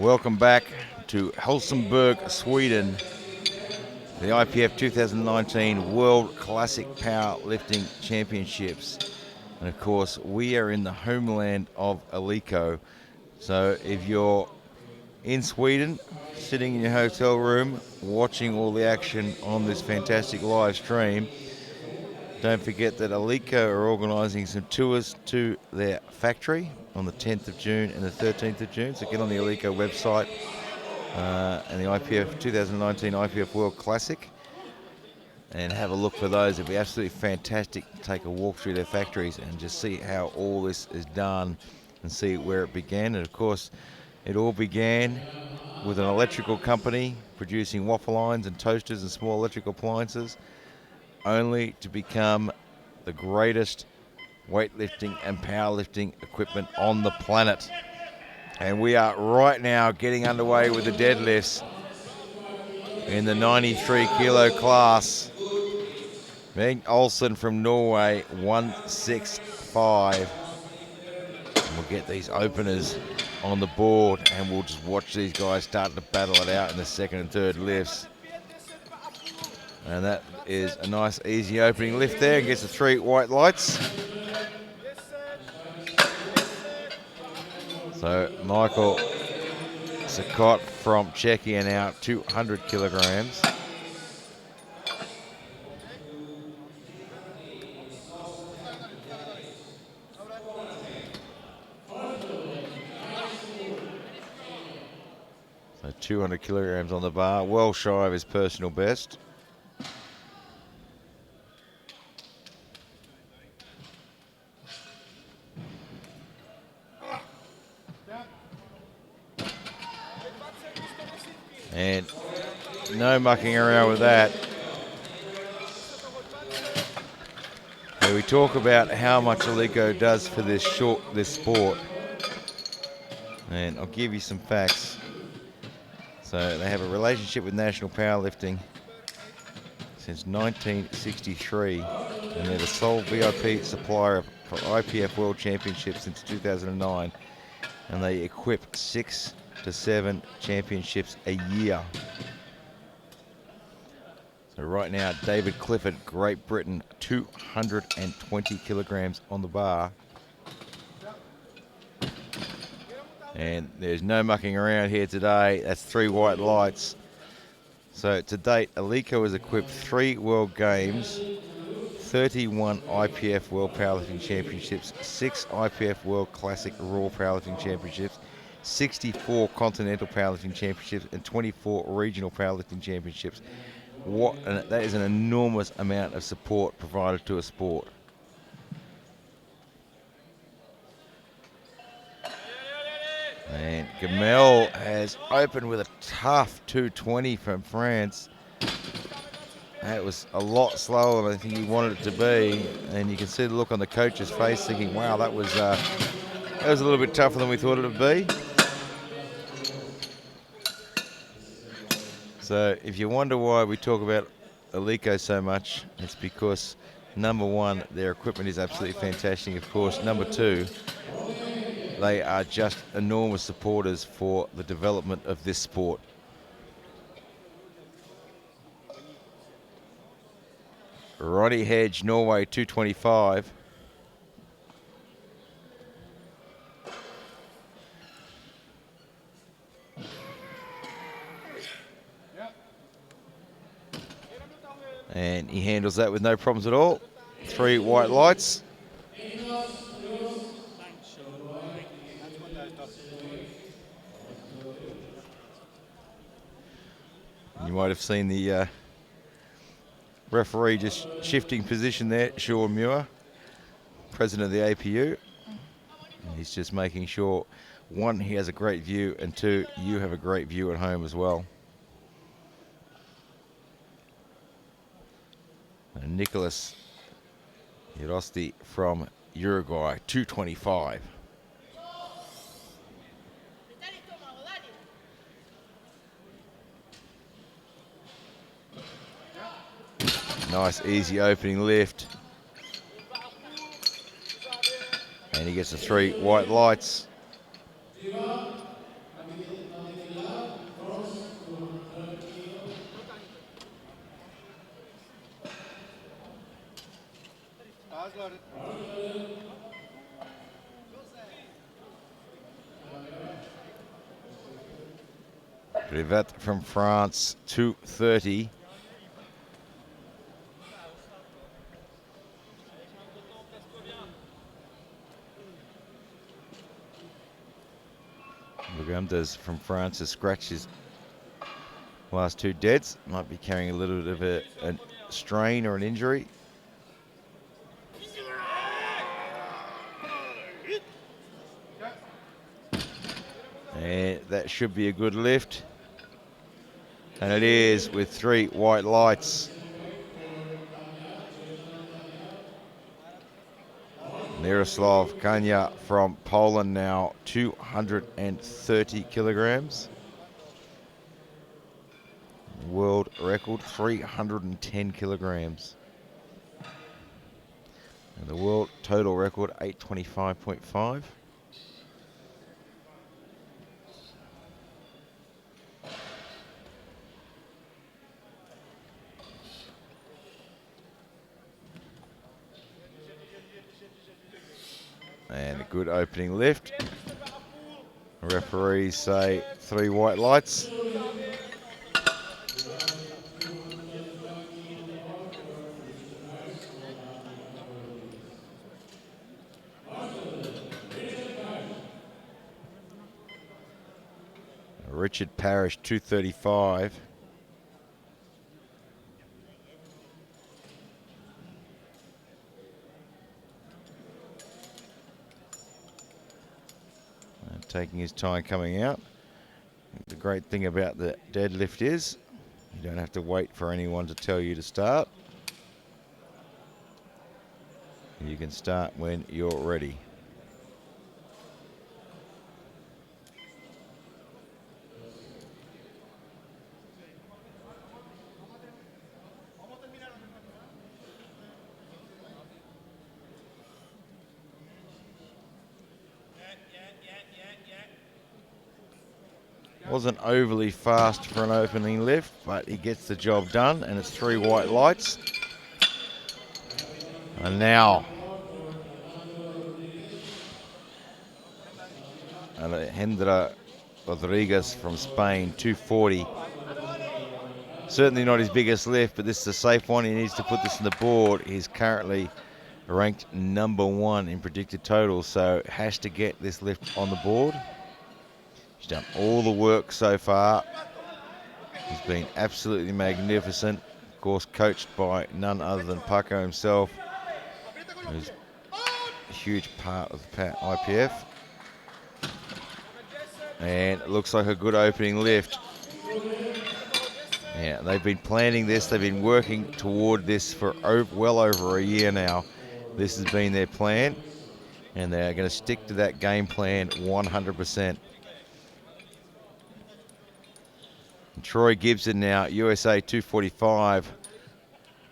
Welcome back to Helsingborg, Sweden. The IPF 2019 World Classic Powerlifting Championships. And of course, we are in the homeland of Aliko. So if you're in Sweden, sitting in your hotel room, watching all the action on this fantastic live stream, don't forget that Aliko are organising some tours to their factory on the 10th of June and the 13th of June. So get on the Aliko website and the IPF 2019 IPF World Classic and have a look for those. It'd be absolutely fantastic to take a walk through their factories and just see how all this is done and see where it began. And of course, it all began with an electrical company producing waffle irons and toasters and small electrical appliances, only to become the greatest weightlifting and powerlifting equipment on the planet. And we are right now getting underway with the deadlifts in the 93 kilo class. Bengt Olsen from Norway, 165. And we'll get these openers on the board and we'll just watch these guys start to battle it out in the second and third lifts. And that is a nice easy opening lift there. Gets the 3 white lights. So Macao Cicotte from Czechia now, 200 kilograms. So 200 kilograms on the bar, well shy of his personal best. And no mucking around with that. So we talk about how much Aliko does for this sport. And I'll give you some facts. So they have a relationship with National Powerlifting since 1963, and they're the sole VIP supplier for IPF World Championships since 2009, and they equip 6 to 7 championships a year. So right now, David Clifford, Great Britain, 220 kilograms on the bar. And there's no mucking around here today. That's 3 white lights. So to date, Aliko has equipped 3 World Games, 31 IPF World Powerlifting Championships, 6 IPF World Classic Raw Powerlifting Championships, 64 Continental Powerlifting Championships, and 24 Regional Powerlifting Championships. That is an enormous amount of support provided to a sport. And Gamel has opened with a tough 220 from France. That was a lot slower than I think he wanted it to be. And you can see the look on the coach's face thinking, wow, that was a little bit tougher than we thought it would be. So if you wonder why we talk about Aliko so much, it's because, number one, their equipment is absolutely fantastic, of course. Number two, they are just enormous supporters for the development of this sport. Ronnie Hedge, Norway, 225. And he handles that with no problems at all. 3 white lights. You might have seen the referee just shifting position there, Sean Muir, president of the APU. And he's just making sure, one, he has a great view, and two, you have a great view at home as well. And Nicholas Yarosti from Uruguay, 225. Nice, easy opening lift. And he gets the 3 white lights. Rivet from France, 230. Lugamdes from France has scratched his last 2 deads. Might be carrying a little bit of a strain or an injury. And that should be a good lift. And it is, with 3 white lights. Miroslav Kanya from Poland now, 230 kilograms. World record, 310 kilograms. And the world total record, 825.5. And a good opening lift. Referees say 3 white lights. Richard Parish, 235. And taking his time coming out. The great thing about the deadlift is you don't have to wait for anyone to tell you to start. You can start when you're ready. Wasn't overly fast for an opening lift, but he gets the job done, and it's 3 white lights. And now, Alejandro Rodriguez from Spain, 240. Certainly not his biggest lift, but this is a safe one. He needs to put this on the board. He's currently ranked #1 in predicted totals, so has to get this lift on the board. He's done all the work so far. He's been absolutely magnificent. Of course, coached by none other than Paco himself, who's a huge part of the IPF. And it looks like a good opening lift. Yeah, they've been planning this. They've been working toward this for well over a year now. This has been their plan, and they're going to stick to that game plan 100%. Troy Gibson now, USA 245,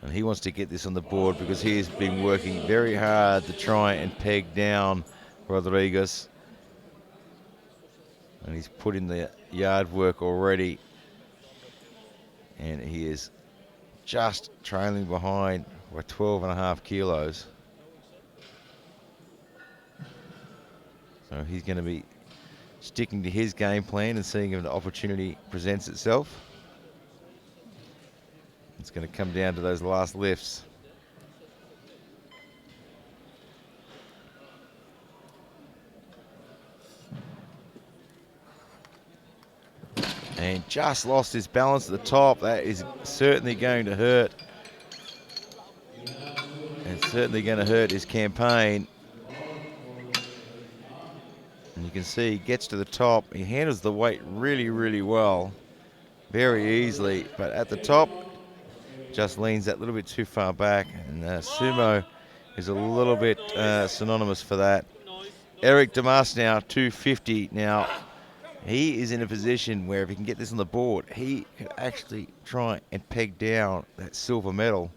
and he wants to get this on the board because he has been working very hard to try and peg down Rodriguez. And he's put in the yard work already. And he is just trailing behind by 12.5 kilos. So he's going to be sticking to his game plan and seeing if an opportunity presents itself. It's going to come down to those last lifts. And just lost his balance at the top. That is certainly going to hurt. It's certainly going to hurt his campaign. And you can see he gets to the top. He handles the weight really, really well. Very easily. But at the top, just leans that little bit too far back. And sumo is a little bit synonymous for that. Eric Demas now, 250. Now, he is in a position where if he can get this on the board, he could actually try and peg down that silver medal.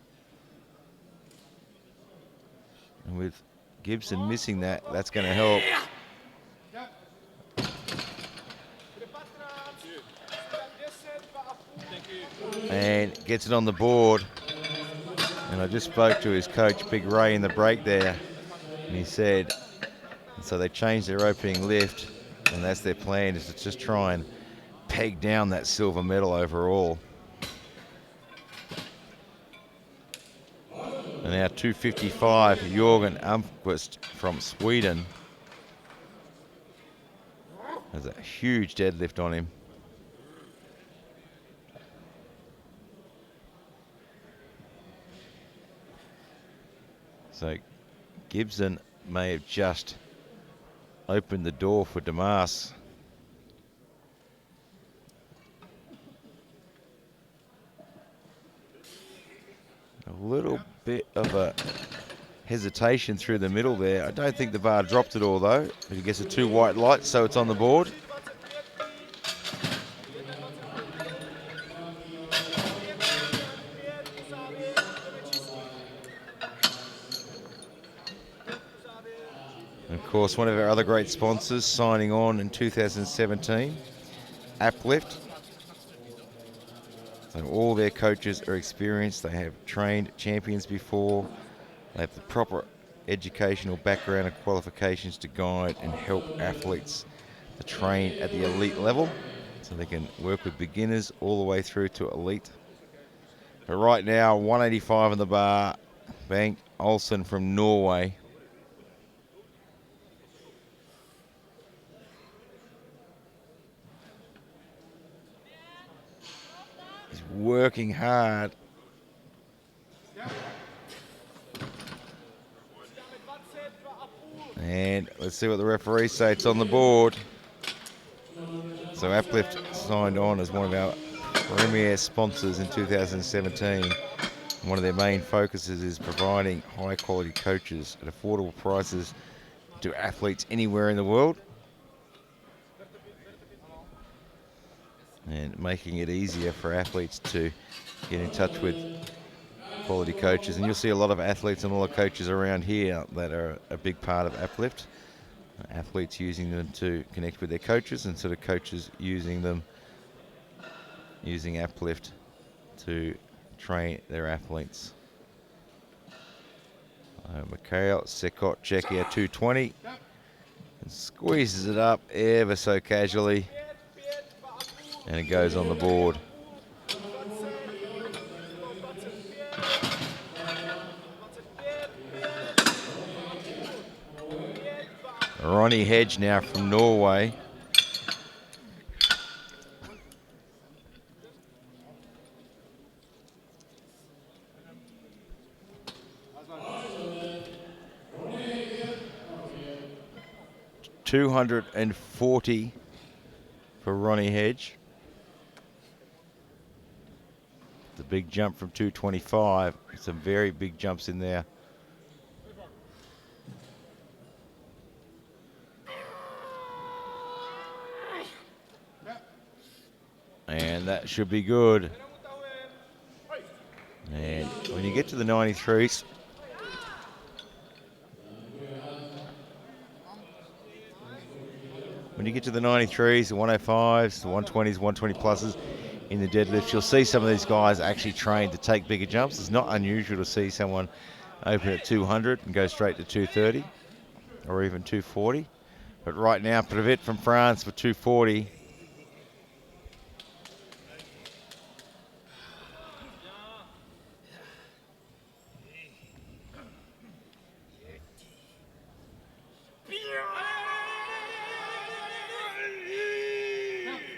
And with Gibson missing that, that's going to help. And gets it on the board. And I just spoke to his coach, Big Ray, in the break there, and he said, so they changed their opening lift, and that's their plan, is to just try and peg down that silver medal overall. And now 255, Jörgen Almqvist from Sweden. There's a huge deadlift on him. So Gibson may have just opened the door for Demas. A little bit of a hesitation through the middle there. I don't think the bar dropped it all though. But he gets the 2 white lights, so it's on the board. And of course, one of our other great sponsors signing on in 2017, Uplift. So all their coaches are experienced. They have trained champions before. They have the proper educational background and qualifications to guide and help athletes to train at the elite level, so they can work with beginners all the way through to elite. But right now, 185 on the bar, Bengt Olsen from Norway. He's working hard. And let's see what the referees say. It's on the board. So Uplift signed on as one of our premier sponsors in 2017. One of their main focuses is providing high quality coaches at affordable prices to athletes anywhere in the world, and making it easier for athletes to get in touch with quality coaches. And you'll see a lot of athletes and a lot of coaches around here that are a big part of Uplift. Athletes using them to connect with their coaches, and sort of coaches using Uplift to train their athletes. Macao Cicotte check here, 220. And squeezes it up ever so casually. And it goes on the board. Ronnie Hedge now from Norway. $240 for Ronnie Hedge. The big jump from 225. Some very big jumps in there. And that should be good. And when you get to the 93s, the 105s, the 120s, 120 pluses in the deadlift, you'll see some of these guys actually trained to take bigger jumps. It's not unusual to see someone open at 200 and go straight to 230 or even 240. But right now, Privet from France for 240.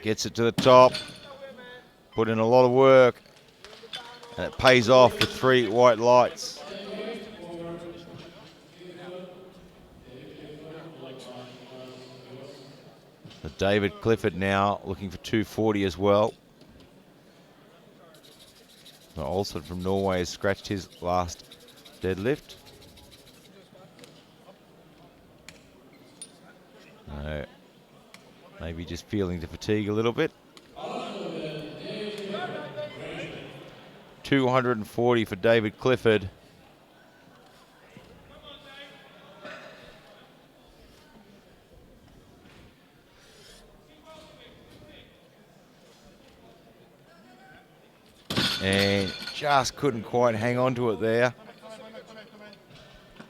Gets it to the top, put in a lot of work, and it pays off with 3 white lights. So David Clifford now looking for 240 as well. Olsen from Norway has scratched his last deadlift. Maybe just feeling the fatigue a little bit. 240 for David Clifford. And just couldn't quite hang on to it there.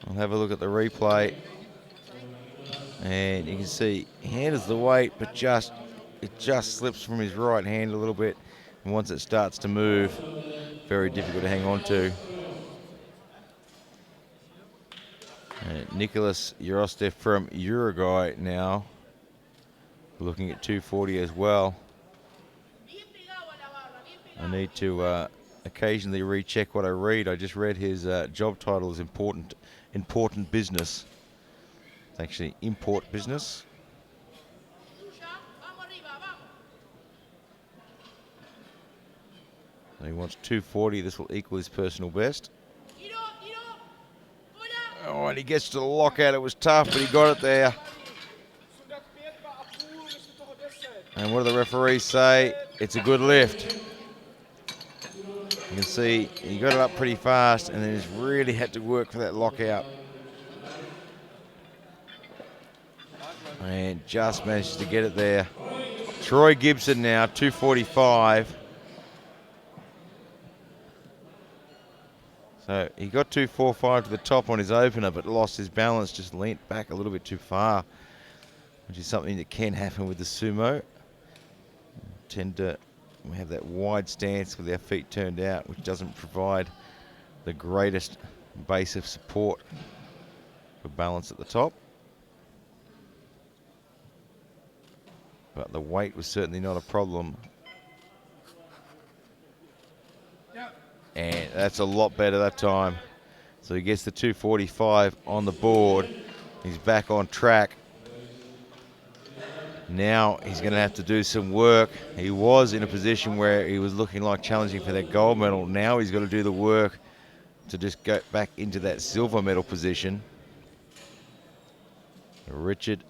I'll have a look at the replay. And you can see he handles the weight, but it just slips from his right hand a little bit. And once it starts to move, very difficult to hang on to. Nicholas Yorostev from Uruguay now, looking at 240 as well. I need to occasionally recheck what I read. I just read his job title is important business. It's actually import business. He wants 240. This will equal his personal best. Oh, and he gets to the lockout. It was tough, but he got it there. And what do the referees say? It's a good lift. You can see he got it up pretty fast, and then he's really had to work for that lockout. And just managed to get it there. Troy Gibson now, 245. So he got 245 to the top on his opener, but lost his balance, just leant back a little bit too far, which is something that can happen with the sumo. Tend to have that wide stance with our feet turned out, which doesn't provide the greatest base of support for balance at the top. But the weight was certainly not a problem. And that's a lot better that time. So he gets the 245 on the board. He's back on track. Now he's going to have to do some work. He was in a position where he was looking like challenging for that gold medal. Now he's got to do the work to just go back into that silver medal position. Richard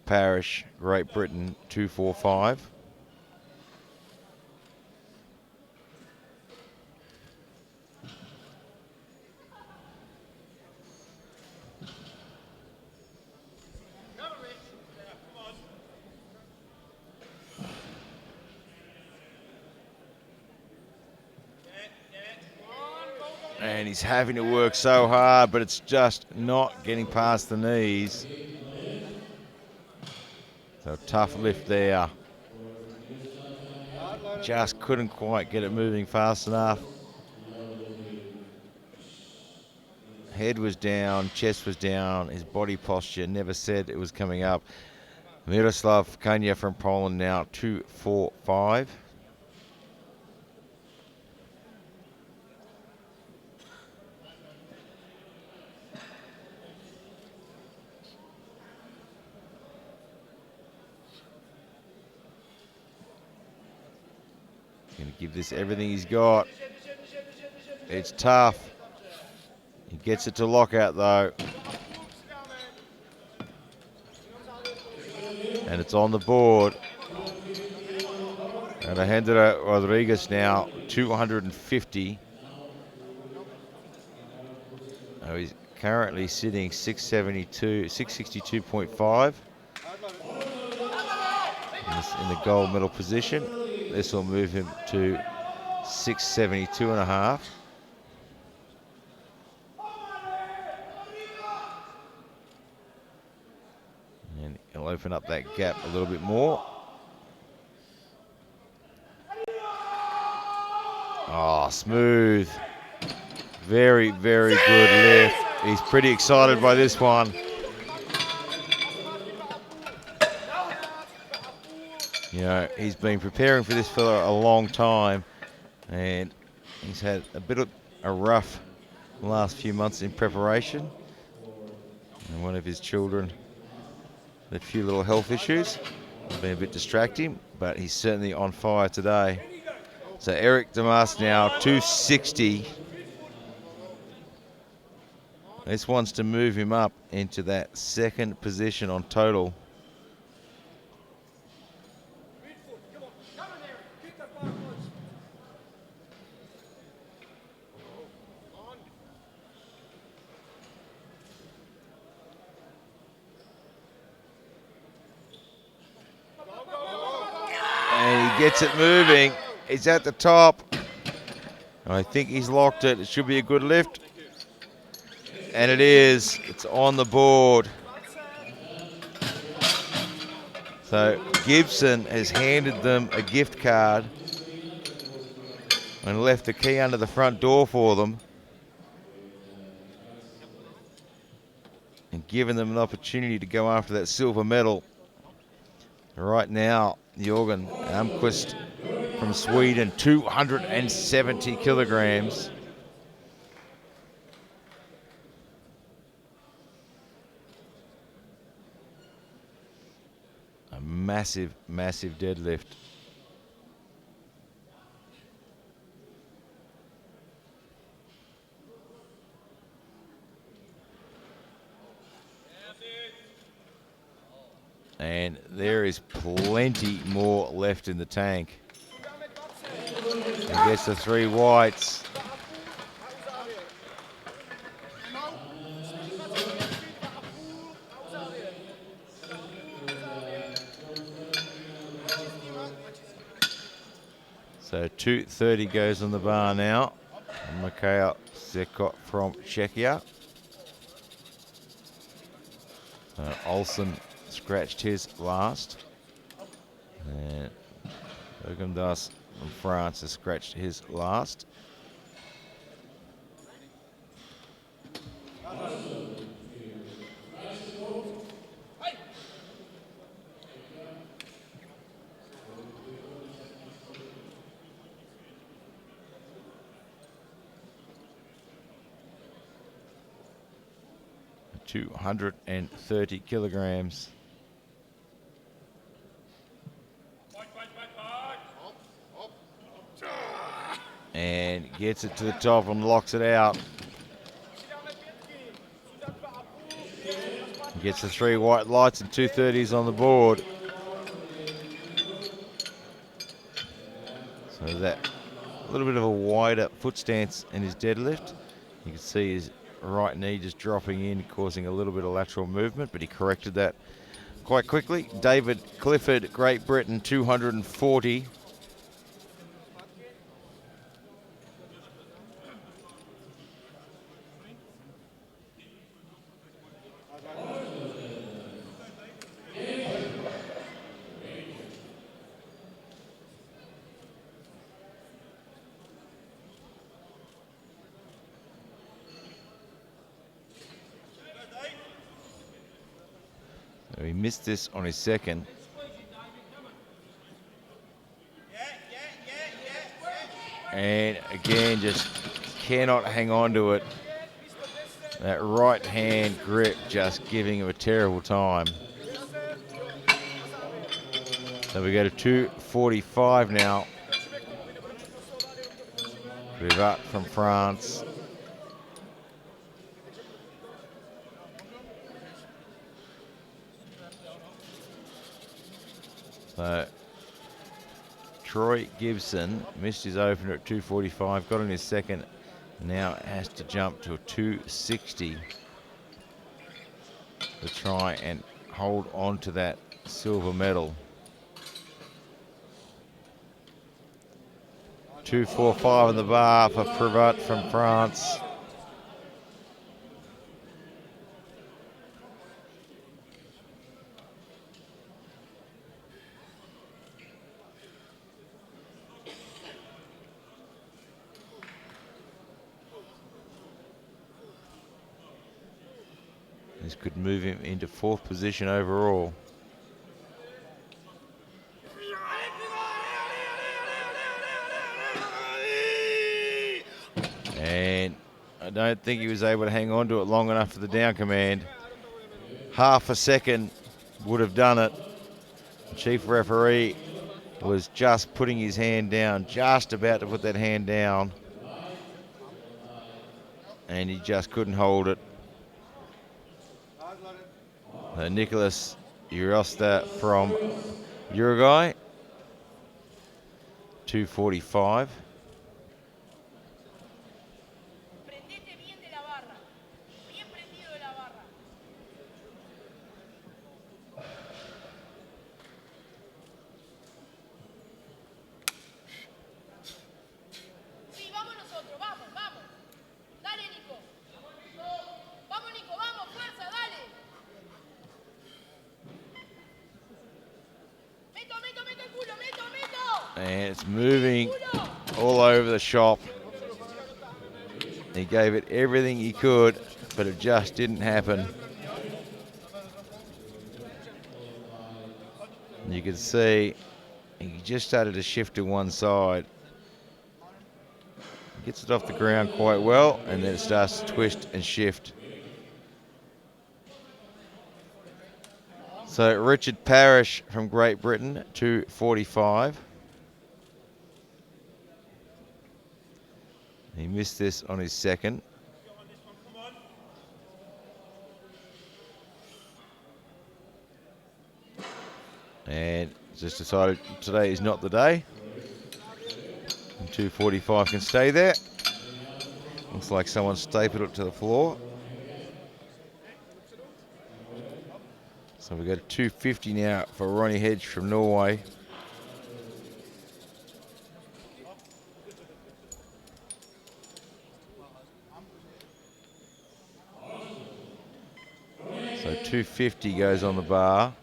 Parish, Great Britain, 245. And he's having to work so hard, but it's just not getting past the knees. So tough lift there. Just couldn't quite get it moving fast enough. Head was down, chest was down, his body posture never said it was coming up. Miroslav Kania from Poland now, 245. Going to give this everything he's got. It's tough. He gets it to lockout though. And it's on the board. And Alejandro Rodriguez now, 250. Oh, he's currently sitting 662.5 in the gold medal position. This will move him to 672.5. And he'll open up that gap a little bit more. Oh, smooth. Very, very good lift. He's pretty excited by this one. You know, he's been preparing for this for a long time, and he's had a bit of a rough last few months in preparation. And one of his children had a few little health issues. It's been a bit distracting, but he's certainly on fire today. So Eric Demas now, 260. This wants to move him up into that second position on total. And he gets it moving. He's at the top. I think he's locked it. It should be a good lift. And it is. It's on the board. So Gibson has handed them a gift card and left the key under the front door for them and given them an opportunity to go after that silver medal. Right now, Jorgen Almqvist from Sweden, 270 kilograms. A massive, massive deadlift. And there is plenty more left in the tank. He gets the 3 whites. So 230 goes on the bar now. Macao Cicotte from Czechia. Olsen scratched his last. And Bergendas from France has scratched his last. $230 kilograms. And gets it to the top and locks it out. Gets the 3 white lights and 230s on the board. So that a little bit of a wider foot stance in his deadlift. You can see his right knee just dropping in, causing a little bit of lateral movement, but he corrected that quite quickly. David Clifford, Great Britain, 240. So he missed this on his second. And again, just cannot hang on to it. That right hand grip just giving him a terrible time. So we go to 245 now. Clifford from France. So Troy Gibson missed his opener at 245, got on his second, now has to jump to a 260 to try and hold on to that silver medal. 245 on the bar for Privat from France. This could move him into 4th position overall. And I don't think he was able to hang on to it long enough for the down command. Half a second would have done it. The chief referee was just putting his hand down, just about to put that hand down. And he just couldn't hold it. Nicholas Urosta from Uruguay, 245. And it's moving all over the shop. He gave it everything he could, but it just didn't happen. And you can see he just started to shift to one side. Gets it off the ground quite well, and then it starts to twist and shift. So Richard Parish from Great Britain, 245. He missed this on his second. And just decided today is not the day. And 245 can stay there. Looks like someone stapled it to the floor. So we've got 250 now for Ronnie Hedge from Norway. So 250 goes on the bar.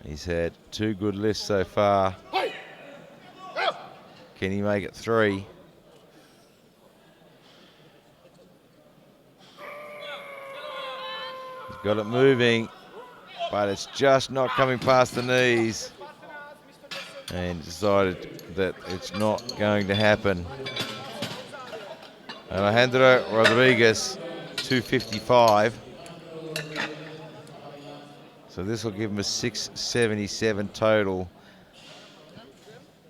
He's had 2 good lifts so far. Can he make it 3? He's got it moving, but it's just not coming past the knees. And decided that it's not going to happen. And Alejandro Rodriguez, 255. So this will give him a 677 total.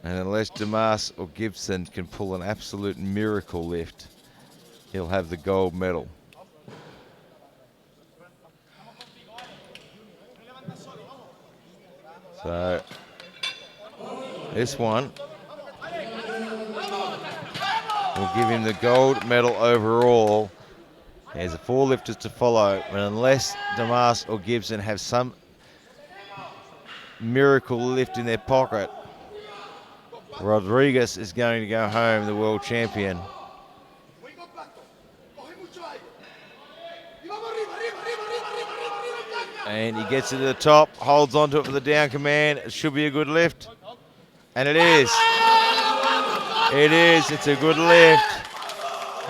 And unless Demas or Gibson can pull an absolute miracle lift, he'll have the gold medal. So this one will give him the gold medal overall. There's 4 lifters to follow, and unless Demas or Gibson have some miracle lift in their pocket, Rodriguez is going to go home the world champion. And he gets it to the top, holds onto it for the down command. It should be a good lift. And it is. It is. It's a good lift.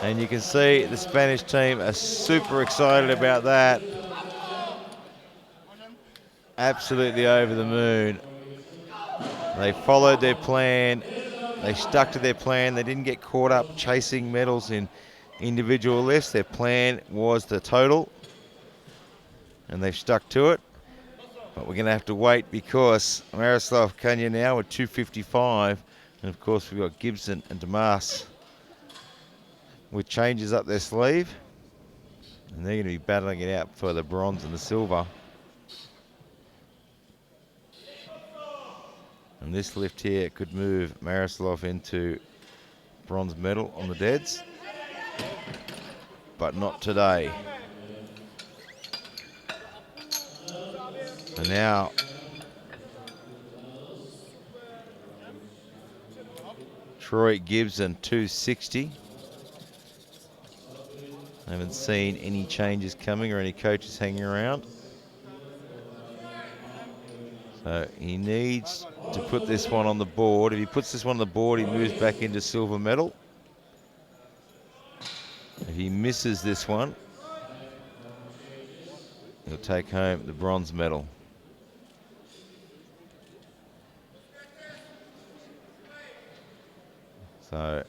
And you can see the Spanish team are super excited about that. Absolutely over the moon. They followed their plan. They stuck to their plan. They didn't get caught up chasing medals in individual lifts. Their plan was the total, and they've stuck to it. But we're going to have to wait because Miroslav Kanya now at 255, and of course we've got Gibson and Demas with changes up their sleeve, and they're going to be battling it out for the bronze and the silver. And this lift here could move Miroslav into bronze medal on the deads, but not today. So now Troy Gibson, 260. I haven't seen any changes coming or any coaches hanging around. So he needs to put this one on the board. If he puts this one on the board, he moves back into silver medal. If he misses this one, he'll take home the bronze medal. So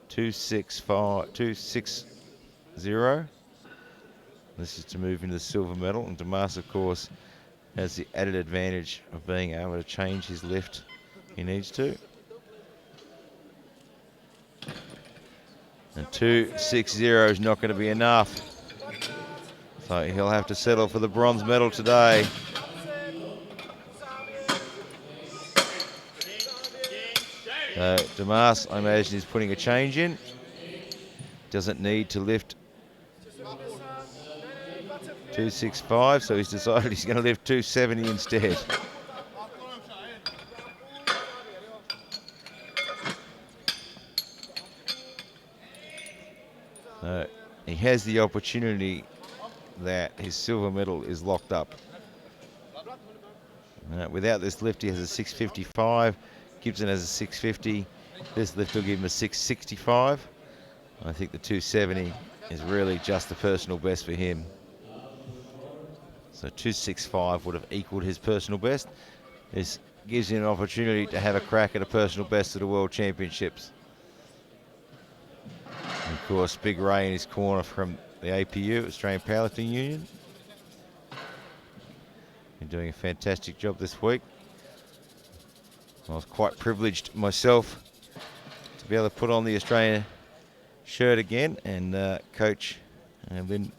260. This is to move into the silver medal, and Demas, of course, has the added advantage of being able to change his lift if he needs to. And 260 is not going to be enough. So he'll have to settle for the bronze medal today. So Demas, I imagine, is putting a change in. Doesn't need to lift 265, so he's decided he's going to lift 270 instead. He has the opportunity that his silver medal is locked up. Without this lift, he has a 655. Gibson has a 650. This lift will give him a 665. I think the 270 is really just the personal best for him. So 265 would have equaled his personal best. This gives him an opportunity to have a crack at a personal best at the World Championships. And of course, Big Ray in his corner from the APU, Australian Powerlifting Union. Been doing a fantastic job this week. I was quite privileged myself to be able to put on the Australian shirt again and coach Lynn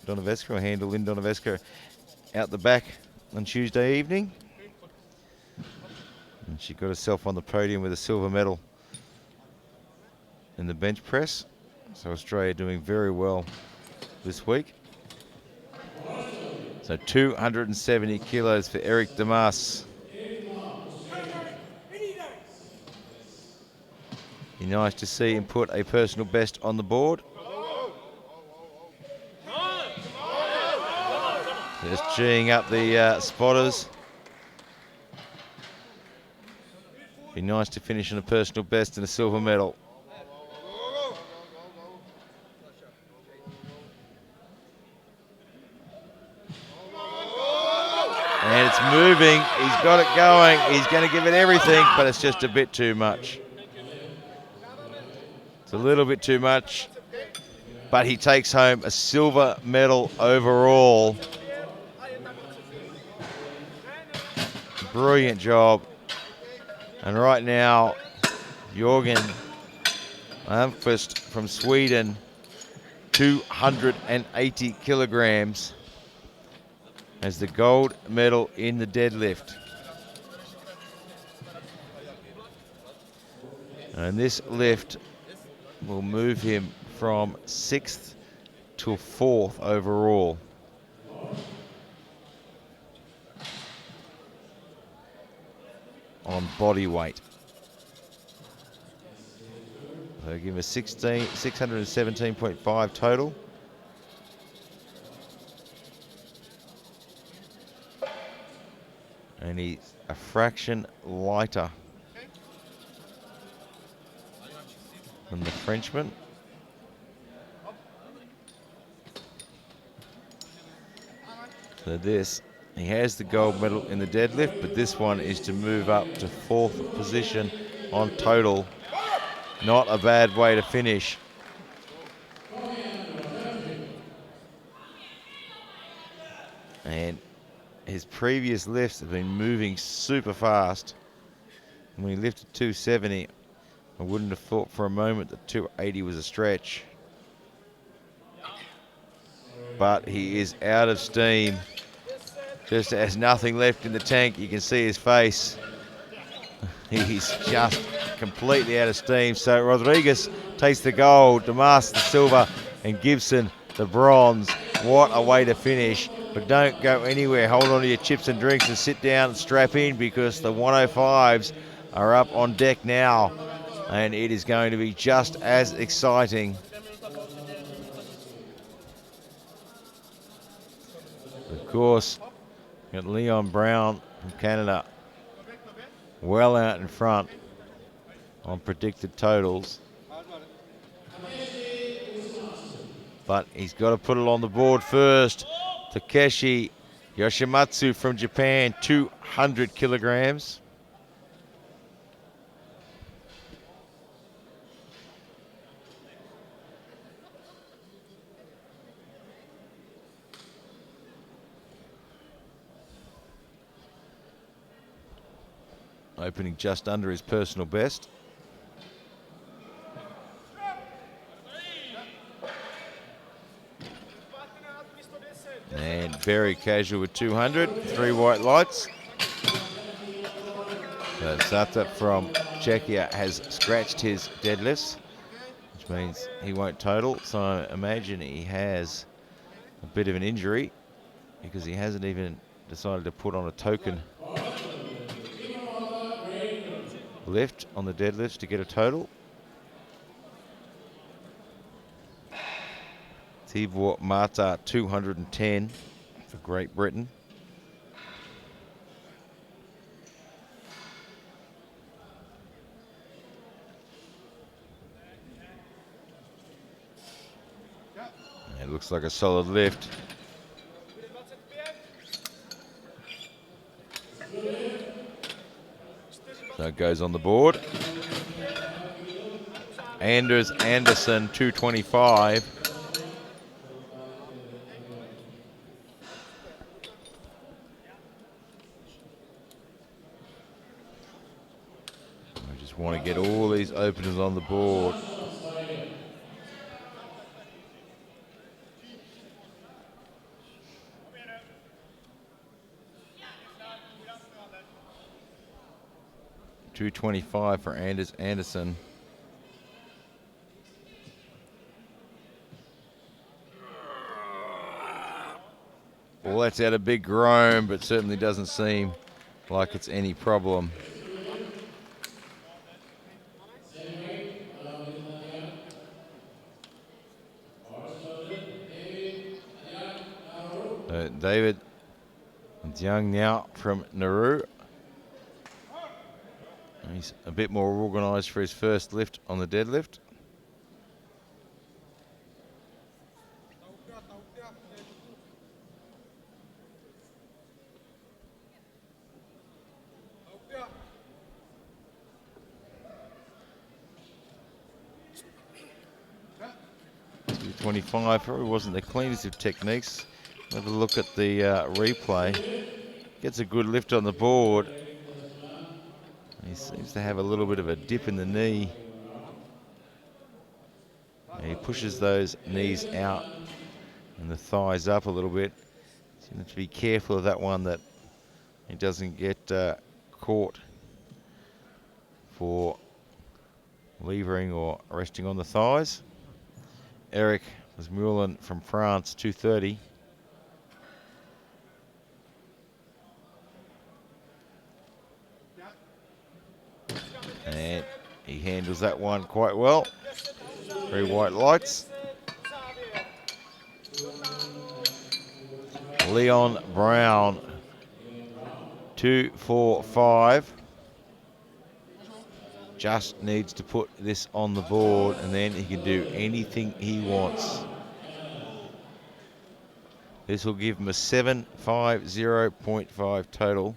Donovescu, or handle Lynn Donovescu out the back on Tuesday evening. And she got herself on the podium with a silver medal in the bench press. So Australia doing very well this week. So 270 kilos for Eric Demas. Be nice to see him put a personal best on the board. Just geeing up the spotters. Be nice to finish on a personal best and a silver medal. And it's moving. He's got it going. He's going to give it everything, but it's just a bit too much. It's a little bit too much, but he takes home a silver medal overall. Brilliant job. And right now, Jörgen Almqvist from Sweden, 280 kilograms, as the gold medal in the deadlift. And this lift will move him from 6th to 4th overall. On body weight. So give him a 617.5 total. And he's a fraction lighter than the Frenchman. So this, he has the gold medal in the deadlift, but this one is to move up to 4th position on total. Not a bad way to finish. And his previous lifts have been moving super fast. And when he lifted 270, I wouldn't have thought for a moment that 280 was a stretch. But he is out of steam. Just has nothing left in the tank. You can see his face. He's just completely out of steam. So Rodriguez takes the gold, Demas the silver, and Gibson the bronze. What a way to finish. But don't go anywhere. Hold on to your chips and drinks and sit down and strap in, because the 105s are up on deck now. And it is going to be just as exciting. Of course, got Leon Brown from Canada well out in front on predicted totals. But he's got to put it on the board first. Takeshi Yoshimatsu from Japan, 200 kilograms. Opening just under his personal best. And very casual with 200, 3 white lights. So Sata from Czechia has scratched his deadlifts, which means he won't total. So I imagine he has a bit of an injury, because he hasn't even decided to put on a token lift on the deadlifts to get a total. Tibor Mata 210 for Great Britain. It looks like a solid lift. So it goes on the board. Anders Anderson 225. I just want to get all these openers on the board. $225 for Anders Anderson. Well, that's out a big groan, but certainly doesn't seem like it's any problem. David Jiang now from Nauru. He's a bit more organised for his first lift on the deadlift. $225 probably wasn't the cleanest of techniques. Have a look at the replay. Gets a good lift on the board. He seems to have a little bit of a dip in the knee. And he pushes those knees out and the thighs up a little bit. So you have to be careful of that one, that he doesn't get caught for levering or resting on the thighs. Eric Mullen from France, 230. And he handles that one quite well. 3 white lights. Leon Brown, 245. Just needs to put this on the board and then he can do anything he wants. This will give him a 750.5 total.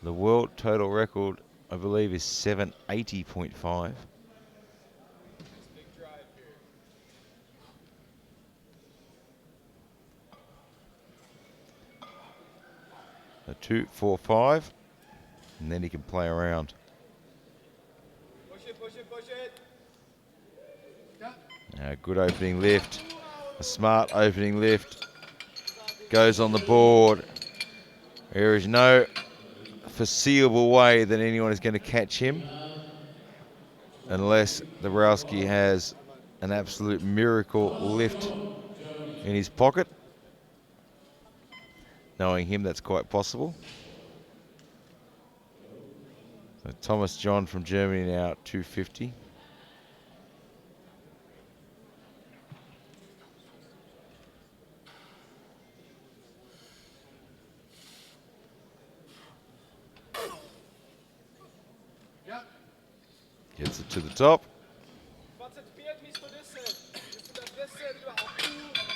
The world total record, I believe, is 780.5. A 245, and then he can play around. A good opening lift, a smart opening lift, goes on the board. There is no foreseeable way that anyone is going to catch him unless Dabrowski has an absolute miracle lift in his pocket. Knowing him, that's quite possible. So Thomas John from Germany now at 250. Gets it to the top.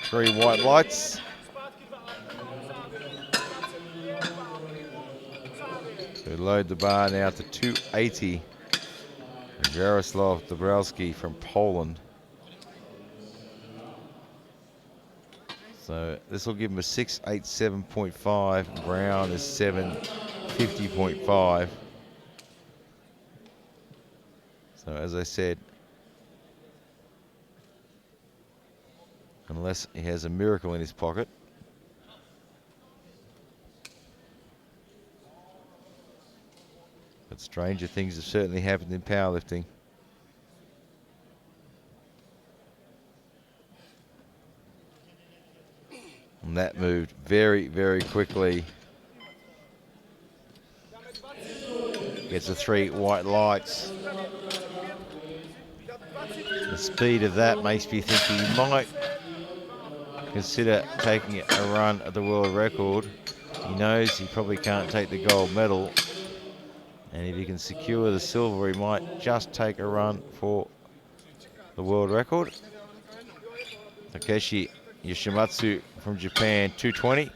3 white lights. So load the bar now to 280. Jaroslav Dabrowski from Poland. So this will give him a 687.5. Brown is 750.5. So as I said, unless he has a miracle in his pocket, but stranger things have certainly happened in powerlifting. And that moved very, very quickly. Gets the 3 white lights. The The speed of that makes me think he might consider taking a run at the world record. He knows he probably can't take the gold medal, and if he can secure the silver, he might just take a run for the world record. Takeshi Yoshimatsu from Japan, 220.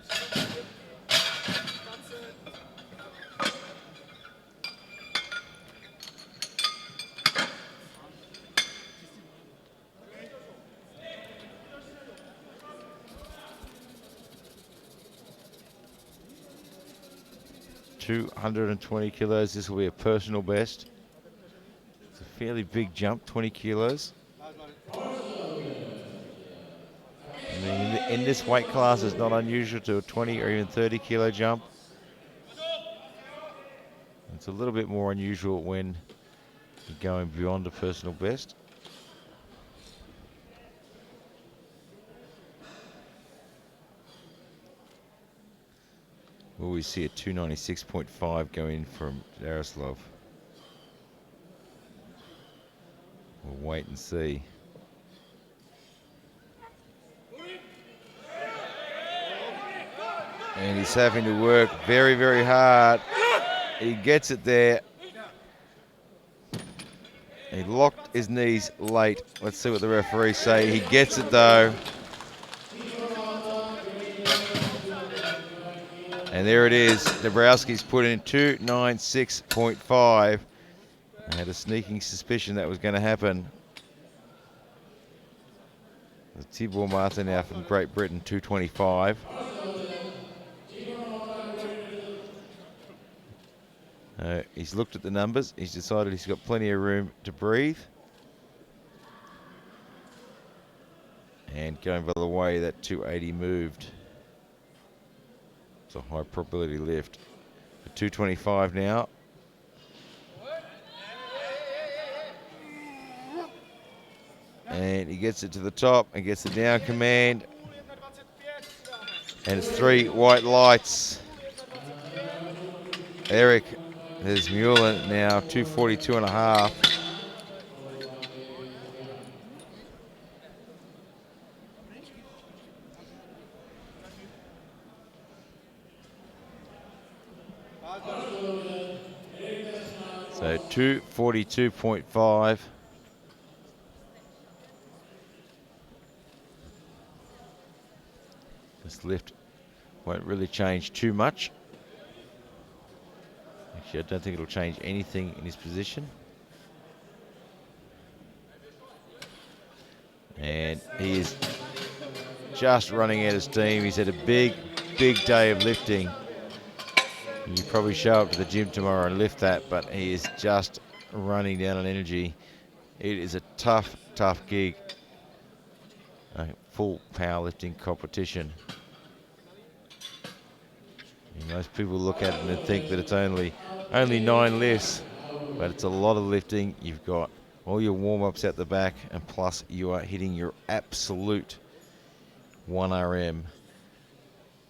$220 kilos. This will be a personal best. It's a fairly big jump, 20 kilos. I mean, in this weight class, it's not unusual to a 20 or even 30 kilo jump. It's a little bit more unusual when you're going beyond a personal best. Will we see a 296.5 go in from Jaroslav? We'll wait and see. And he's having to work very, very hard. He gets it there. He locked his knees late. Let's see what the referees say. He gets it though. And there it is. Dabrowski's put in 296.5. I had a sneaking suspicion that was going to happen. Tibor Martin now from Great Britain, 225. He's looked at the numbers. He's decided he's got plenty of room to breathe. And going by the way that 280 moved. It's a high probability lift. 225 now. And he gets it to the top and gets the down command. And it's 3 white lights. Eric, there's Mullen now, 242.5. So 242.5. This lift won't really change too much. Actually, I don't think it'll change anything in his position. And he is just running out of steam. He's had a big, big day of lifting. You probably show up to the gym tomorrow and lift that, but he is just running down on energy. It is a tough, tough gig. A full powerlifting competition. Most people look at it and think that it's only 9 lifts, but it's a lot of lifting. You've got all your warm-ups at the back, and plus you are hitting your absolute 1RM.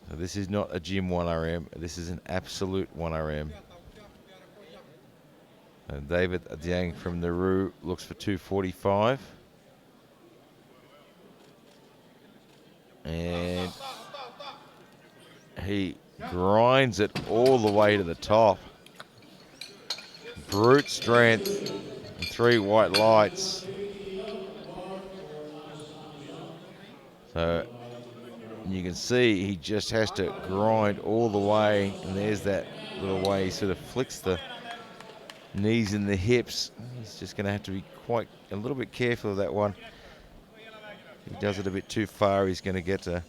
So this is not a gym 1RM, this is an absolute 1RM. And David Diang from Nauru looks for 245. And he grinds it all the way to the top. Brute strength and 3 white lights. So you can see he just has to grind all the way, and there's that little way he sort of flicks the knees and the hips. He's just going to have to be quite a little bit careful of that one. If he does it a bit too far, he's going to get a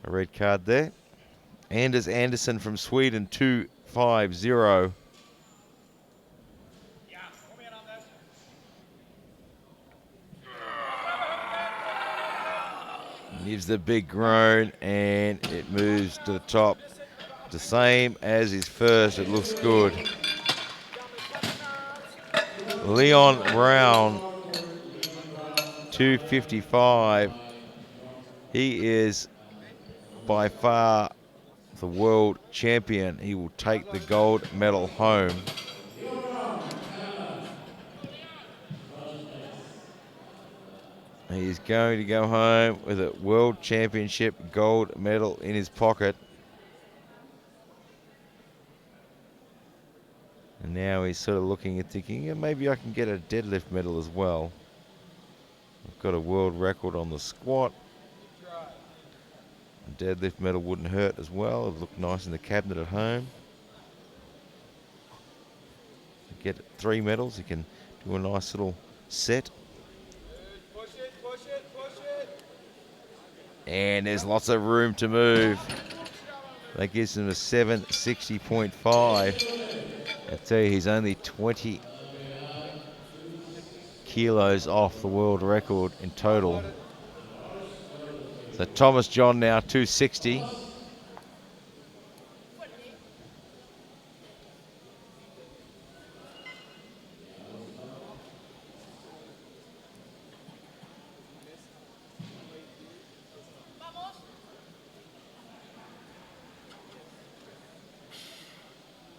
red card there. Anders Andersson from Sweden, 250. Gives the big groan, and it moves to the top. The same as his first. It looks good. Leon Brown, 255. He is by far the world champion. He will take the gold medal home. He's going to go home with a World Championship gold medal in his pocket. And now he's sort of looking and thinking, yeah, maybe I can get a deadlift medal as well. I've got a world record on the squat. A deadlift medal wouldn't hurt as well. It'd look nice in the cabinet at home. Get 3 medals, he can do a nice little set. Push it, push it, push it. And there's lots of room to move. That gives him a 760.5. I tell you, he's only 20 kilos off the world record in total. So Thomas John now 260.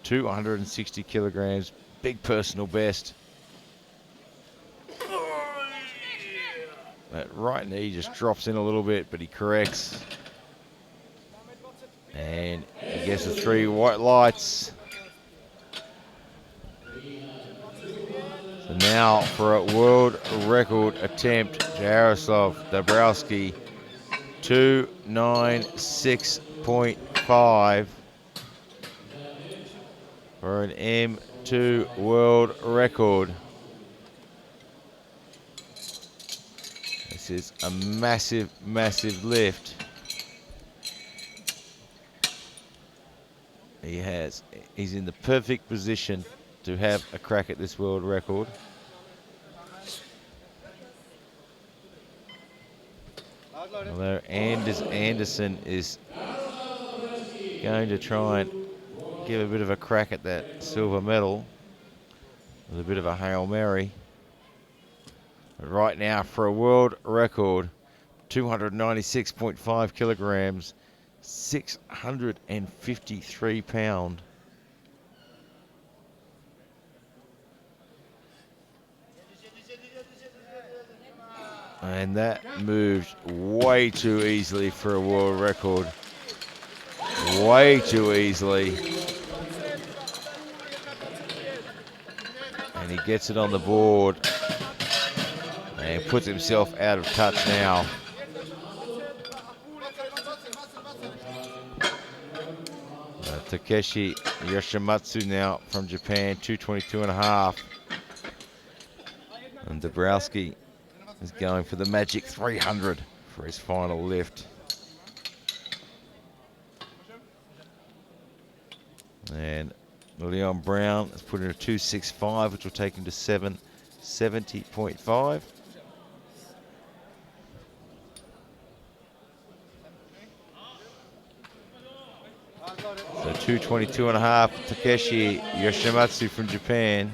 $260 kilograms, big personal best. That right knee just drops in a little bit, but he corrects. And he gets the 3 white lights. So now for a world record attempt, Jaroslav Dabrowski, 296.5 for an M2 world record. This is a massive, massive lift. He's in the perfect position to have a crack at this world record. Although Anders Anderson is going to try and give a bit of a crack at that silver medal with a bit of a Hail Mary. But right now for a world record, 296.5 kilograms, 653 pound. And that moved way too easily for a world record. Way too easily. And he gets it on the board and puts himself out of touch now. Takeshi Yoshimatsu now from Japan, 222.5. And Dabrowski is going for the magic 300 for his final lift. And Leon Brown has put in a 265, which will take him to 770.5. So 222.5, Takeshi Yoshimatsu from Japan.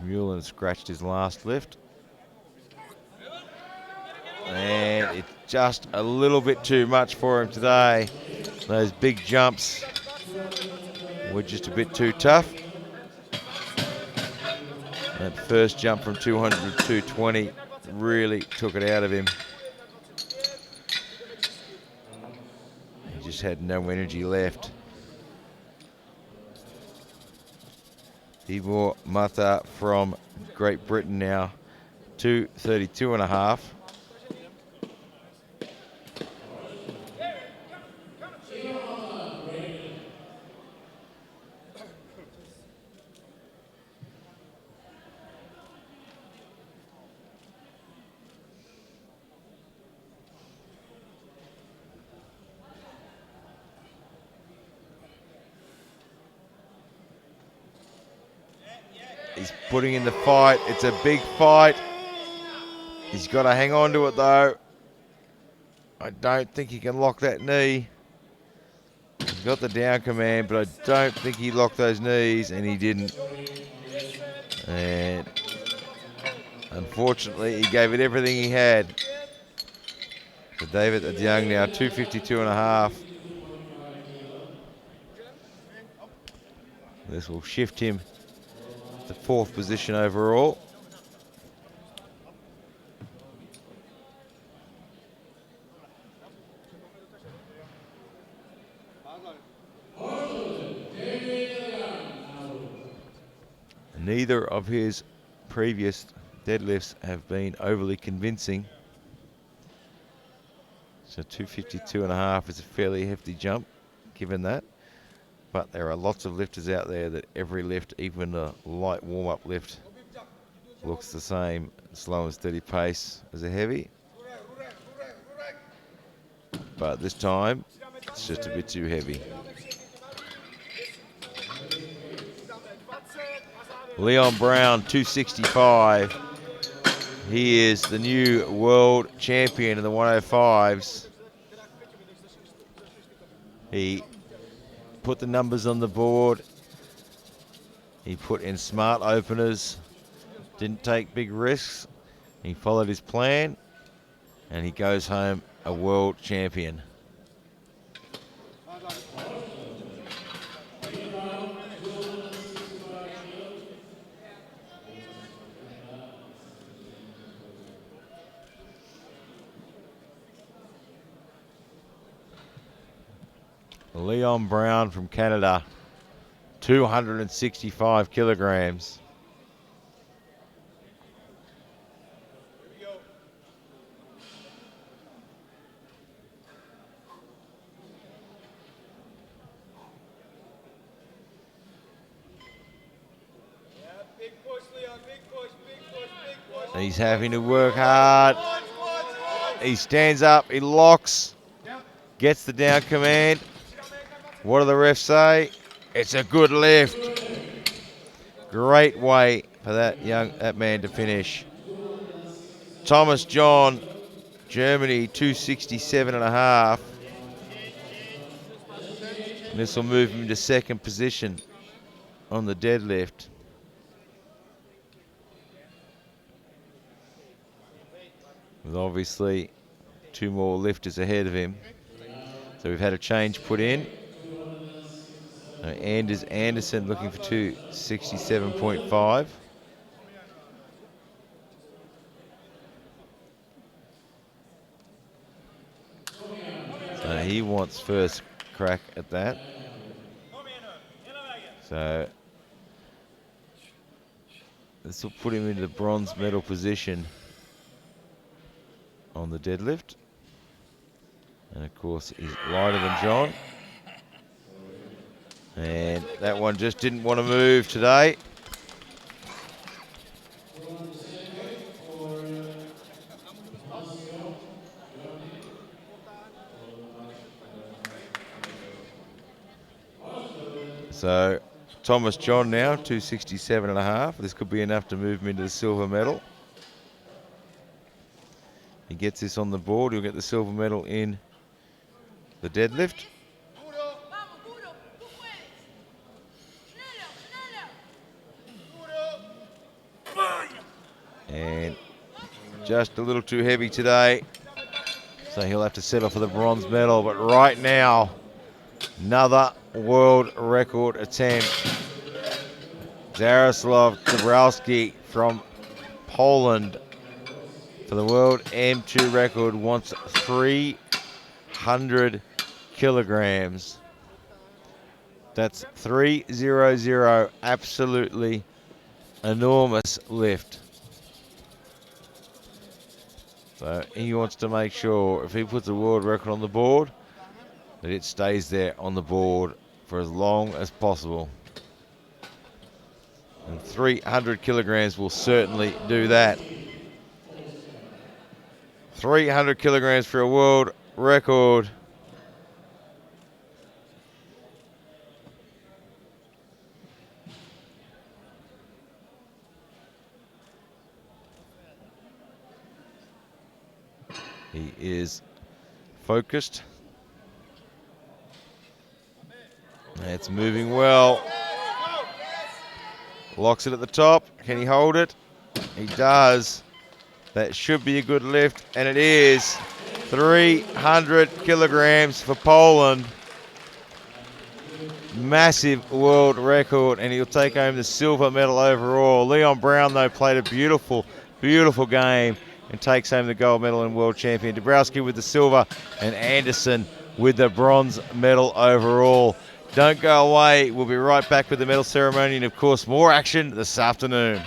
Mullen scratched his last lift. And it's just a little bit too much for him today. Those big jumps were just a bit too tough. That first jump from 200 to 220 really took it out of him. He just had no energy left. Tibor Mata from Great Britain now, 232.5. He's putting in the fight. It's a big fight. He's got to hang on to it, though. I don't think he can lock that knee. He's got the down command, but I don't think he locked those knees, and he didn't. And Unfortunately, he gave it everything he had. So David the Young now 252.5. This will shift him to 4th position overall. Neither of his previous deadlifts have been overly convincing. So 252.5 is a fairly hefty jump, given that. But there are lots of lifters out there that every lift, even a light warm-up lift, looks the same, slow and steady pace as a heavy. But this time, it's just a bit too heavy. Leon Brown, 265. He is the new world champion in the 105s. He put the numbers on the board. He put in smart openers. Didn't take big risks. He followed his plan. And he goes home a world champion. Leon Brown from Canada, 265 kilograms. And he's having to work hard. He stands up, he locks, gets the down command. What do the refs say? It's a good lift. Great way for that man to finish. Thomas John, Germany, 267.5. And this will move him to 2nd position on the deadlift. With obviously 2 more lifters ahead of him. So we've had a change put in. Anders Anderson looking for 267.5. So he wants first crack at that. So this will put him into the bronze medal position on the deadlift. And of course, he's lighter than John. And that one just didn't want to move today. So Thomas John now, 267.5. This could be enough to move him into the silver medal. He gets this on the board, he'll get the silver medal in the deadlift. And just a little too heavy today, so he'll have to settle for the bronze medal. But right now, another world record attempt. Jaroslav Dabrowski from Poland for the world M2 record wants 300 kilograms. That's 300, absolutely enormous lift. So he wants to make sure if he puts a world record on the board, that it stays there on the board for as long as possible. And 300 kilograms will certainly do that. 300 kilograms for a world record. He is focused. It's moving well. Locks it at the top. Can he hold it? He does. That should be a good lift, and it is 300 kilograms for Poland. Massive world record, and he'll take home the silver medal overall. Leon Brown, though, played a beautiful, beautiful game and takes home the gold medal and world champion. Dabrowski with the silver, and Anderson with the bronze medal overall. Don't go away. We'll be right back with the medal ceremony and, of course, more action this afternoon.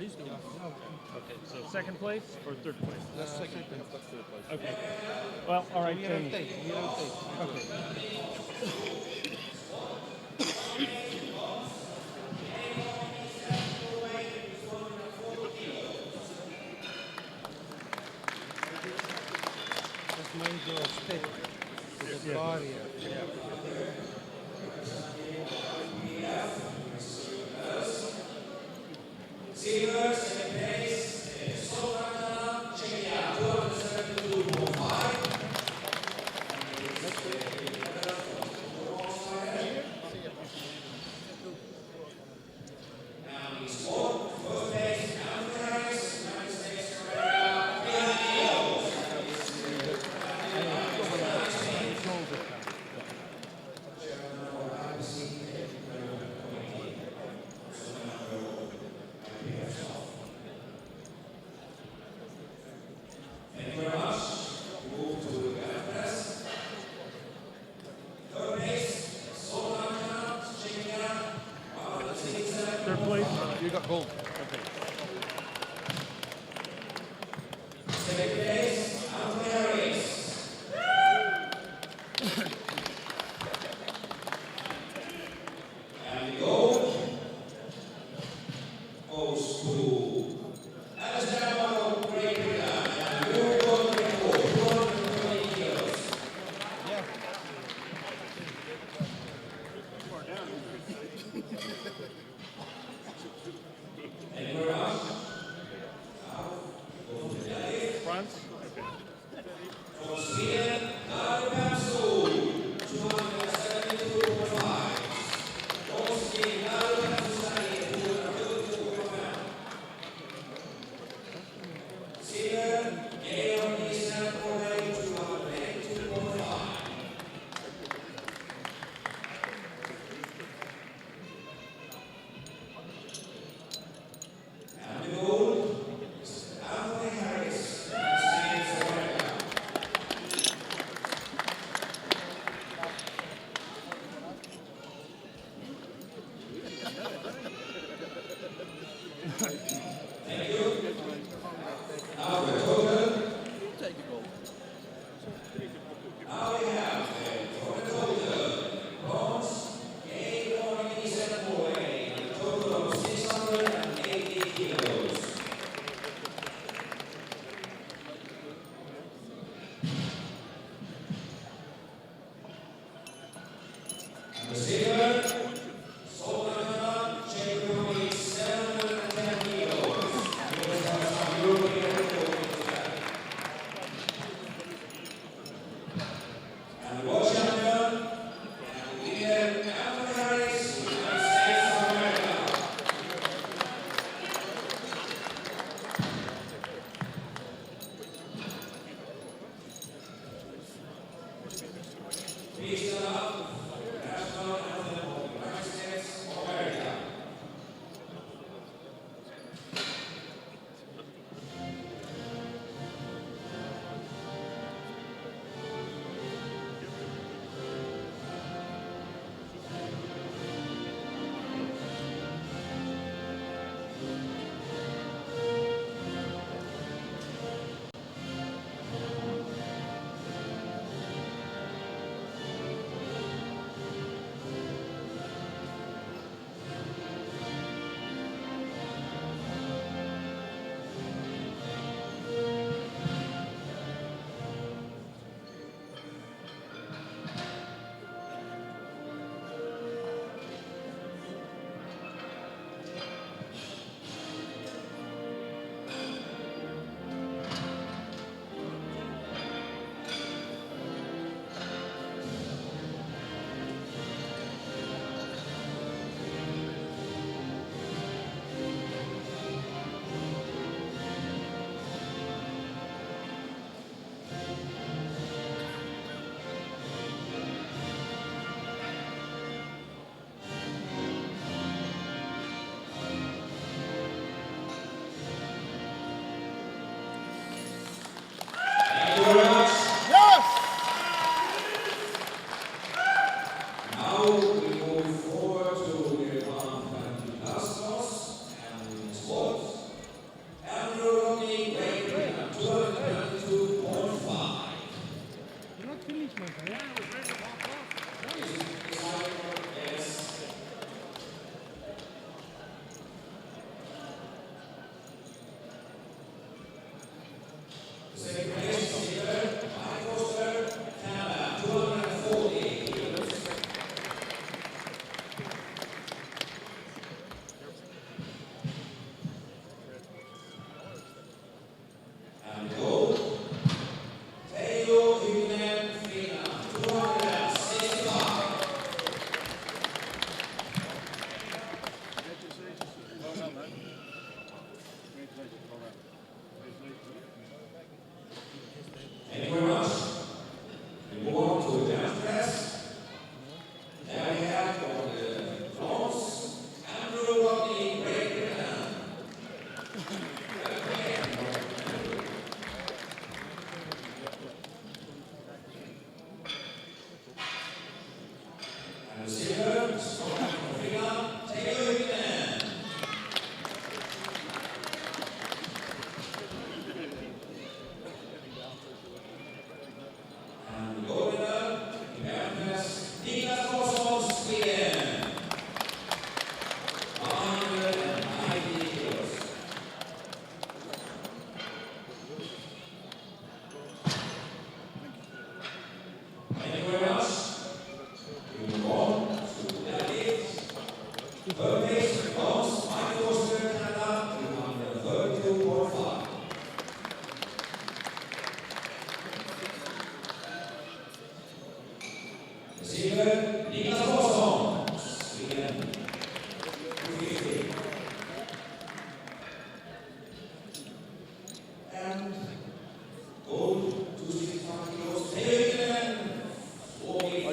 he's doing it. Okay, so second place or third place? That's second place. That's third place. Okay. Well, all right. Mira el Then. tape, mira el tape. Okay. Just mind your stick to the barrier. Third place. You got gold. Okay. Bronze.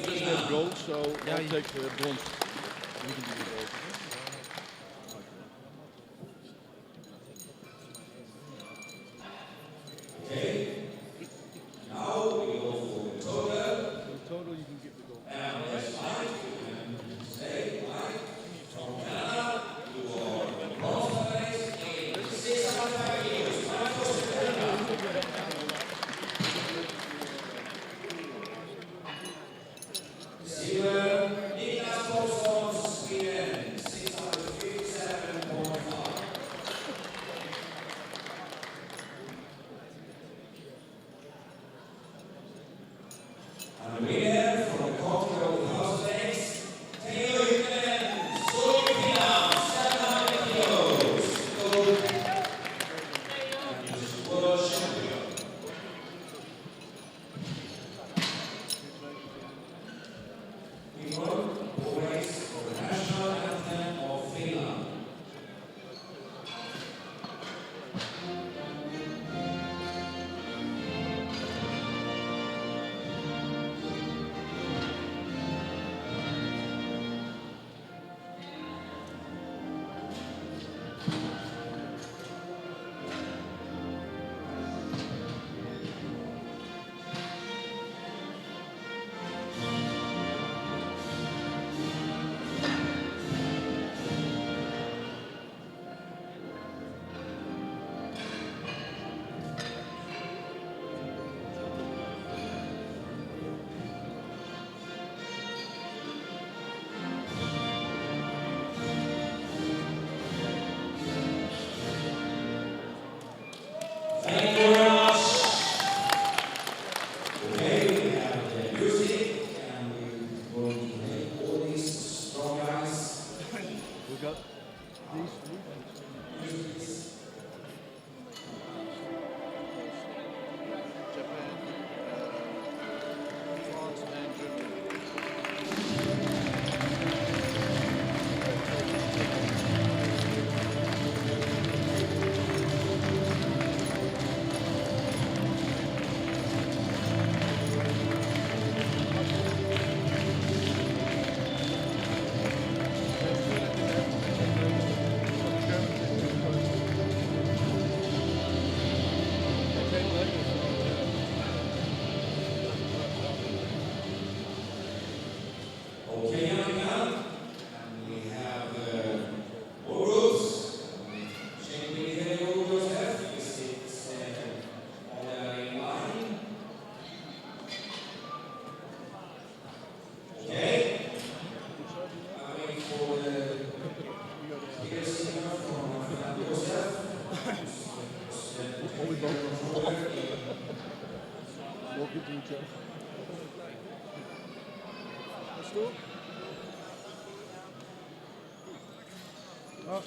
I just have gold, so I'll take the bronze. You can do the gold. So total, you can get the gold. du? Ja.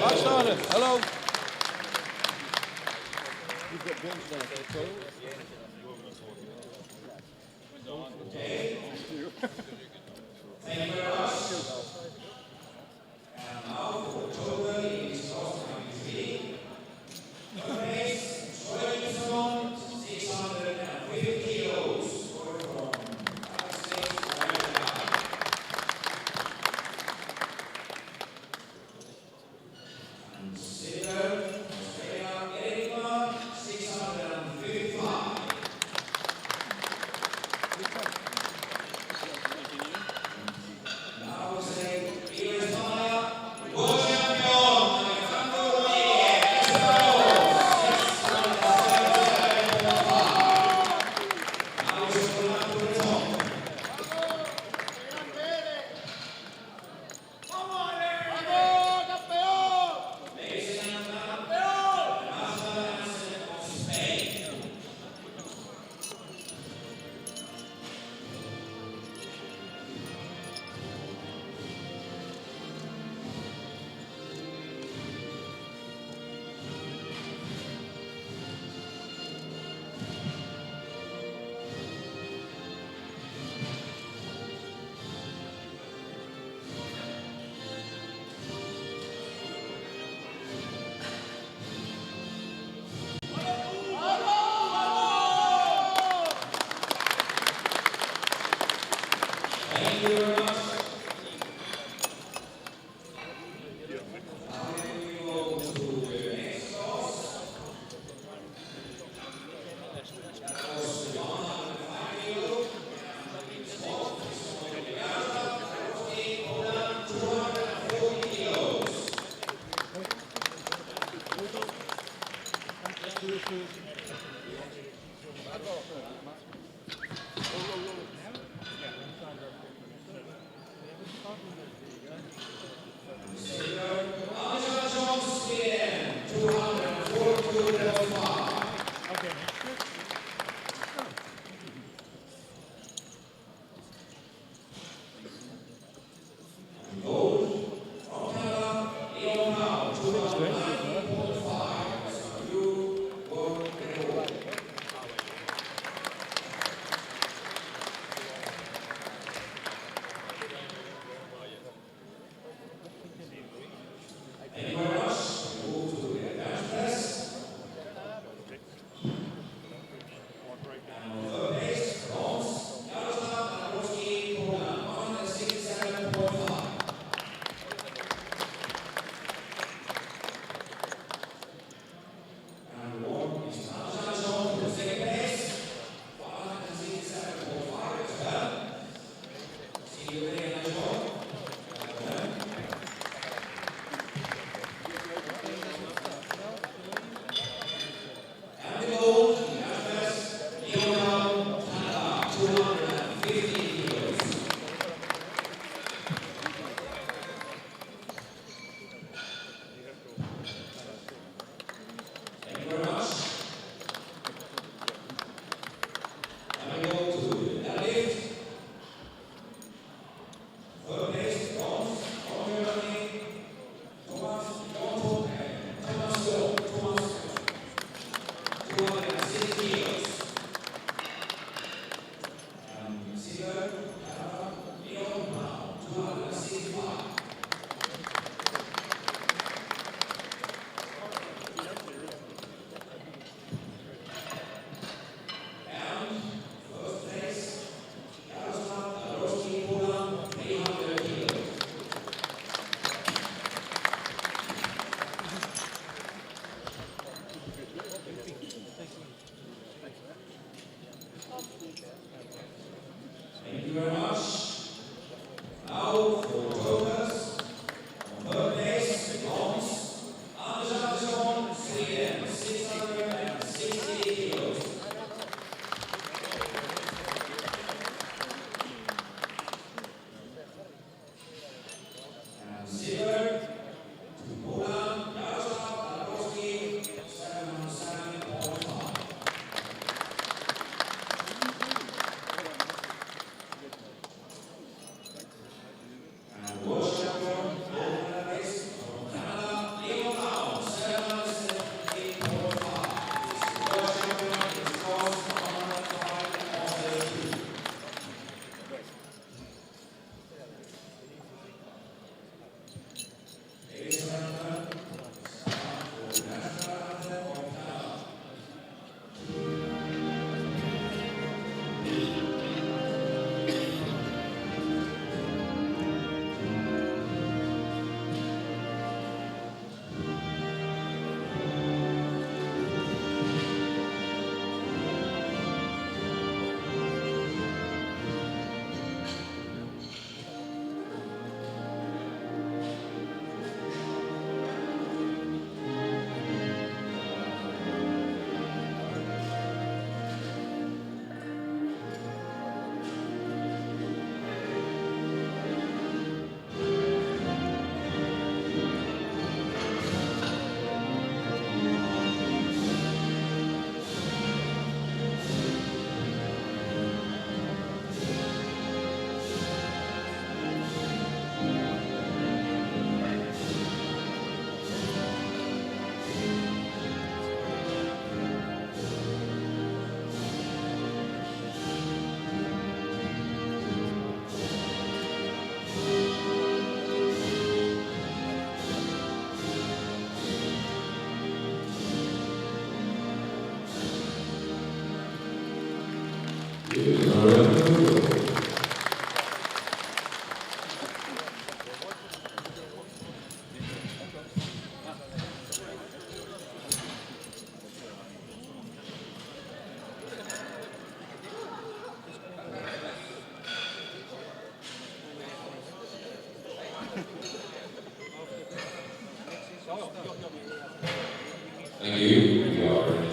Aanstaande, hallo. Thank you. You are